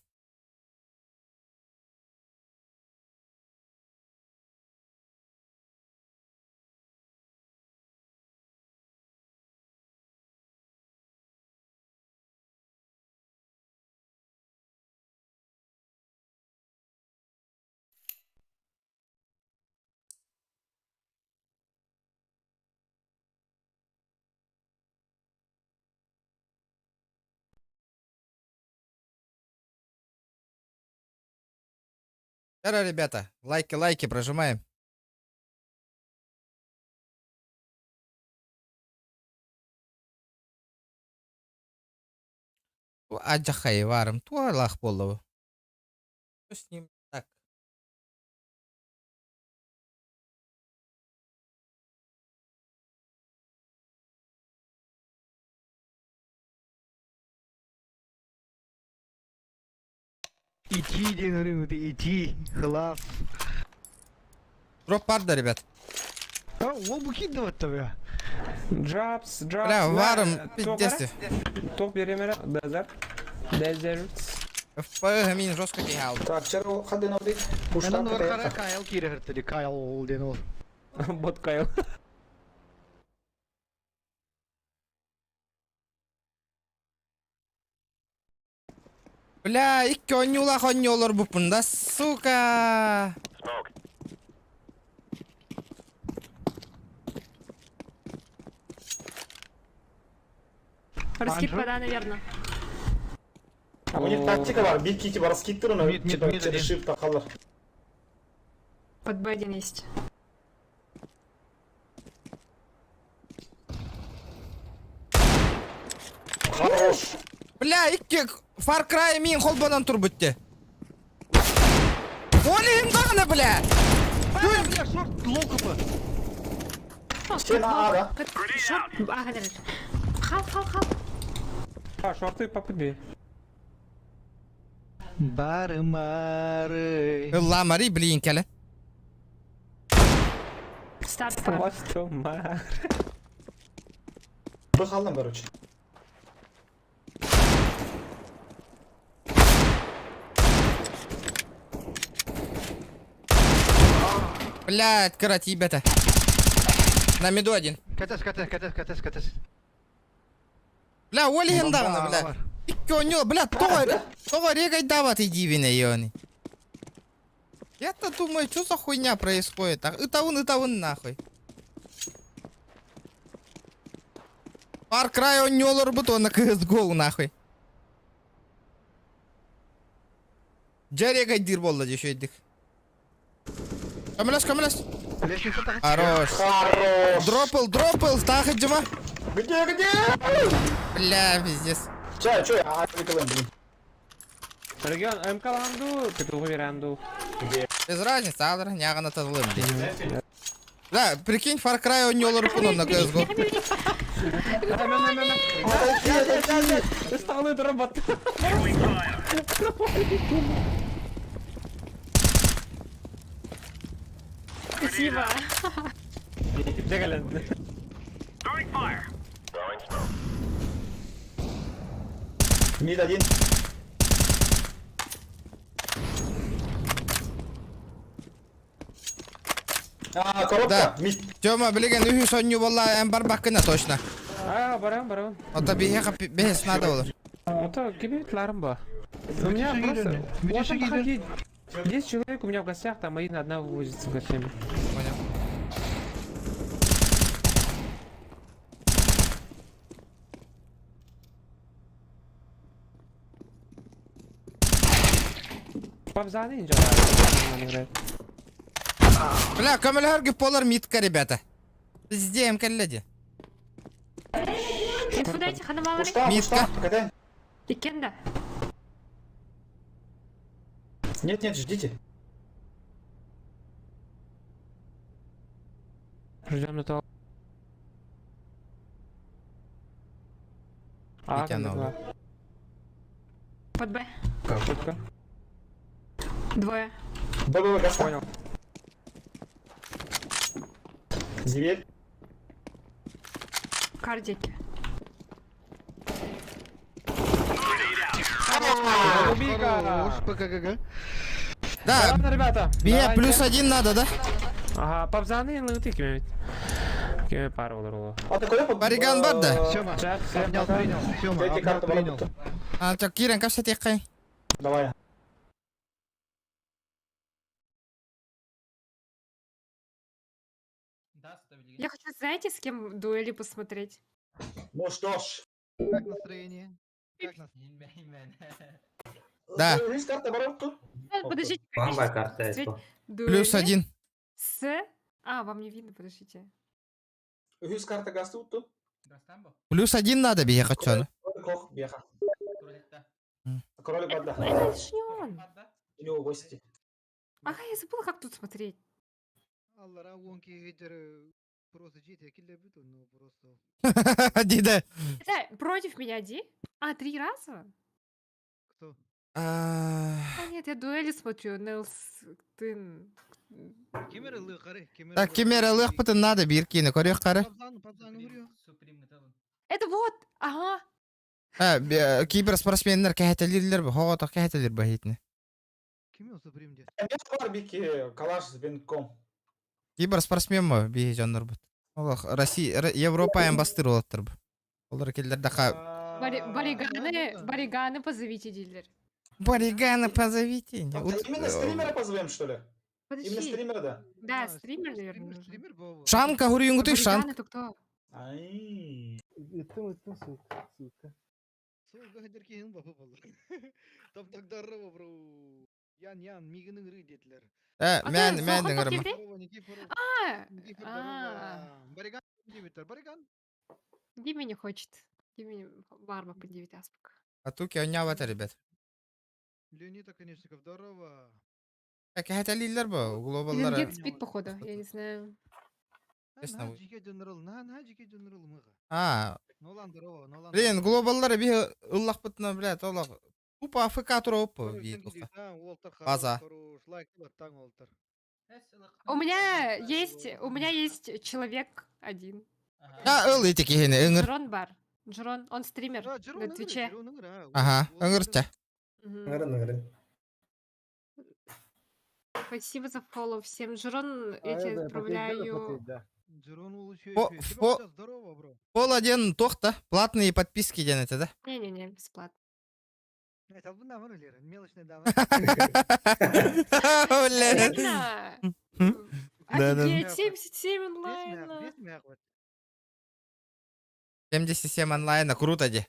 Здорово, ребята. Лайки, прожимаем. Аджахай, варым. Туалах полову. Что с ним так? Иди, говорю, иди. Хлас. Дроп парда, ребят. А, он выкидывает тебя. Джабс. Бля, варым, пиздец. Топ беремер. Дезерт. FPG min жестко тягал. Так, черу ходи на один. Мен Пуштак он вархара это. Кайл киргертери, Кайл ден ол. Бот Кайл. Бля, ikki onyolar bupunda, suka. Smoke. Раскидка, да, наверное. А у них тактика var. Bir kiti var. Skittir onu. Mid, mid, mid Через один. shift kalır. Под Б1 есть. Хорош. Бля, икки Far Cry мен қолбанан тұр бітті. Олейім дағына, бля! Бля, шорт, лоу капы. Sen A'da. Шорт, ага, дальше. Хал. А, шорты по Б. Бары-мары. Ламари, блин, кәлі. Старт. Просто мар. Bir kaldım короче. Блядь, карать, ебята. На миду один. Катас. Бля, олейім дағына, Бомба бля. бар. Икки ойнё, бля, тоға регай дават идивіне, ёни. Я-то думаю, что за хуйня происходит? Так, ытавын, нахуй. Far Cry ойнёлар бұт, оны CSGO, нахуй. Жарегай дир болды, дешо едік. Камилас. Лестница так. Хорош. Хорош. Дропл, тахать жыма. Где? Бля, пиздец. Че, Авик alayım блин. Регион МК-ланду, петугу веранду. Без разницы, адыр, няғана тазылым, блин. Да, прикинь, Far Cry ойнёлар бұт, на CSGO. Сталы дробот. Спасибо. Бегали. Mid один. А, коробка. Да. Mid. Тёма, блин, үйі соню болла, әм бар баққына точно. А, барам. Ота бейхе бейхес надо olur. Это кибитларым ба. У меня просто... Вот там ходить. 10 человек у меня в гостях, там один одна вывозится в гостями. Понял. Павзаны инжа играет. Бля, камелер гиполар митка, ребята. Пиздеем, кәлләде. Инфудайте, ханамалары. Мушта. Когда? Икенда. Нет, ждите. Ждем на то. А, Вытянул. Под Б. Шутка. Двое. Б, гаста. Понял. Дверь. Кардики. Убийка! ПКГ. Да, Ладно, ребята. бе давайте. +1 надо, да? Ага, павзаны лыты кеме пару ударло. А ты куда? Бариган бар да? Сема, Всем обнял, пока. принял. Сема, Дайте обнял, карту принял. валюту. А, так, Кирен, как все тихо? Давай. Я хочу, знаете, с кем дуэли посмотреть? Ну что ж. Как настроение? Как настроение? Да. Есть карта валюту? Подождите. Бомба я карта щас это. дуэли +1. С... А, вам не видно, подождите. Есть карта гастуту? +1 надо, бе, я хочу. Кох, беха. М. Кролик Это подда. же не он. У него гости. Ага, я забыла, как тут смотреть. Аллара, вонки гидер просто жить, я килля биту, но просто. Дида. Это против меня, Ди? А, 3 раза? Кто? А, А нет, я дуэли смотрю. Нелс, ты... Кемер лыхары, кемер. Так, кемера лых пытын надо, биркины, корек қары. Папзан урё. Это вот, ага. Кейбір спортсменлер кәхетелерлер бі, хоғатық кәхетелер бі хейтіне. Кемер супримде. Место бар бики калаш с бинком. Кейбір спортсмен бі, бейі жаннар бұд. Олық, Европа бастыр олаттыр бі. Олар келдер дақа... Бариганы позовите, дилер. Бариганы позовите. Именно стримера позовем, что ли? Именно Подожди. стримера, да? Да, стример, наверное, нужен. Стример был. Шанка хұры юңгіті, шанк. Бариганы, то кто? Ай. Ыттым, сука. Сука хадеркенин бапы болду. Топтоктары бро. Ян мигинин ры детлер. Мен Сохан деңерім. Токевде? Здорово, Никифоров. А, Никифор, а, здорово. Бариган дебютер, Бариган. Диме не хочет. Диме барба по 9 аспок. А туки оня вата, ребят. Леонид Аконечников, здорово. Как хаталилер бу, глобаллары. Венгет спит, походу, я не знаю. Честно, На жике General, на жике General мыга. А, Нолан, здорово, Нолан. блин, глобаллары бі ыллах бытына, блядь, олақ. Тупо АФК тұрып, бейт болса. База. Лайк, таң Уолтер. У меня есть человек один. А, ыл етеке хені, ыңыр. Джерон бар. Джерон, он стример на Твиче. Ага, ыңырча. Мгм. Спасибо за фоллоу всем. Джерон, я тебе отправляю. Джерон улучшает. Фо- Здорово, бро. Пол один тоқта, платные подписки ден это, да? Не-не-не, бесплатно. Это вы наврали, мелочный давай. Блядь. Реально? Да-да. Офигеть, 77 онлайна. 77 онлайна, круто, де.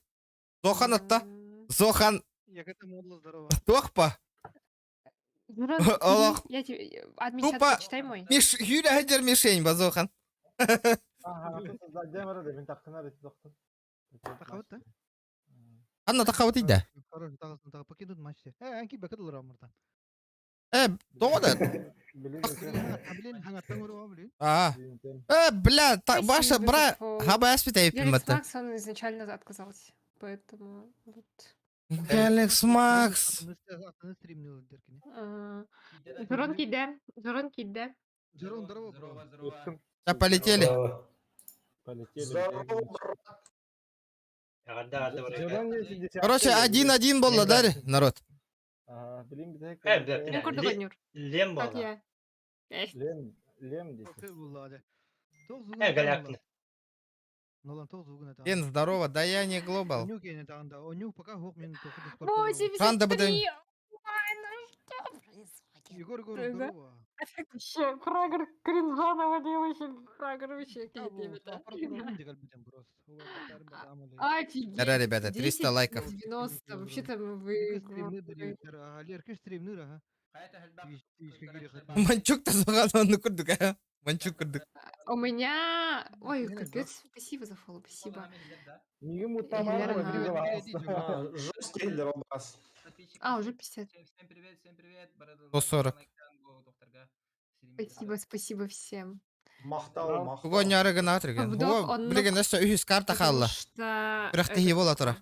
Зохан атта, Зохан Я к этому модлу здорово. тоқпа. Джерон, Аллах. я тебе... Админ Тупо- чат почитай мой. Юля хадер мишень ба, Зохан. Тахават, да? Анна тақават иді. Хорошо, тағы покинут матчте. Анки бәкіл рамырдан. Тоғыда. Блин, хаңаттан ұрыва, блин. Бля, Спасибо баша, за бра, фоллоу. хаба аспит айыппен Геликс бата. Макс, он изначально отказался. Поэтому вот. Геликс Макс. Атыны стримный өлдеркіне. Джерон киде. Джерон киде. Джерон, здорово, бро. Да, полетели. Короче, 1-1 болды, да, народ? Мен көрді ғой Нюр. Лем Как болды. я. Тоқы болады. Тоқ зуғын. Нолан тоқ зуғын это. Ен, здорово, да я не глобал. Онюк ені тағында. Онюк пока хоқ мен тоқы дискорд. 83. Ой, ну что происходит? Егор, Да. здорово. Вообще, фрагер кринжа навалился. Фрагер вообще какие-то. Офигеть. Да, ребята, 10 300 лайков. 90. Вообще-то вы... Манчук-то Зохан, оны күрдік, а? Манчук күрдік. У меня... Ой, капец, спасибо за фоллоу, спасибо. Жесткий Леробас. А, уже 50. Всем привет, 140. Спасибо всем. Мақтау. Бүгін ярығын атырген. Вдох, О, он білген өсі үйіз карта Потому қалла. что... Біріқті хей бола тұра.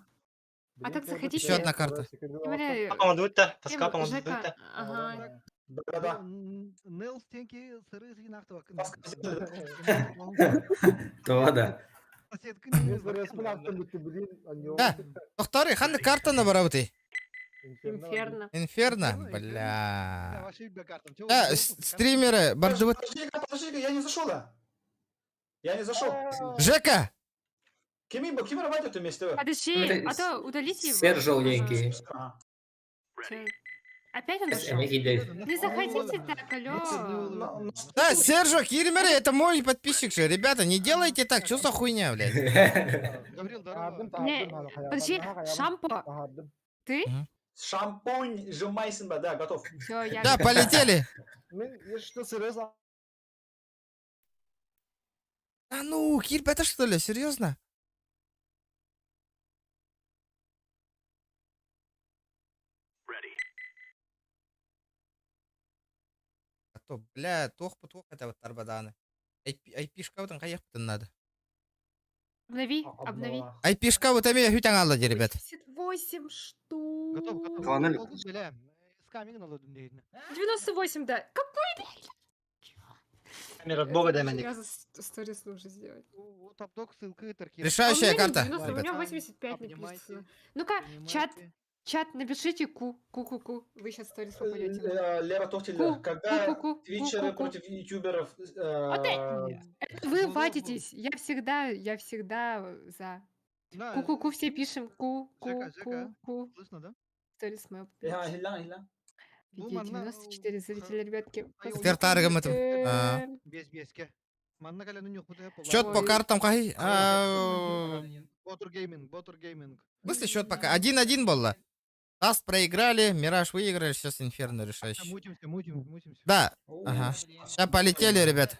А так заходите. Еще одна карта. Бля, Помогут-то, Тем, помогут. Жека, ага. Да-да. Нел стенки сыры жинақтыва. Тода. Да, тоқтары, қанды картаны бара бұты? Инферно. Инферно? Бля. Да, стримеры, барды бұт. Подожди-ка, я не зашел, да? Я не зашел. Жека! Кем работает вместе? Подожди, а то удалите его. Сер желтенький. Ага. Чё? Опять он Они ушел? кидают. Не заходите так, алло. Да, Сержо Кирмер, это мой подписчик же. Ребята, не делайте так, что за хуйня, блядь? Гаврил, здорово. Не, подожди, шампо. Ты? Шампунь сжимайся, да, готов. Все, я... Да, полетели. А ну, Кирп, это что ли, серьезно? А то, бля, тох это вот тарбаданы. Айпишка вот қаяқ бұтын надо. Обнови, обнови. Айпишка вот әме хүтен алады, ребят. 78 штук. Готов. Ладно. Скаминг налодым дейін. 98, да. Какой? Камера бога дай Я мене. за сторис нужно сделать. Топ-док ссылка тарки. Решающая А у меня карта, 90, у меня ребят. 85 написано. Ну-ка, чат, напишите ку-ку-ку. Вы сейчас сторис попадете. Лера Тохтель, Ку, когда ку-ку-ку, твитчеры ку-ку-ку. против ютуберов... Это вы вадитесь. Я всегда за. Ку-ку-ку все пишем. Ку-ку-ку. Слышно, да? Сторис моё. Хилан. Офигеть, 94 зрителя, ребятки. Тертаргам это. Э, Без беске. Манна калену yok bu da hep olan. Счет по картам кай. Ботор гейминг, Ботор гейминг. В смысле счет пока? 1-1 было. Таст проиграли, Мираж выиграли, сейчас Инферно решающий. Мутимся. Да, ага. Сейчас полетели, ребят.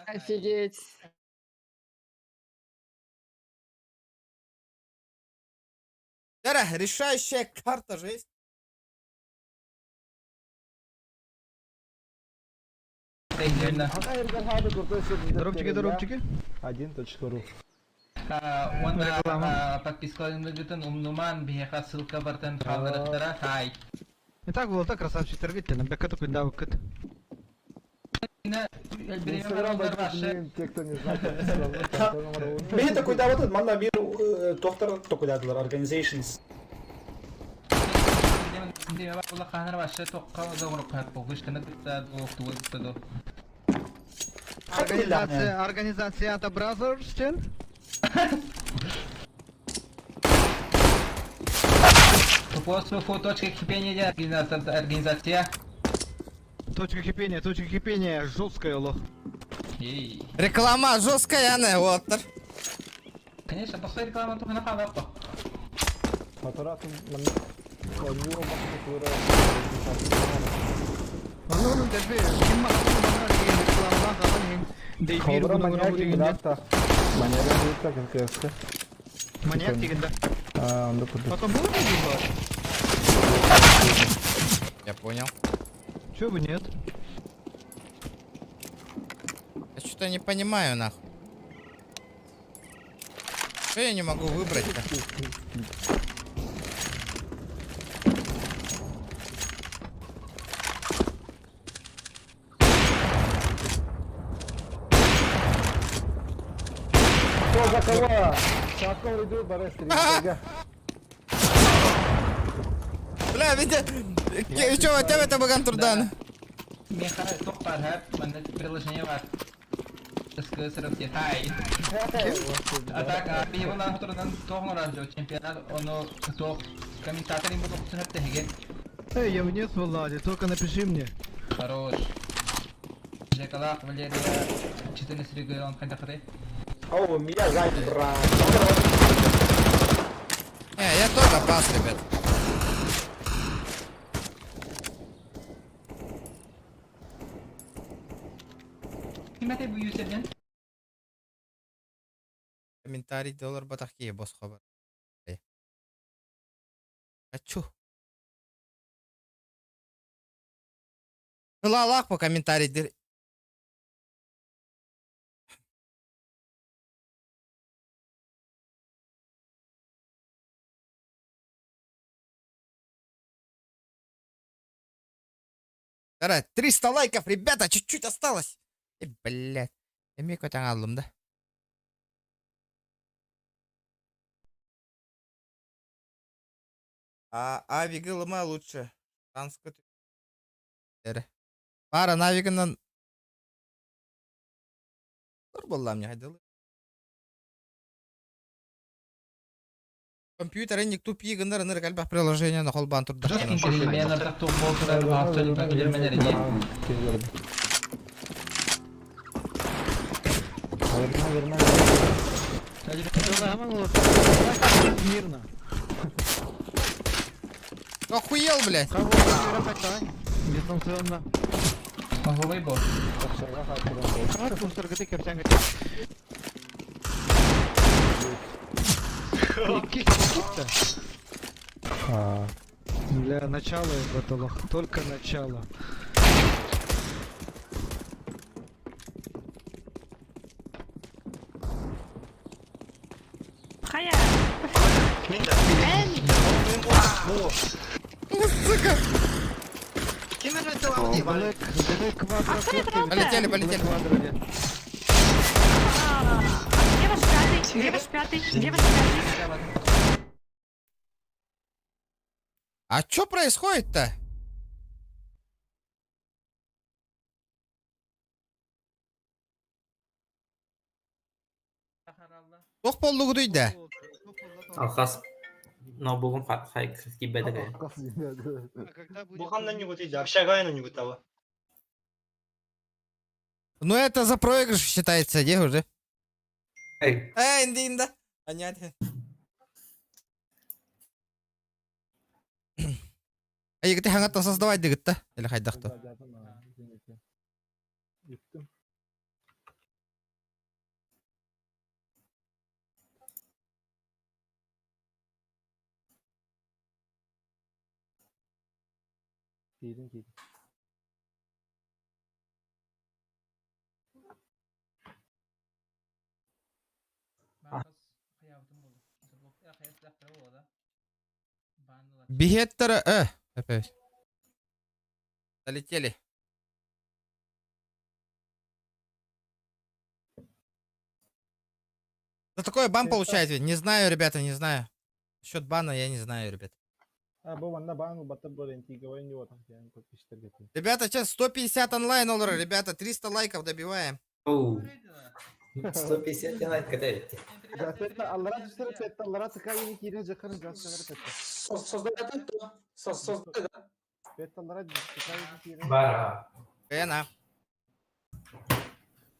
Офигеть. Дара, решающая карта же есть. Дропчики. 1.ru. Итак, вот так красавчик торгите, на бекату куда выкат. Те, кто не знает, Мен такой даватыр, манда бир доктор такой дадылар, organizations. Организация это Brothers, чен? Точка кипения организация. Точка кипения, жесткая лох. Реклама жесткая, не Уоттер. Конечно, после рекламы только на халапу. Fotoğrafın Onun tabi kim bakımdan reklamına kalan devir bunu manyak так Manyak degende. onda kurdu. Потом было бы? Я понял. Чего бы нет? Я что-то не понимаю, нахуй. Что я не могу выбрать-то? Кто за кого? Шатко иду, Борис, Бля, Витя, что, у тебя это баган Турдан? Меха, топар, манда приложение var. Tıskı sırf detay. Atak bir yıldan turdan tohum arıyor çempiyonat onu toh комментаторы будут писать теге. Эй, я вниз, Влади, только напиши мне. Хорош. Жекалак, Валерия, 14 регион контакты. О, меня сзади, брат. Не, я тоже пас, ребят. Кимете bu yüzden? Комментарий доллар батахки, босс хабар. А чё? Лалах по комментарий дыр. Дара, 300 лайков, ребята, чуть-чуть осталось. Блядь. Я меко тянгалым, да? Авигылыма лучше. Танскы. Пара навигынан. Турбалла мне ходил. Компьютер не тупи, гандер, ныр кальбах приложение на холбан турда. Ben artık top boltları haftalık bildirmeleri diye. Мирно. Охуел, блядь. Дистанционно. Mahvolayı bol. Var kuşlar gıdık yapacaksın. Для начала готово. Только начало. Хая. Сука. Полетели. Где ваш пятый? Где ваш пятый? Где ваш пятый? А чё происходит-то? Тох болду гудуйда. Алхас. Но бүгін қай кибеді ге. А когда будет... Буханна не вот иди, общагайна не готова. Ну это за проигрыш считается, где уже? Эй, Инда. Понятно. Ай, ты хангат создавать дигит-та? Или хайдахту? Бигеттер, опять. Долетели. Да такое бан получается, не знаю, ребята, не знаю. Счет бана я не знаю, ребят. Ребята, сейчас 150 онлайн, ребята, 300 лайков добиваем. оу. 150 лайк катает. Создает то. Создает. Бара. Эна.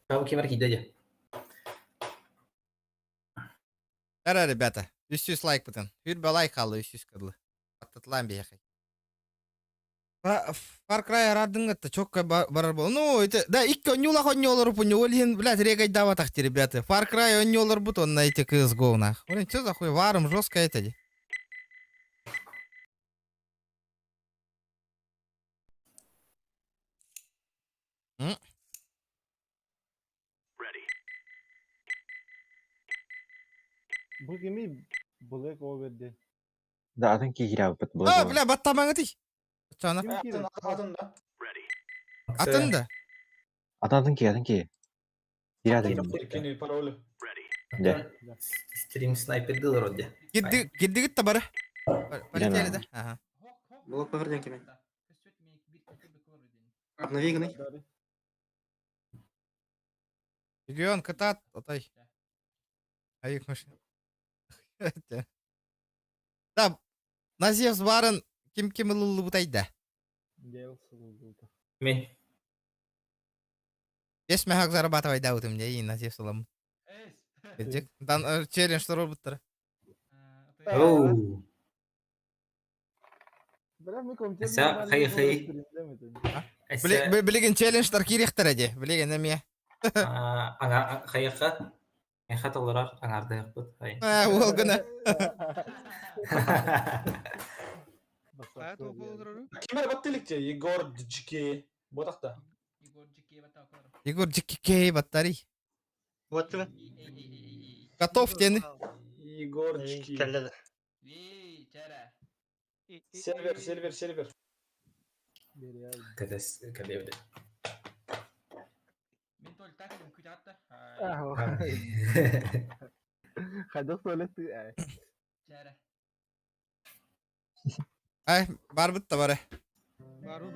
Кау кемер кидеде. Эра, ребята, 100 лайк бутын. Хүрбе лайк алды, 100 кыдлы. Аттатлан бияхай. Far Cry радыңгатта чокка барар бол. Ну, это да, икки онюлах онюлар пуню олин, блядь, регай дава тахти, ребята. Far Cry онюлар бутон на эти CSGO нах. Блин, что за хуй, варом жестко это ди. Да, атың кигирабы бит бұл. Бля, баттамаңы ти. Чана. Атында. Атың ки. Кирады. Кини пароль. Да. Стрим снайпер дыл вроде. Кирдигит табары. Полетели, да? Ага. Блок поверден кеме. Обновигный. Регион катат, отай. Аяк машина. Да, Назев барын ким ылылы бутайда. Мен. 5 мехак зарабатывай да утым не, и Назев сулам. Дан челлендж что роботтар. Оу. Хай. Билеген челленджтар кирехтер эди. Билеген эме. Хайха. Мен хаталар аңарды якпыт. Хай. Ол гына. Кимер баттылыкчы Егор Джики. Ботакта. Егор Джики баттари. Вот вы. Готов тени. Егор Джики. Сервер. Кадевде. Хайдах туалет. Ай, бар бит табары. Бару.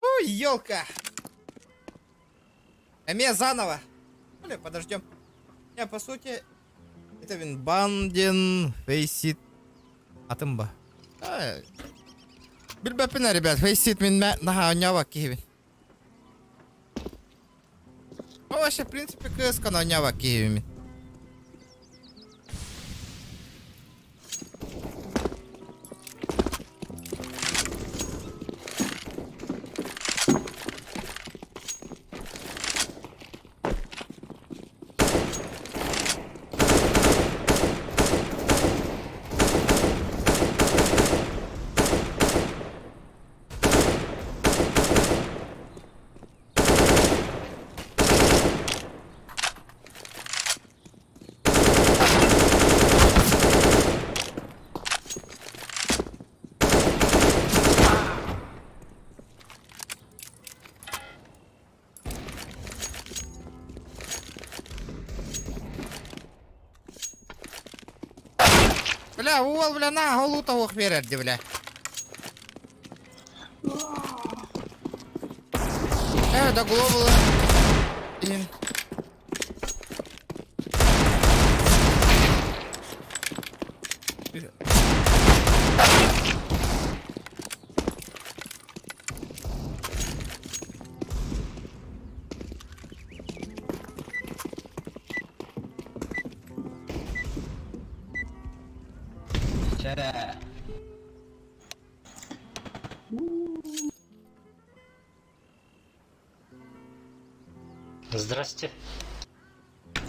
Ой, елка. Эме заново. Бля, подождем. Не, по сути, это Винбанден, Фейсит, Атымба. Билбепина, ребят, Фейсит мин наха онява кивин. Ну, вообще, в принципе, КСК на онява кивин. Бля, уол, бля, на голову того хверерди, бля. Да голову. Блин. Вчера. Здрасте.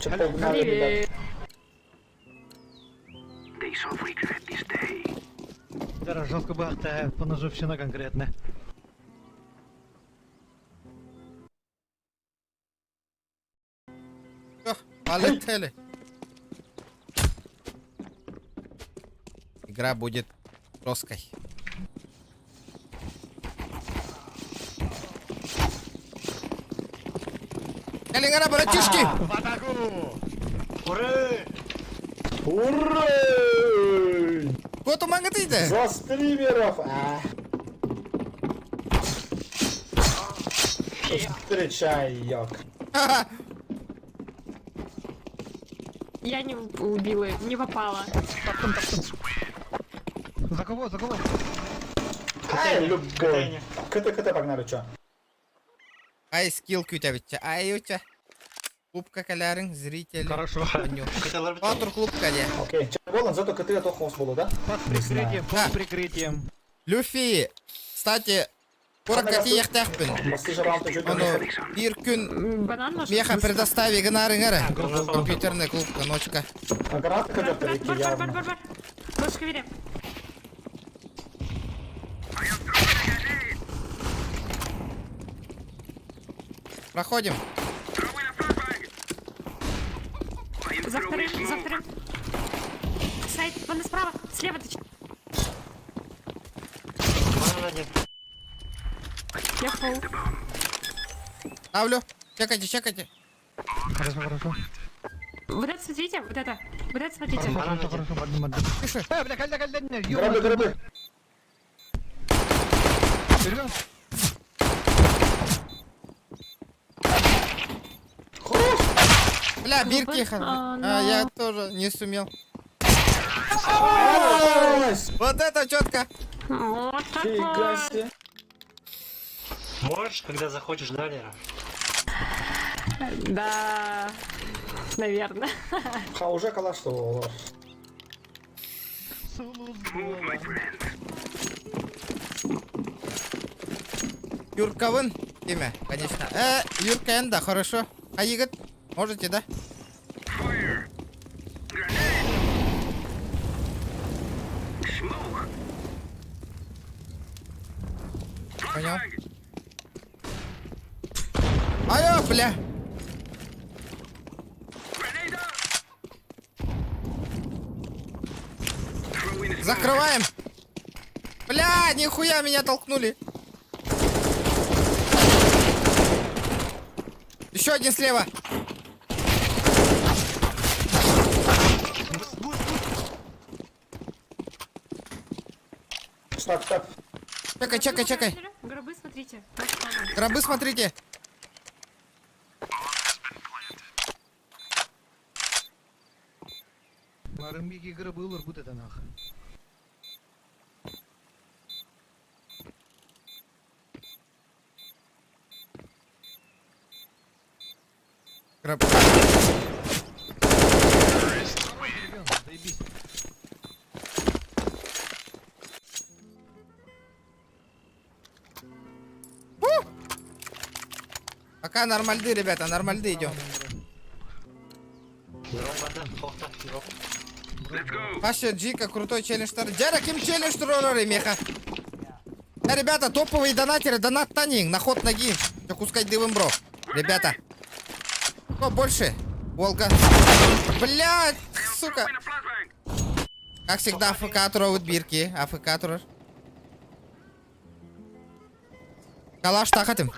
Че, погнали, ребят. Зараз жорстко бахте по ножовщина конкретне. Всё, полетели. Игра будет жесткой. Калингара, братишки! В атаку! Ура! Ура! Вот у магазина. За стримеров! Встречай, ёк. Я не убила, не попала. За кого? За кого? Ай, любой. КТ, погнали, чё? Ай, скилки у тебя ведь. Ай, у тебя. Клубка калярин, зритель. Хорошо. Патр клубка, не. Окей. Чё, Волан, зато КТ то хвост было, да? Под прикрытием, Да. под прикрытием. Люфи, кстати, коротко тияқтақпын. Басты раунд чуть Оно, bir күн Банан может меха быстро. предостави гынарыңары. Компьютерная клубка, ночка. А гранаты Бар, хотят бар, перейти бар, бар, бар, явно. бар, бар. Кошка верим. Проходим. За вторым, за вторым. Сайт, вон справа, слева ты. Я фол. Ставлю. Чекайте, чекайте. Хорошо, хорошо. Вот это смотрите, вот это. Вот это смотрите. Хорошо, хорошо, поднимай. Тише. Бля, кальда, не, Грабы, грабы. Серьезно? Бля, бирки. А, Я тоже не сумел. Найс! Вот это четко. Вот Фига такой. себе. Можешь, когда захочешь, да, Лера? Да, наверное. Ха, уже калаштовал. Юрковын имя, конечно. Юрка Энда, хорошо. А Игорь, можете, да? Понял. Алло, бля. Закрываем. Бля, нихуя меня толкнули. Еще один слева. Стоп, стоп. Чекай, чекай, чекай. Гробы смотрите. Гробы смотрите. Марымбеки гробы улар будет это нах. Гроб. Заебись. Пока нормальды, ребята, нормальды идем. Паша, Джика, крутой челлендж. Джара, кем челлендж троллеры, меха. Да, ребята, топовые донатеры, донат танинг, на ход ноги. Как ускать дывым, бро. Ребята. Кто больше? Волга. Блядь, сука. Как всегда, АФК троут бирки. АФК троут. Калаш тахатым.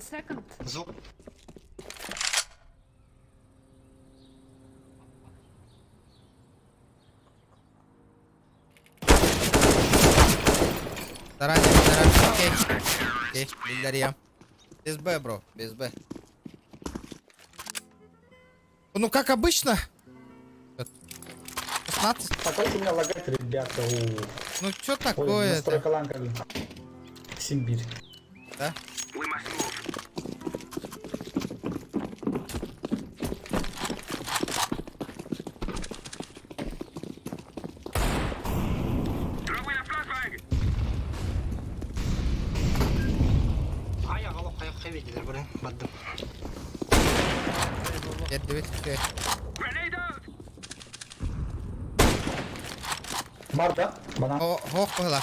Секонд. Звук. Заранее, заранее, окей. Окей. Окей, благодаря. Без Б, бро, без Б. Ну, как обычно. 16. Покажите меня лагать, ребята. Ну, что Ой, такое-то? настройка ланка. Симбирь. Да? Я дивіться. Марта, банан. О, ох, была.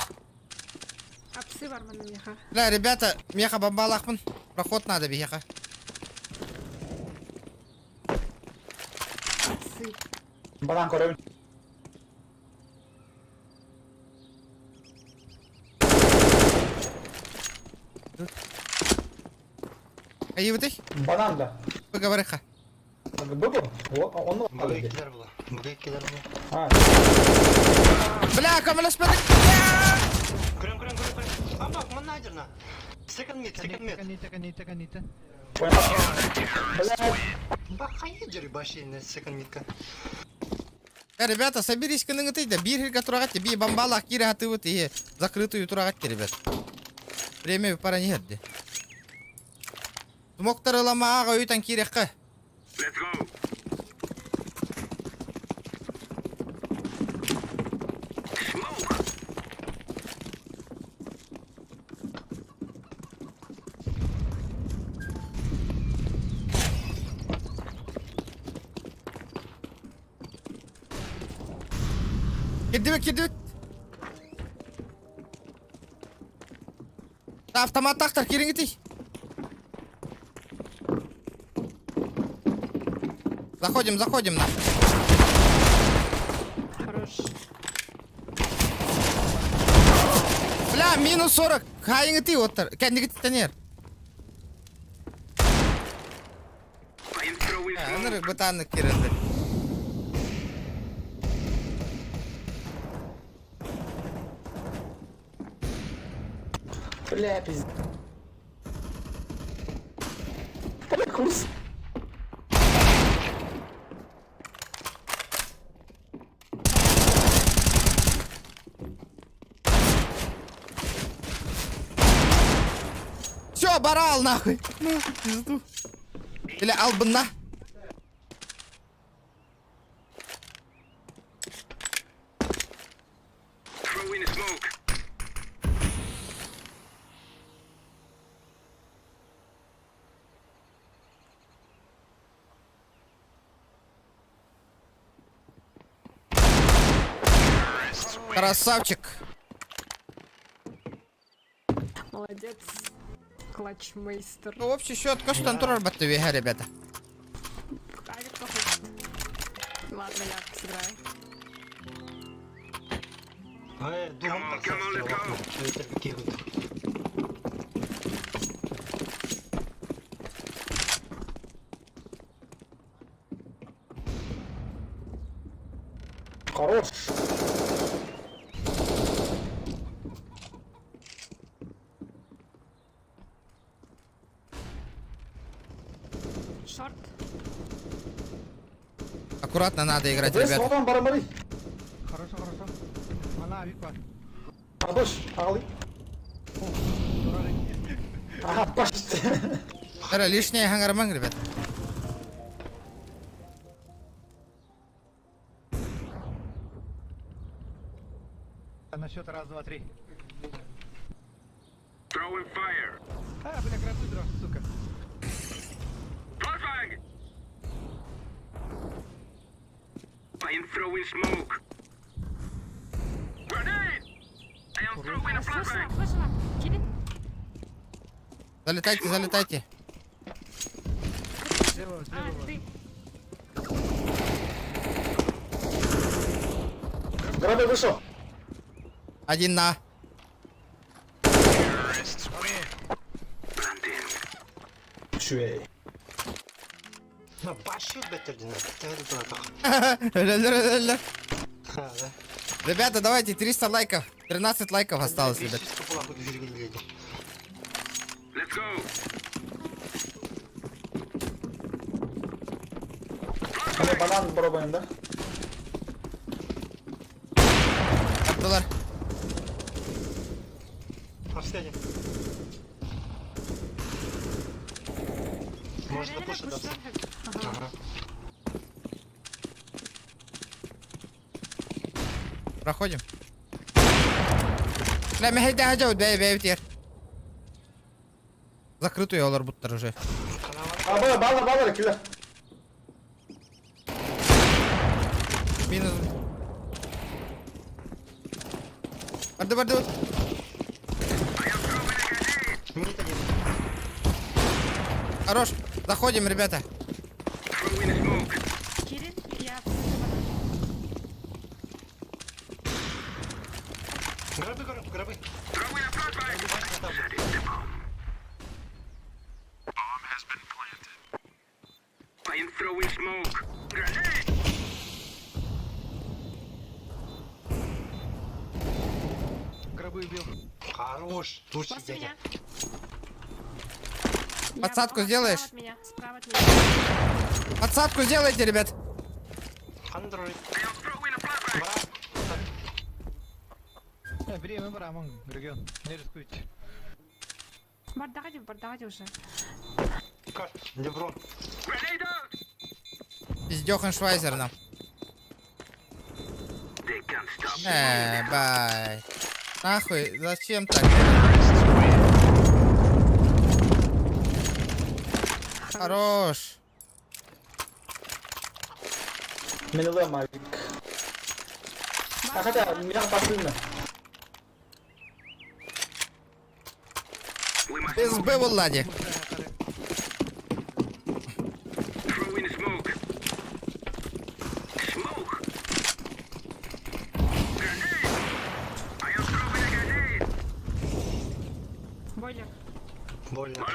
Апсы бар мана меха. Бля, ребята, меха бомбалахмын. Проход надо, беха. Апсы. Банан көрөбүн. Кайыбыты? Банан да. Поговориха. Быбы? Onu Ha. Бля, камаласпадык. Канита. Ребята, соберись к нему ты, да бирка турагатти, би бомбалах кира ты вот и закрытую турагатти, ребят. Время пора не герди. Смоктары лама ага уйтан кирекка. Киддибек. Автомат тахтар кирингити. Заходим на. Хорош. Бля, минус 40. Хайнгити оттар. Кендигити танер. Аныр бытаны киренди. Бля, пиздец. Курс. Все, барал нахуй. Ну, пизду. Или албына. Красавчик. Молодец. Клатчмейстер. Ну, общий счет, каштан турар баттывиха, ребята. Авик похож. Ладно, я сыграю. Хорош. Шорт. Аккуратно надо играть, Здесь ребята. вон барабары. Хорошо. Мана авик бар. Адош, алы. Ага, почти. Это лишняя хангарман, ребят. На счет раз, два, три. А, бля, грабы дров, сука. Слышала? Кири? Залетайте. Слева. Ты. Грабы вышел. Один на. Шуэй. Ля-ля-ля-ля. Ребята, давайте 300 лайков. 13 лайков осталось, ребят. Hani banан пробуем, да? Attılar. Последний. Можно Реально пушить, да? пушить? Ага. Проходим. Бля, мехейде хажаут, бей битер. Закрытые олар буттар уже. А, бала, киллер. Минус. Барды. Хорош. Заходим, ребята. Кирин, я... Гробы. Гробы бил. Хорош. Лучший После дядя. меня. Подсадку Я сделаешь? Справа от меня. Подсадку сделайте, ребят. Андроид. Время браман, Грегор. Не рискуйте. Бардади уже. Как? Леброн. Пиздёхан Швайзер нам. Бай. Нахуй, зачем так? Хорош. Минулый мавик. А хотя, меня пассивно. Без Б, Влади. Бойлер. Больно.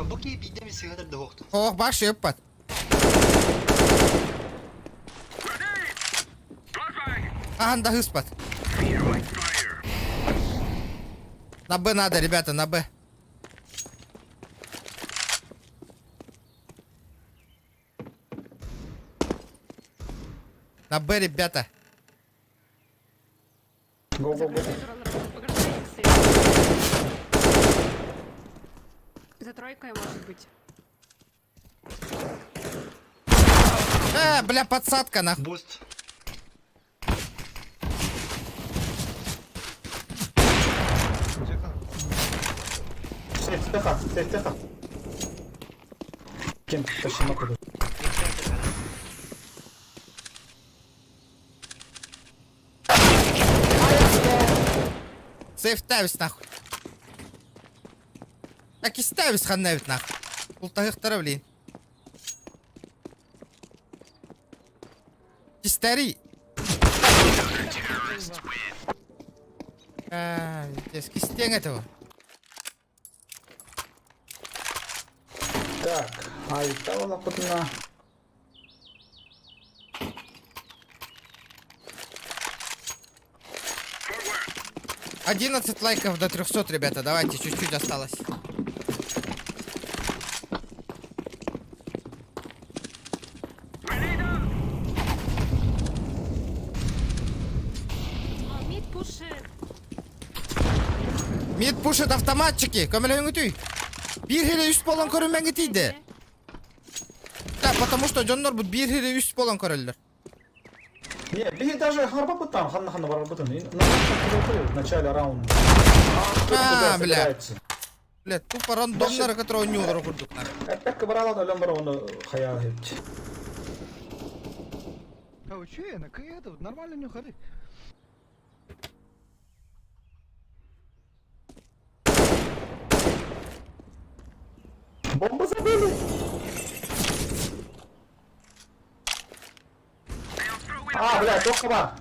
Боки бидем сигарет да хохта. Ох, баш ёппат. Анда хыспат. На Б надо, ребята, на Б. На Б, ребята. Го. За тройкой может быть. Бля, подсадка, нахуй. Буст. Тихо. Кем почти накуда. Сейф тавис, нахуй. Так и ставис ханнавит, нахуй. Ултахых таравлин. Кистари. Здесь кистень этого. Так, а и того лапотна. — 11 лайков до 300, ребята. Давайте, чуть-чуть осталось. Мид пушит. Мид пушит автоматчики. Көмөлөңү түй. Bir hile üst bolon көрүнмеңи тийди. Да, потому что жоннор бут bir hile üst bolon көрөлдөр. Не, бей даже харба там, ханна бар бутын. В начале раунда. Бля. Бля, тупо рандомнары, которые не удару курдук. Эпек брала, ölüm бар onu хаял etти. А вы чё, на это нормально не ходи. Бомба забили. А, бля, только бар.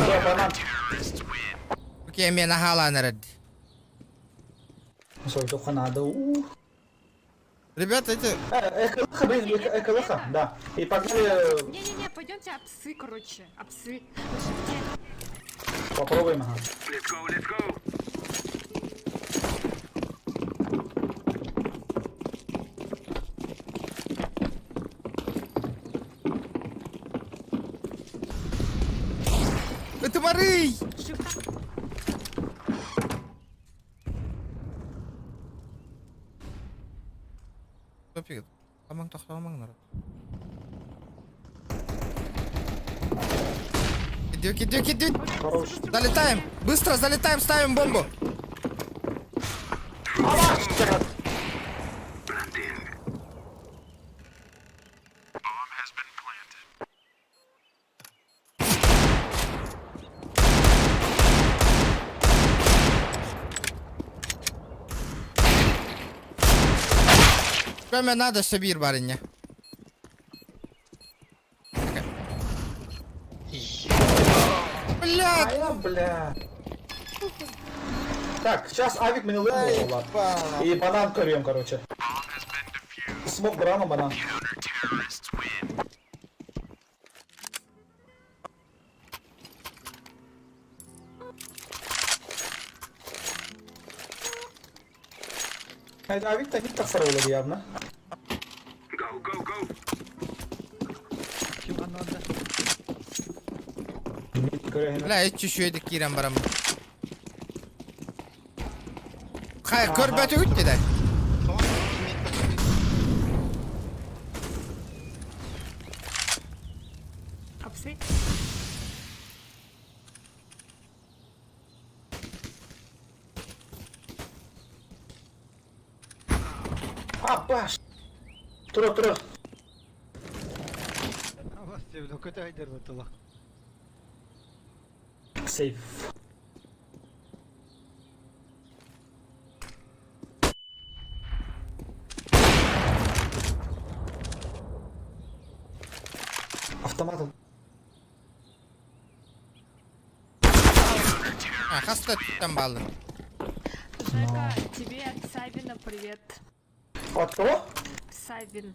Да, банан. Окей, мен ахала нарад. Сой, только надо. Ребята, эти... Эколоха, да. И погнали... Не-не-не, пойдемте обсы, короче. Обсы. Попробуем, ага. Тумарый! Топик. Тамаң тахтамаңнар. Иди. Хорош. Залетаем! Быстро залетаем, ставим бомбу! Мне надо Сабир, барыня. Блядь! А я, бля. Так, сейчас авик мне лыбнул, и банан корем, короче. Смог брама банан. Авик-то не так сорвали явно. Kim anladı? Бля, я чуть-чуть кирам барам. Хай, көрбәтü үтті. Апсы. А, баш! Тура. Ama sevdim kötü aydır batula. Сейф. Автоматом. А, хаста там баллы. Жека, тебе от Савина привет. От кого? Савин.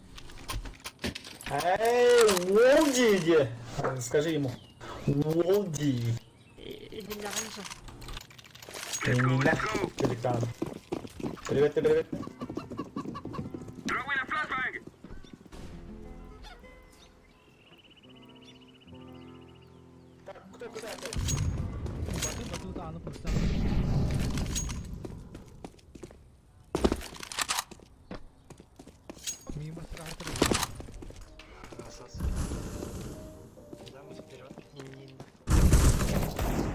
Эй, Волди где? Скажи ему. Волди. Или Лоранжо. Пеликан. Привет. Так, кто куда опять? Batu da anı pırsam. Mimo страху.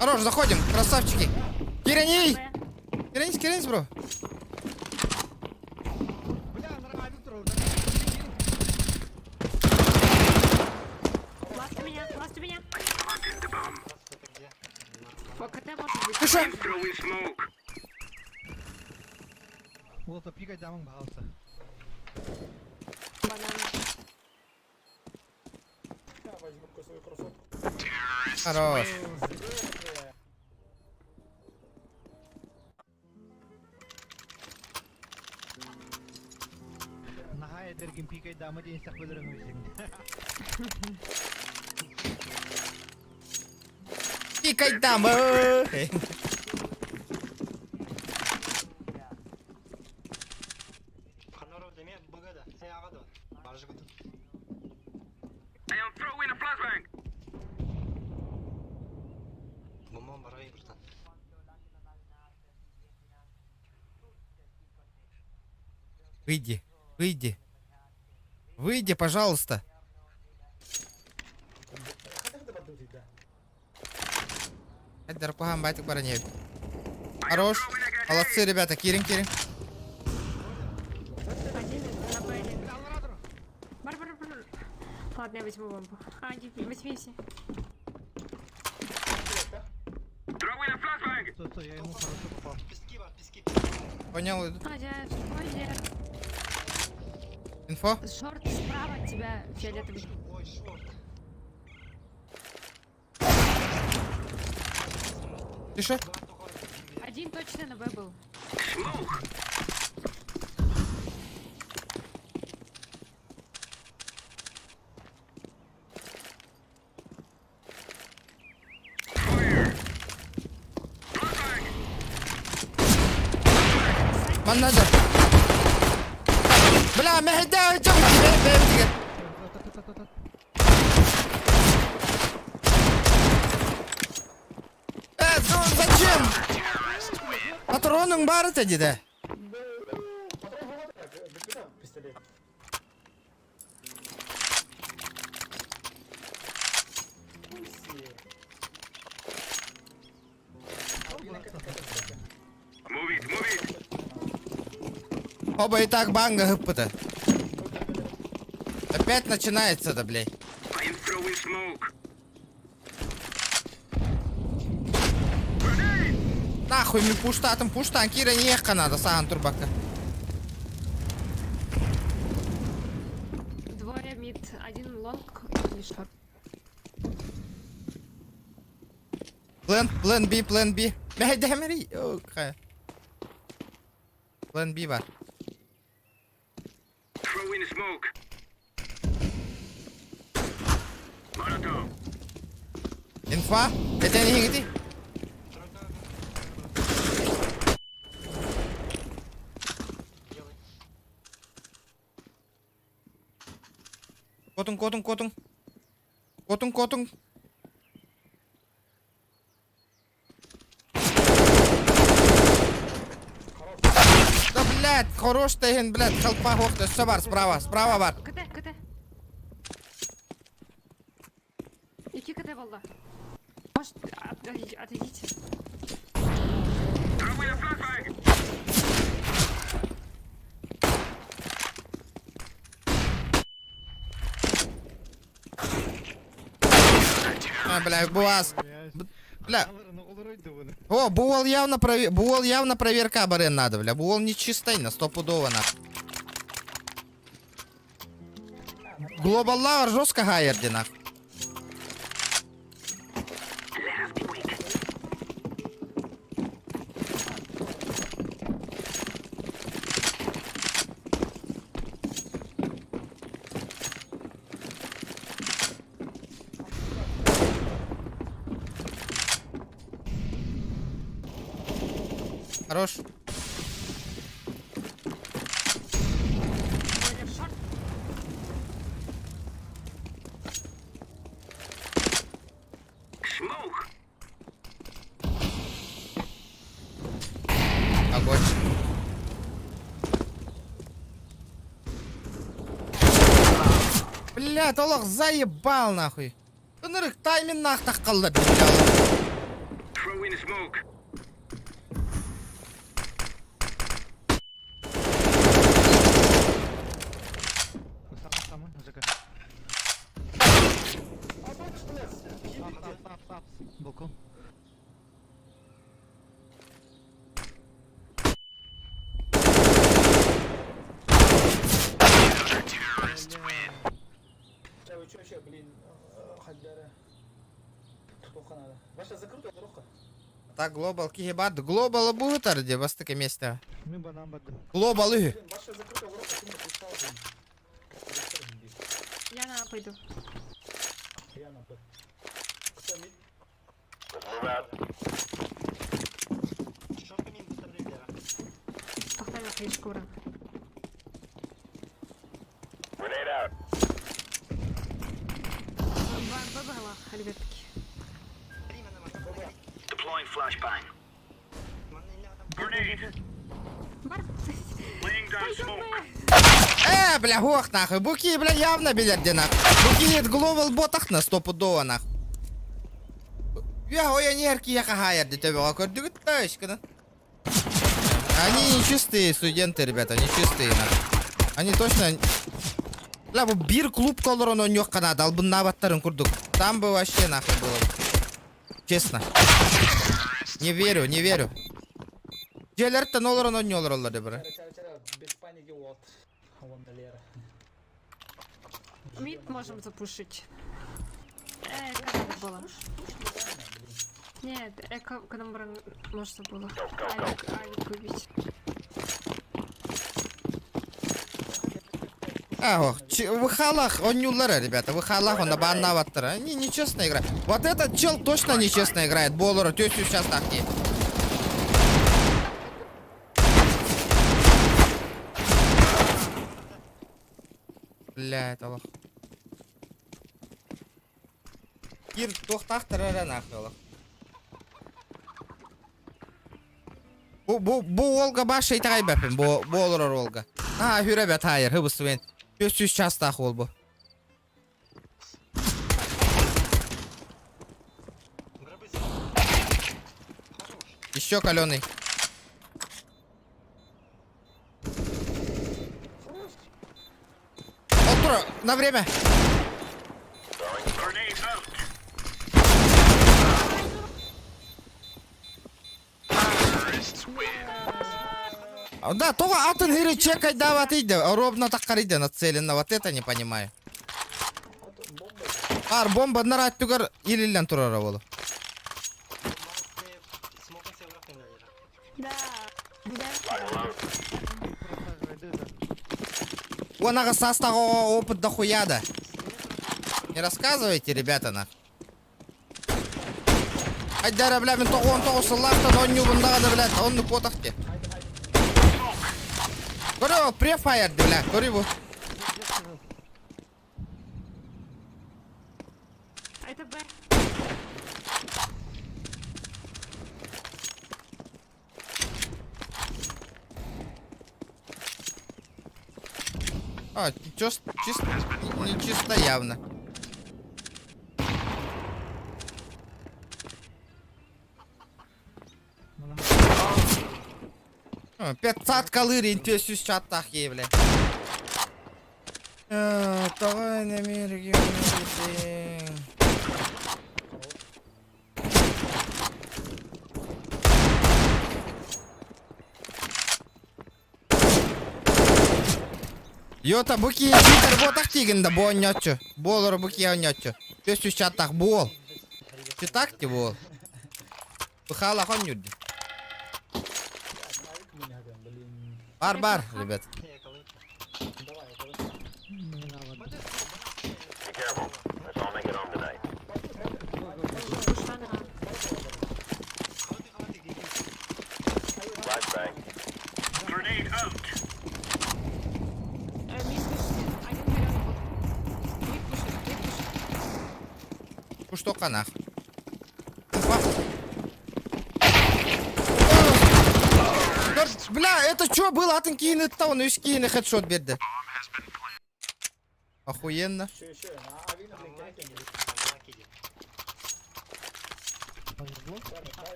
Хорош, заходим, красавчики. Киренись, бро. Бля, нормально авик orada. Ласт у меня. ФКТ может быть. Ты шо? Вот опикай дамың бағалса. Банан. Я возьму свою красотку. Хорош. Naha edergin pikay damı diye saklıların uysun. Пикай дамы. Ханоров деме бгда. Сен агады. Баржыгды. Бомбам барай биртан. Выйди, пожалуйста. Хайдар пахам байтык баранье. Хорош. Молодцы, ребята, Кирин. Один на Б1. Бар. Ладно, я возьму бомбу. Возьмите. Стой, я ему хорошо попал. Пески. Понял, иду. Один. Инфо. Шорт справа от тебя фиолетовый. Ой, шорт. Ты шо? Один точно на Б был. Маннадер. Бля, мехида, идем. Патроның бар еді деді. Патрон хватает, беспеда пистолет. Оба и так банга гыппыта. Опять начинается-то, блядь. Нахуй ми пуштан, кира не ехка надо, саған турбака. Двое мид, один лонг и шорт. План B. Мәйді әмірі. План B бар. Инфа? Это не гиди? Котун. Да, блядь, хорош теген, блядь, халпа хохта, все бар, справа бар. КТ. Iki КТ валда. Может, отойдите. Бля, буаз. Бля. Ну, колоройды вони. О, буол явно проверка барен надо, бля. Буол не чистый, на стопудово на. Глобаллар жестко гайерди нах. Хорош. Бойлер шорт. Огонь. Бля, толок заебал нахуй. Нырык таймен нах таққалды. Сама, ЖК. Тап. Боку. Вы чё вообще, блин, ходяра. Плохо надо. Ваша закрытая дорога. Так, глобал кихибад. Глобал бутар, где вас таке место. Ми банан баду. Глобал их. Блин, ваша закрытая дорога, ты мне пришел, блин. Я на пойду. Я на П. Кто мид? Шорт мин выставляй, да. Похтали крышку, ура. Выбрала, ребятки. Время на вас. Deploying flashbang. Бля, гох нахуй. Буки, бля, явно билерди нахуй. Буки это глобал ботах на стопудово нахуй. Я ой, нерки я хагайерди тебе аккордю тачка. Они нечистые студенты, ребята, нечистые нахуй. Они точно... Бля, bu bir клуб колорон он yok Канада, al bunun avatarın kurduk. Там бы вообще нахуй было. Честно. Не верю. Желерді нолорон он не олар олар дебра. Чара, без паники, вот. Вон Лера. Мид можем запушить. Как это было? Нет, когда можно было. Алик убить. Ого, в халах он не улара, ребята, в халах он на баннаваттер. Они нечестно играют. Вот этот чел точно нечестно играет. Болору, тёсю сейчас так не. Бля, это лох. Кир, тохтах тарара нахуй лох. Bu Olga baş etay bepin. Bu olur Olga. Ha hürebet hayır hıbısı ben. 500 çastaq ol bu. Еще каленый. Отро, на время. Да, только атын хири чекай дават иди. Ровно так кариди нацеленно. Вот это не понимаю. Ар бомба нарать тугар илиллен турара болу. Вон ага састага опыт дохуя да. Не рассказывайте, ребята, на. Айдара, бля, мен тоғын сыллақтан он нюбындаға да, блядь, онны потақты. Көрі ол, префайерді, бля, көрі бұл. Это Б. А, чисто, не чисто явно. О, 500 калорий, 500 чаттах ей, бля. Давай на мир, Йота буки читер ботак тигинда бо оньочу. Болор буки оньочу. 500 чаттах бол. Читак ти бол. Бухала хонюд. Бар, ребят. Что канах? Бля, это что было? Атын кейіні тауын үш кейіні хедшот берді. Охуенно.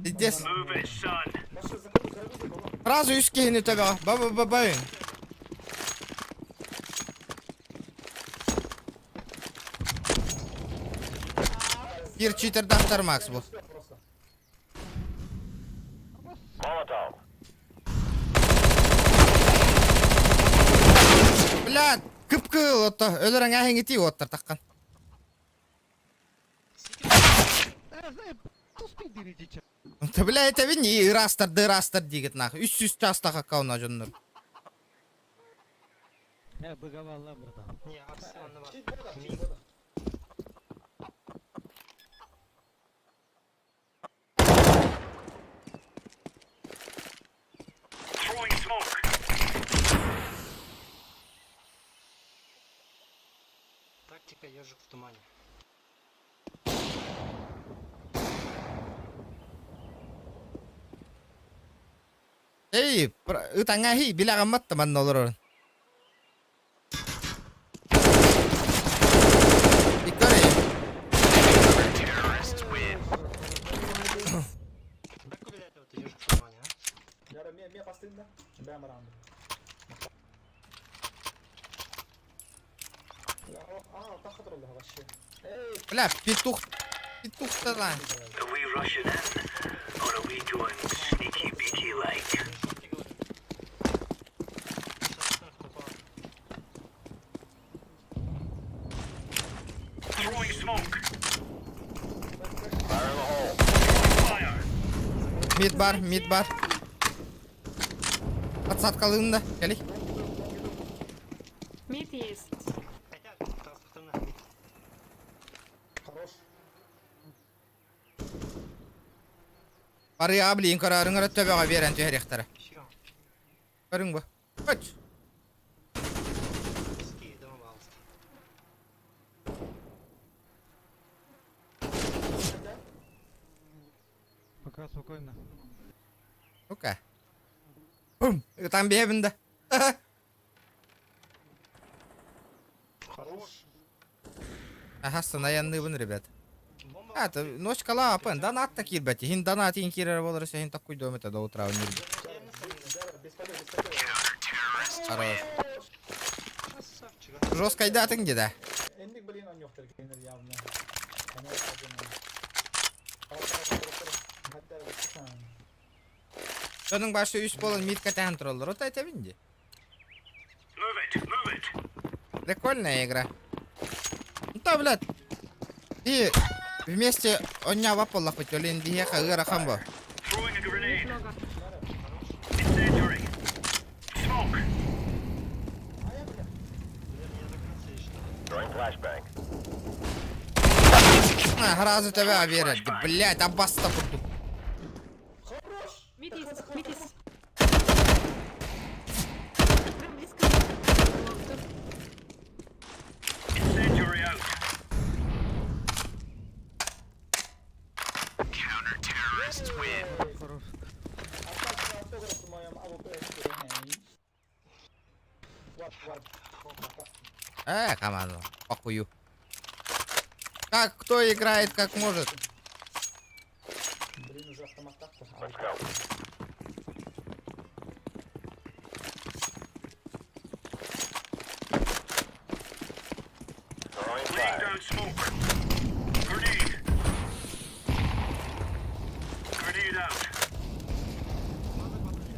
Идес. Сразу үш кейіні төбеға. Ба-ба-ба-ба. Кир читер дақтар Макс бұл. Блядь, кып-кыл отто. Өлірің әхеңі тей оттар таққан. Бля, это вин не растар дегет нахуй. 300 частаға қауна жонныр. Быговал, братан. Тактика ежик в тумане. Эй, ытаңа хей, биле қаммат таман олыр. Иккори. Меня постыдно. Бэм раунд. Так отрубил вообще. Бля, петух-то да. Are we rushing in? Or are we doing sneaky beaky like? Throwing smoke. Fire in the hole. Fire. Мид бар. Отсадкалында, кәлей. Мид есть. Хорош. Ария аблиин карарыңар төбеға берен түйеректері. Көрің бі? Көч. Пока спокойно. Ну-ка. Бум! И там бебен, да. Хорош. Ага, станаянный вон, ребят. А, это ночь кала, апен, донат такие, ребят. Хин донат, хин кирер, волрас, хин такой дом, это до утра. Хорош. Жестко да ты где, да? Endik bilin on yoktur kendir явно. Соның башы үш болын митка тән тұралдар, ота айта бінде. Прикольная игра. Ну то, блядь. И вместе оня вапол лапать, олин бихеха гыра хамбо. Гразу тебя верят, блядь, абаста курту. Мид есть, мид есть. Прям близко. Хорош. Автограф в моем АВП. Команда, похую. Как кто играет, как может. Блин, уже автомат так-то.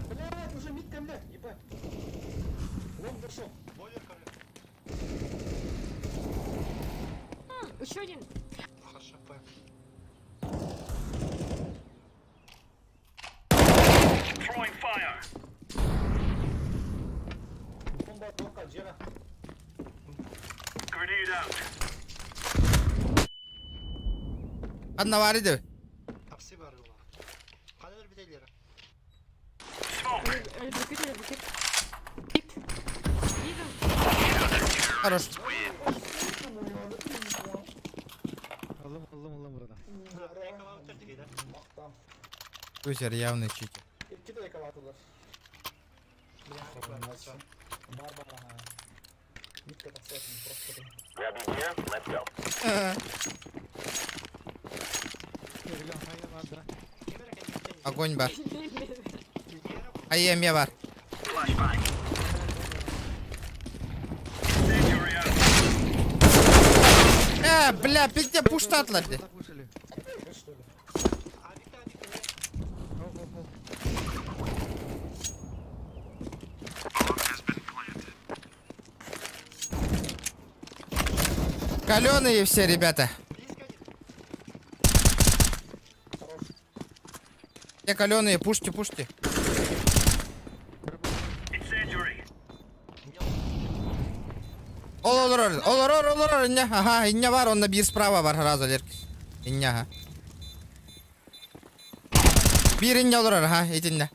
Блядь, уже митка, блядь, ебать. Лом дошел. Еще один. Бомба блока, Джера. Одна вариды. Hapsi var yola. Kaneler bir de ileri. Репетир, репетир. Мид. Мидом. Хорош. Aldım buradan. Tam. Кузер явный читер. İki de yakaladılar. Барбара, ага. Митка подсветлен, просто. Ergan hayır vardı. Огонь бар. Ае бар. Бля, пизде пуштатлар де. Запушили. Что ли? Каленые все, ребята. Все каленые, пушьте, пушьте. Олорор, иння, ага, иння бар, он набир справа бар, раза леркис. Иння, ага. Бир иння олорор, ага, идиння.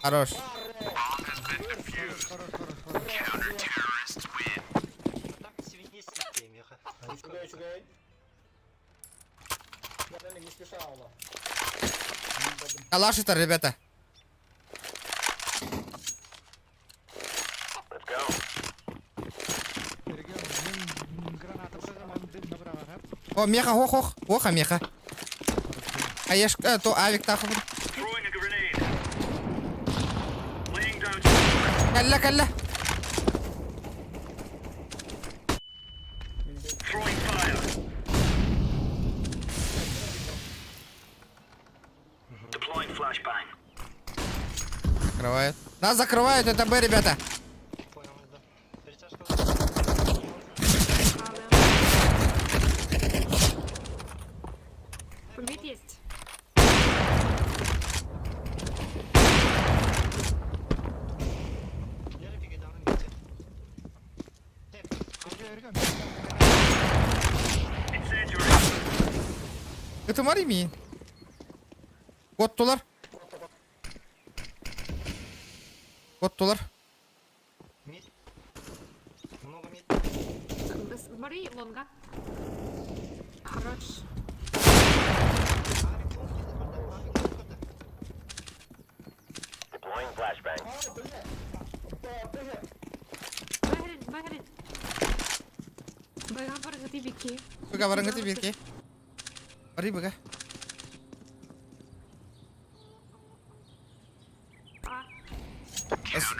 Хорош. Чугай. Я реально не спеша, Алла. Калаш это, ребята. Ergan granata koyamam dedim направо. О, меха, оха, меха. А еш, то авик таху. Калля. Закрывают. Нас закрывают, это Б, ребята. Мид есть. Это Марими. Коттулар. Mid. Много mid. Мари, лонга. Хорош. Deploying flashbang. Багрин. Бага баргати бики. Бага баргати бики. Бari бага.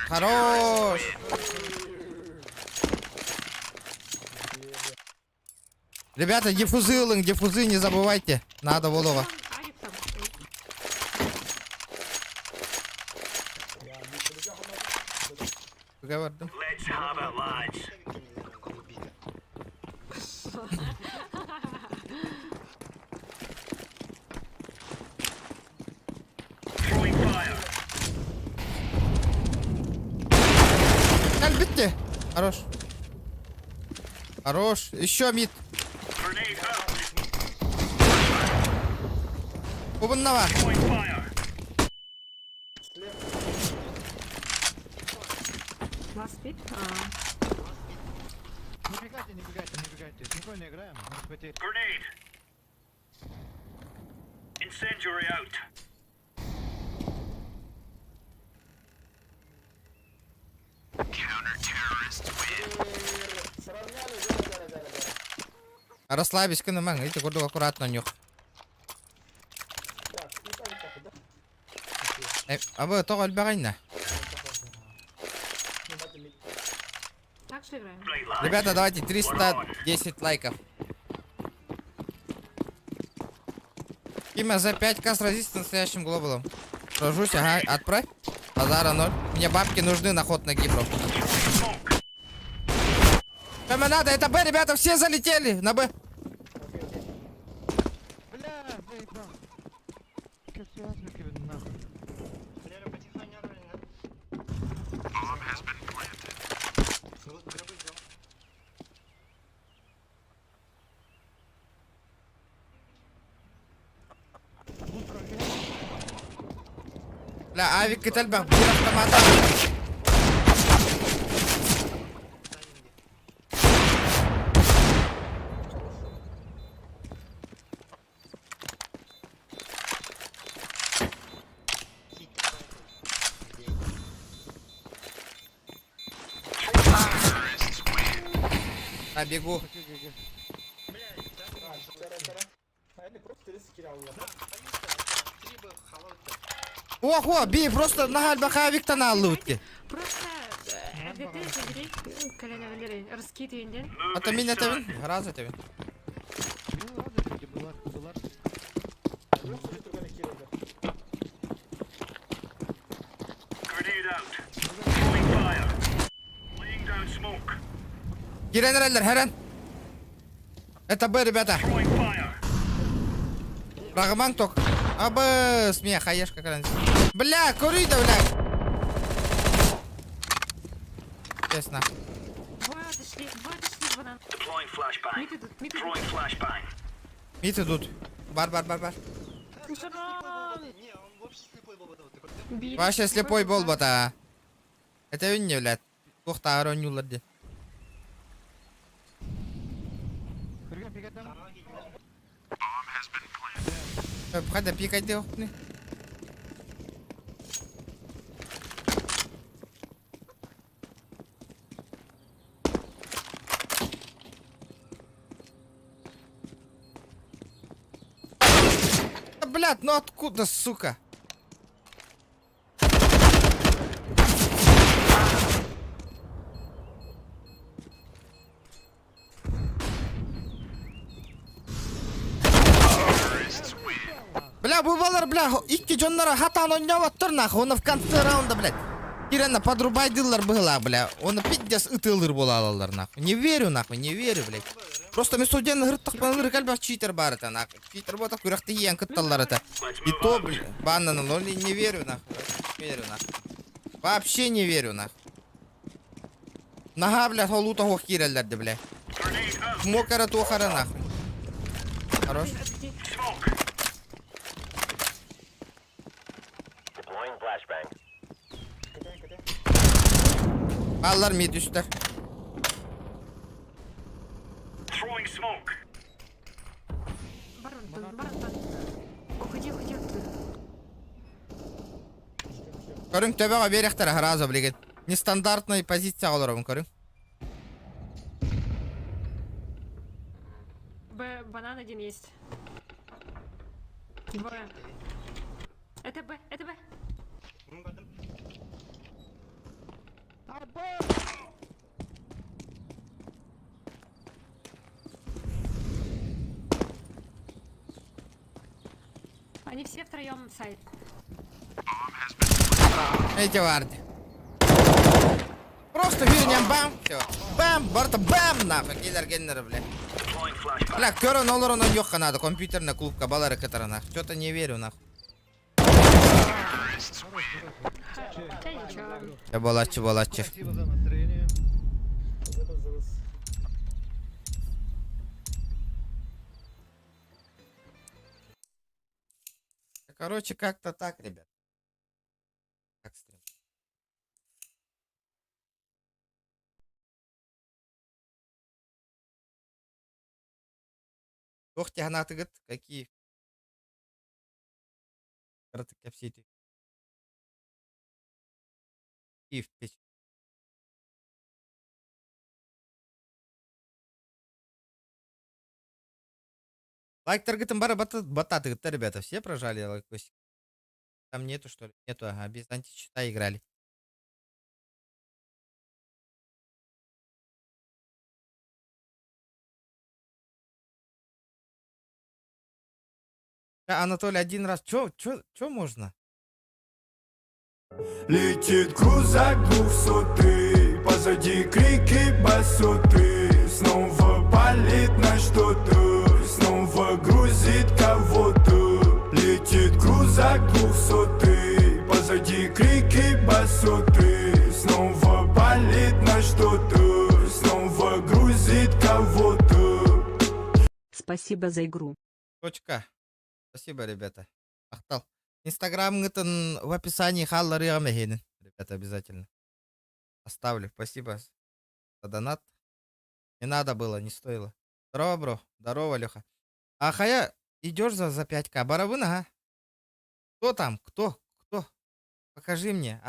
Хорош. Ребята, диффузы не забывайте. Надо Волова. Авик там. Поговорим. Let's have it, lads. Throwing fire. Битти. Хорош. Хорош. Еще мид. Grenade out. Бубнова. Throwing fire. Last bit. Не бегайте. Спокойно играем. Без потерь. Grenade. Incendiary out. Расслабись, кынымаң. Видите, курдук аккуратно нюх. Абы, тоқ өлбәғайна. Так же играем. Ребята, давайте 310 лайков. Кима за 5к сразись с настоящим глобалом. Сражусь, ага, отправь. Базара 0. Мне бабки нужны на ход на гибров. Кому надо, это Б, ребята, все залетели на Б. Бля, заебал. Нахуй. Бля, авик кетелбах, бір автомата. Бегу. Ого, би, просто на гальбаха виктана алды өтке. Просто РДТ забери, коленовалерий, раскидывай. Ата мен атабин, раз атабин. Grenade out. Throwing fire. Laying down smoke. Генераллер, херен. Это Б, ребята. Throwing fire. Рагман ток. Абы, смех, хаешка каран. Бля, кури да, бля. Честно. Двое отошли, банан. Deploying flashbang. Мид идут. Throwing flashbang. Мид идут. Бар. Бит. Вообще слепой бол бота. Это он не, блядь. Тухта аронюлады. Хада пикать де охны. Блядь, ну откуда, сука? Бля, бубалар, бля, икки жоннара хатан ойнаваттыр нахуй, оны в конце раунда, блядь. Кирена подрубайдылар была, бля. Оны пиздец ытылыр бола алалар, нахуй. Не верю, блядь. Просто мен студент гырттық банылыр кальбах читер бар это, нахуй. Читер бота курахты ең кытталар это. И то, бля, баннаны, но не верю, нахуй. Вообще не верю, нахуй. Нага, бля, холута хох киреллерді, бля. Мокара тухара, нахуй. Хорош. Deploying flashbang. Ballar mid üstte. Throwing smoke. Көрің төбеға беректер сразу білеген. Нестандартный позиция оларым көрің. Банан один есть. Двое. Это Б, это Б. Они все втроем сайт. Эти варды. Просто вернем бам. Все. Бам. Барта бам. Нахуй. Киллер геннер, бля. Бля, көрі нолар онан жоқ қанады. Компьютерная клубка балары кітара нахуй. Что-то не верю нахуй. Да ничего. Я балачы. Спасибо за настроение. Короче, как-то так, ребят. Как стрим. Ох, тягнаты, говорит, какие. Короче, капсити. И в печь. Лайк таргетом бара бататы, ребята, все прожали лайкосик. Там нету, что ли? Нету, ага, без античита играли. Да, Анатолий, один раз. Чё можно? Летит крузак 200, позади крики басоты. Снова палит на что-то, снова грузит кого-то. Летит крузак 200, позади крики басоты. Снова палит на что-то, снова грузит кого-то. Спасибо за игру. Точка. Спасибо, ребята. Ахтал. Инстаграм в описании халлары амехинен. Ребята, обязательно. Оставлю. Спасибо за донат. Не надо было, не стоило. Здорово, бро. Здорово, Леха. А Хая, идешь за 5К. Барабын, ага. Кто там? Кто? Покажи мне.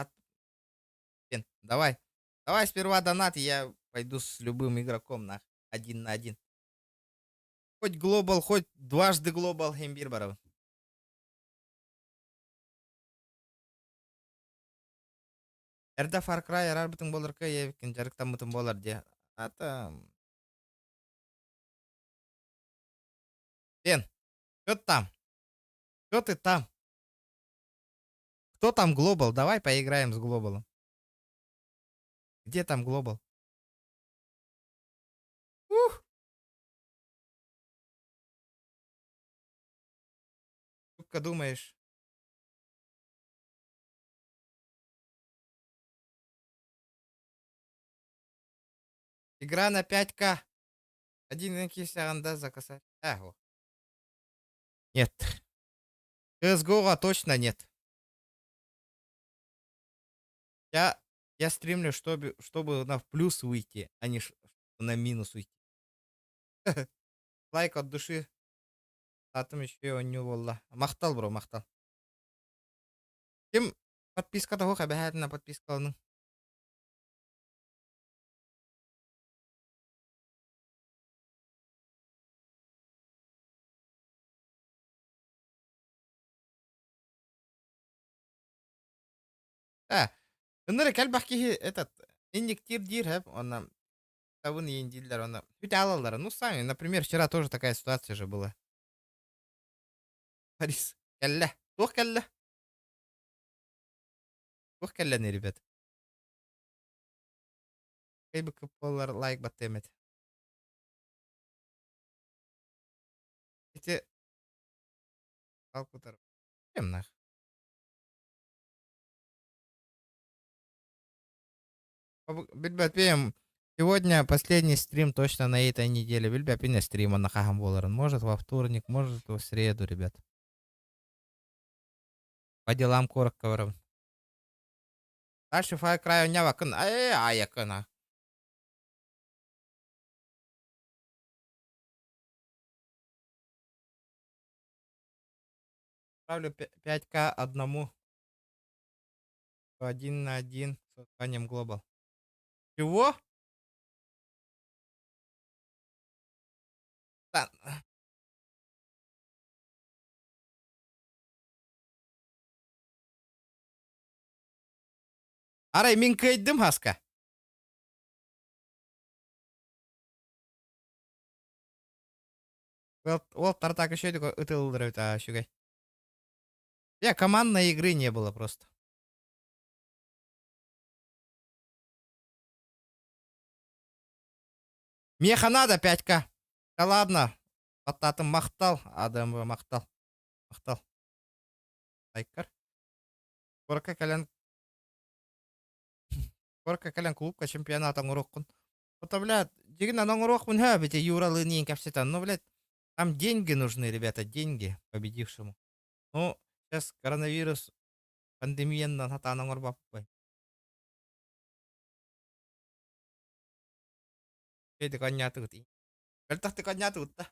Давай. Давай сперва донат, и я пойду с любым игроком на 1 на 1. Хоть глобал, хоть дважды глобал, имбир барабын. Эрда Far Cry ярар бутын болар ка, я викин жарыктан бутын болар де. Ата... Бен, кто там? Кто ты там? Кто там глобал? Давай поиграем с глобалом. Где там глобал? Ух! Шутка думаешь? Игра на 5К. Один анда заказать. Ага. Нет. CSGO точно нет. Я стримлю, чтобы на плюс выйти, а не на минус уйти. Лайк от души. Атым еще не волла. Махтал, бро, махтал. Кем подписка того, обязательно подписка. Ныры кәлбәхки этот иннектир дир, он тавын ендилер, он алалар. Ну сами, например, вчера тоже такая ситуация же была. Парис, кәллә, тух кәллә. Тух кәлләне, ребят. Кайбы кыпалар лайк баттемет. Эти алкутар. Кем нах? Билбәт пеем. Сегодня последний стрим точно на этой неделе. Билбәт пене стрима на хахам боларын. Может во вторник, может в среду, ребят. По делам коротко. Дальше Far Cry не вакын. Якына. Ставлю 5К одному. 1 на 1 с созданием Global. Чего? Да. Арай, мен көйдім, Хаска. Ол тартак еще такой утылдырывает, шугай. Командной игры не было просто. Меха надо 5К. Да ладно. Бататым мақтал. Адамы мақтал. Мақтал. Айкар. Корка калян клубка чемпионатан уроккун. Вот, блядь, дигна на уроккун, бите юралы нин капситан. Ну, блядь, там деньги нужны, ребята, деньги победившему. Ну, сейчас коронавирус, пандемия на хатаның урбап бай. Эй, ты коньяту ты. Кальтах ты коньяту ты.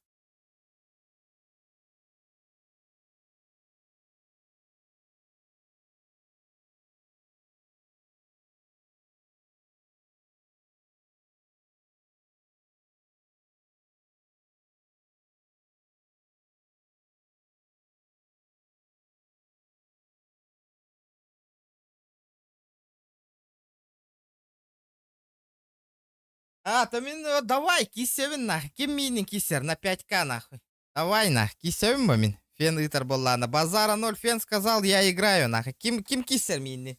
То мен, давай, кисевин нахуй. Кем минин кисер на 5К нахуй. Давай нахуй, кисевин момин. Фен итер боллана. Базара 0, фен сказал, я играю нахуй. Ким кисер минин?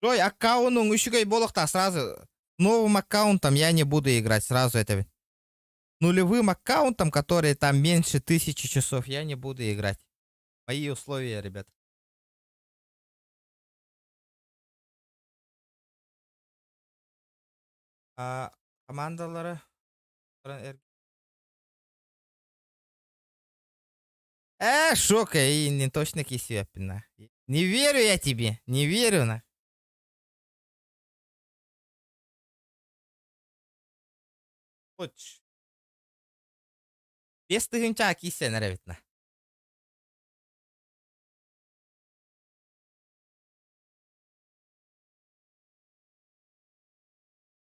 Ой, аккаунтом ушигай болохта сразу. Новым аккаунтом я не буду играть сразу это. Нулевым аккаунтом, который там меньше 1000 часов, я не буду играть. Мои условия, ребят. Командалары. Шока, и не точно кисепина. Не верю я тебе, не верю на. Хочешь. Без тыгынча кисен, ребятна.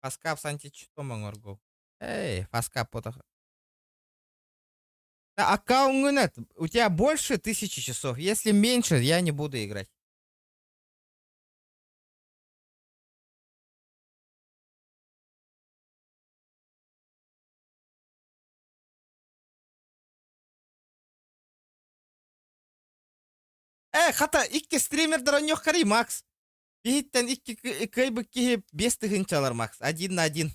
Фаскап сантичтомон оргу. Эй, фаскап потом. Да, аккаунт, у тебя больше 1000 часов. Если меньше, я не буду играть. Хата, икки стримердер онёк карай, Макс. Бейттен икки кайбык киіп 5 тыгынчалар, Макс. 1 на 1.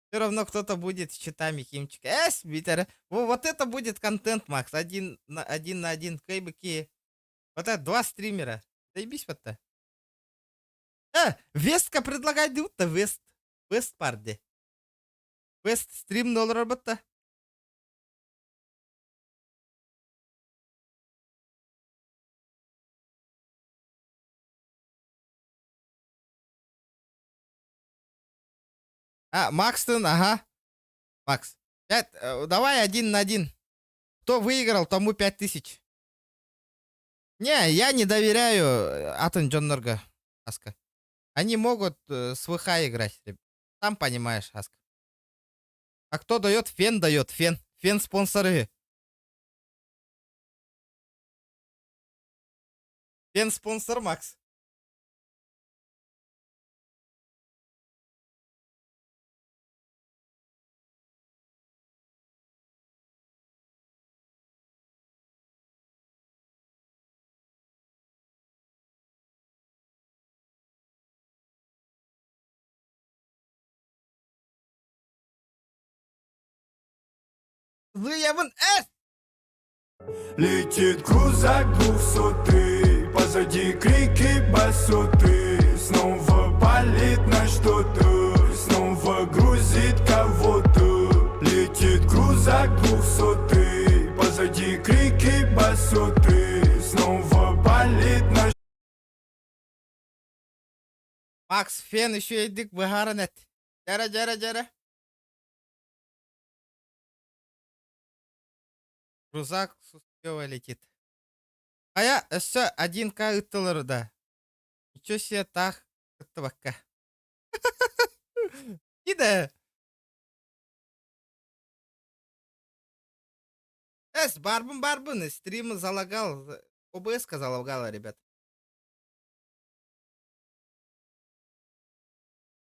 Все равно кто-то будет с читами химчик. Битер. Вот это будет контент, Макс. 1 на 1 кайбыки. Вот это 2 стримера. Заебись вот-то. Вестка предлагает дут-то, Вест. Вест парди. Вест стрим $1 Макстон, ага. Макс. 5, давай 1 на 1. Кто выиграл, тому 5000. Не, я не доверяю Атон Джоннорга, Аска. Они могут с ВХ играть. Сам понимаешь, Аска. А кто дает? Фен дает. Фен спонсоры. Фен спонсор, Макс. Выяван Летит крузак 200, позади крики басоты. Снова палит на что-то, снова грузит кого-то. Летит крузак 200, позади крики басоты. Снова палит на Макс, фен еще едик выгарынет. Жара. Крузак Сускева летит. А я еще 1К ыттылыр да. Ничего себе так ыттыбакка. Иде. Барбын. Стримы залагал. ОБС залагала, ребят.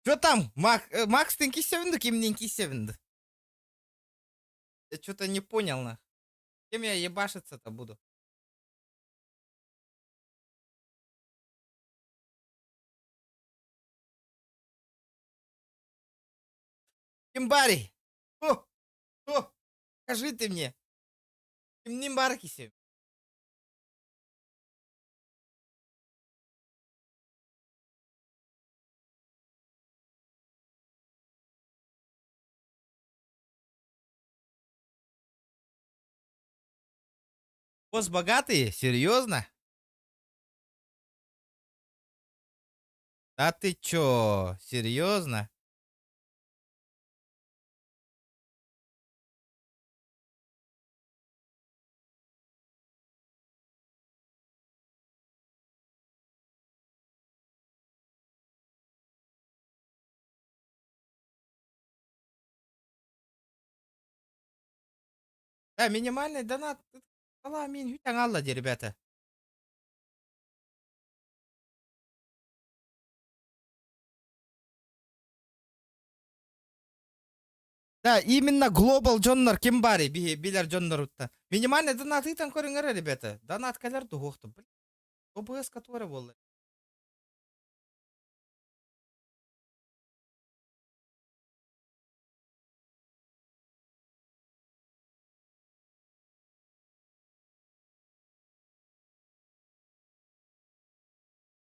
Что там? Макс, ты кисевинды, кем кисевинды? Я что-то не понял, на. Кем я ебашиться-то буду? Кимбари! О! Скажи ты мне. Кимнимбар кисев. Босс богатые? Серьезно? Да ты чё? Серьезно? Да, минимальный донат. Алла, мин, аллади, ребята. Да, именно Global Джоннор Кимбари, билер Джоннорутта. Минимальный донат итан көріңер, ребята. Донат калер тухуқты. ОБС который болды.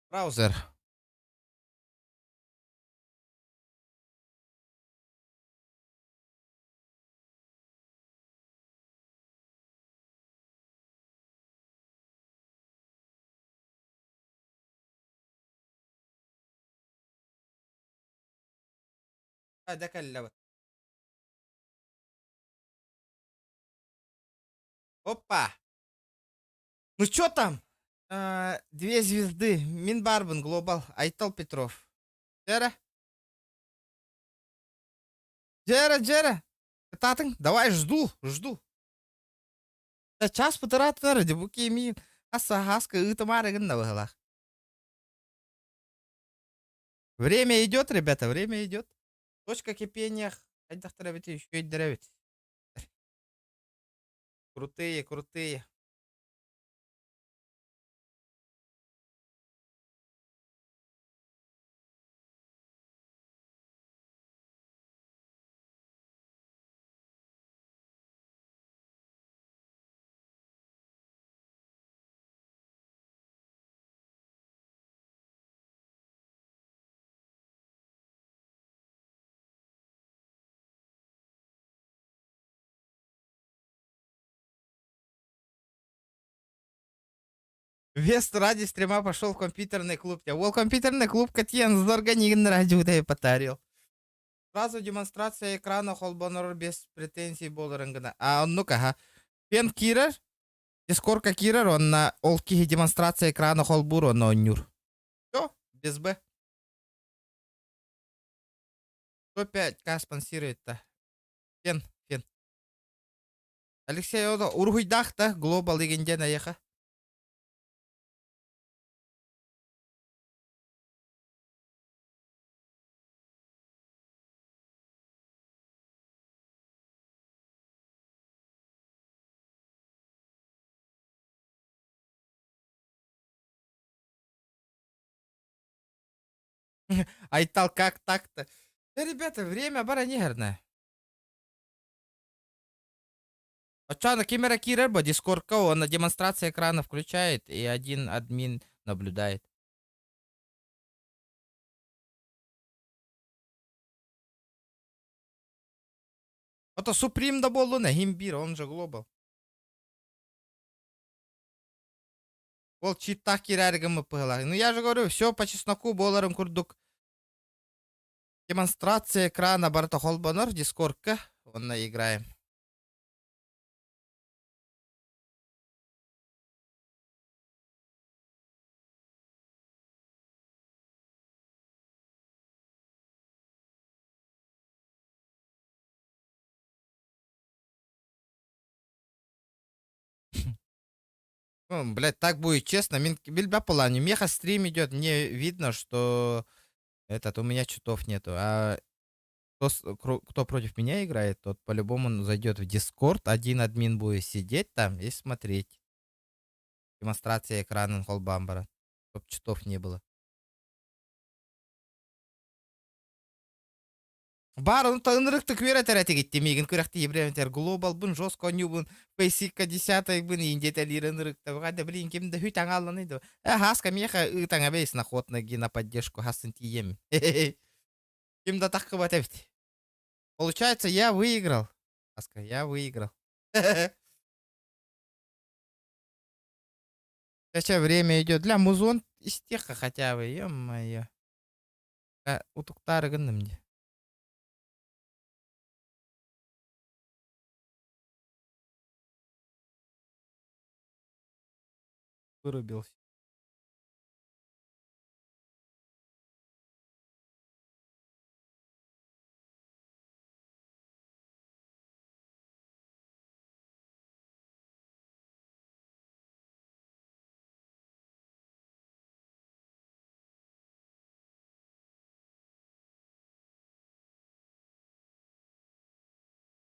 Браузер. Да, калляват. Опа. Ну чё там? 2 звезды. Минбарбан Глобал. Айтал Петров. Джера. Татың, давай жду. Да час пытарат ради буки мин. Хаска ытамарыгын на выгалах. Время идет, ребята, время идет. Точка кипения. Айдахтаравите еще и дровить. Крутые. Вест ради стрима пошел в компьютерный клуб. Вол компьютерный клуб Катьян зорганигн радио да и потарил. Сразу демонстрация экрана холбонор без претензий боларынгына. А он ну-ка, ха. Пен кирер? Дискорка кирер, он на олки демонстрация экрана холбур, но нюр. Все, без Б. 105к спонсирует-то. Фен. Алексей, ургуйдах-то, глобал легенде наеха. Айтал, как так-то? Да, ребята, время баранигерное. Очана Кимера Кирерба, дискордка, он на демонстрации экрана включает, и один админ наблюдает. Это Суприм да болу на Гимбир, он же глобал. Ол читтах кирергамы пыла. Ну я же говорю, все по чесноку боларым курдук. Демонстрация экрана барта холбанор дискордка. Он играем. Ну, блядь, так будет честно. Бильба плане. Меха стрим идет. Мне видно, что у меня читов нету. А кто против меня играет, тот по-любому зайдет в Дискорд. Один админ будет сидеть там и смотреть. Демонстрация экрана холбамбара. Чтоб читов не было. Бар, он тынрыкты күрәтер әтегетте меген күрәкте ебремтер глобал бун жостко нюбун пейсикка 10 бун индеталирен рыкта гада блин кемде хүй таңалын иде. Хаска меха таңа бейс на ход на поддержку хасын тием. Кемда такка батевт. Получается, я выиграл. Хаска, я выиграл. Сейчас время идет. Для музон из теха хотя бы, ё-моё. Утуктары гынным мне. Вырубился.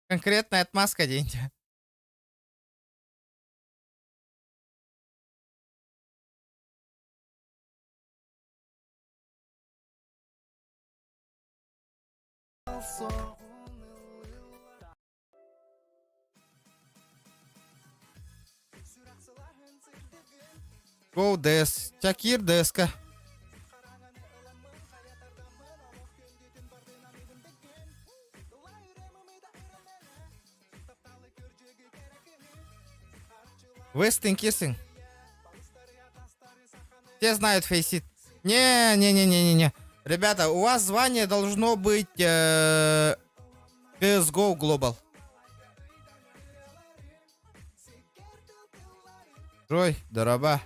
Конкретная отмазка деньги. Go Des. Чакир Деска. Вестин Киссинг. Все знают фейсит. Не. Ребята, у вас звание должно быть CSGO Global. Трой, дороба.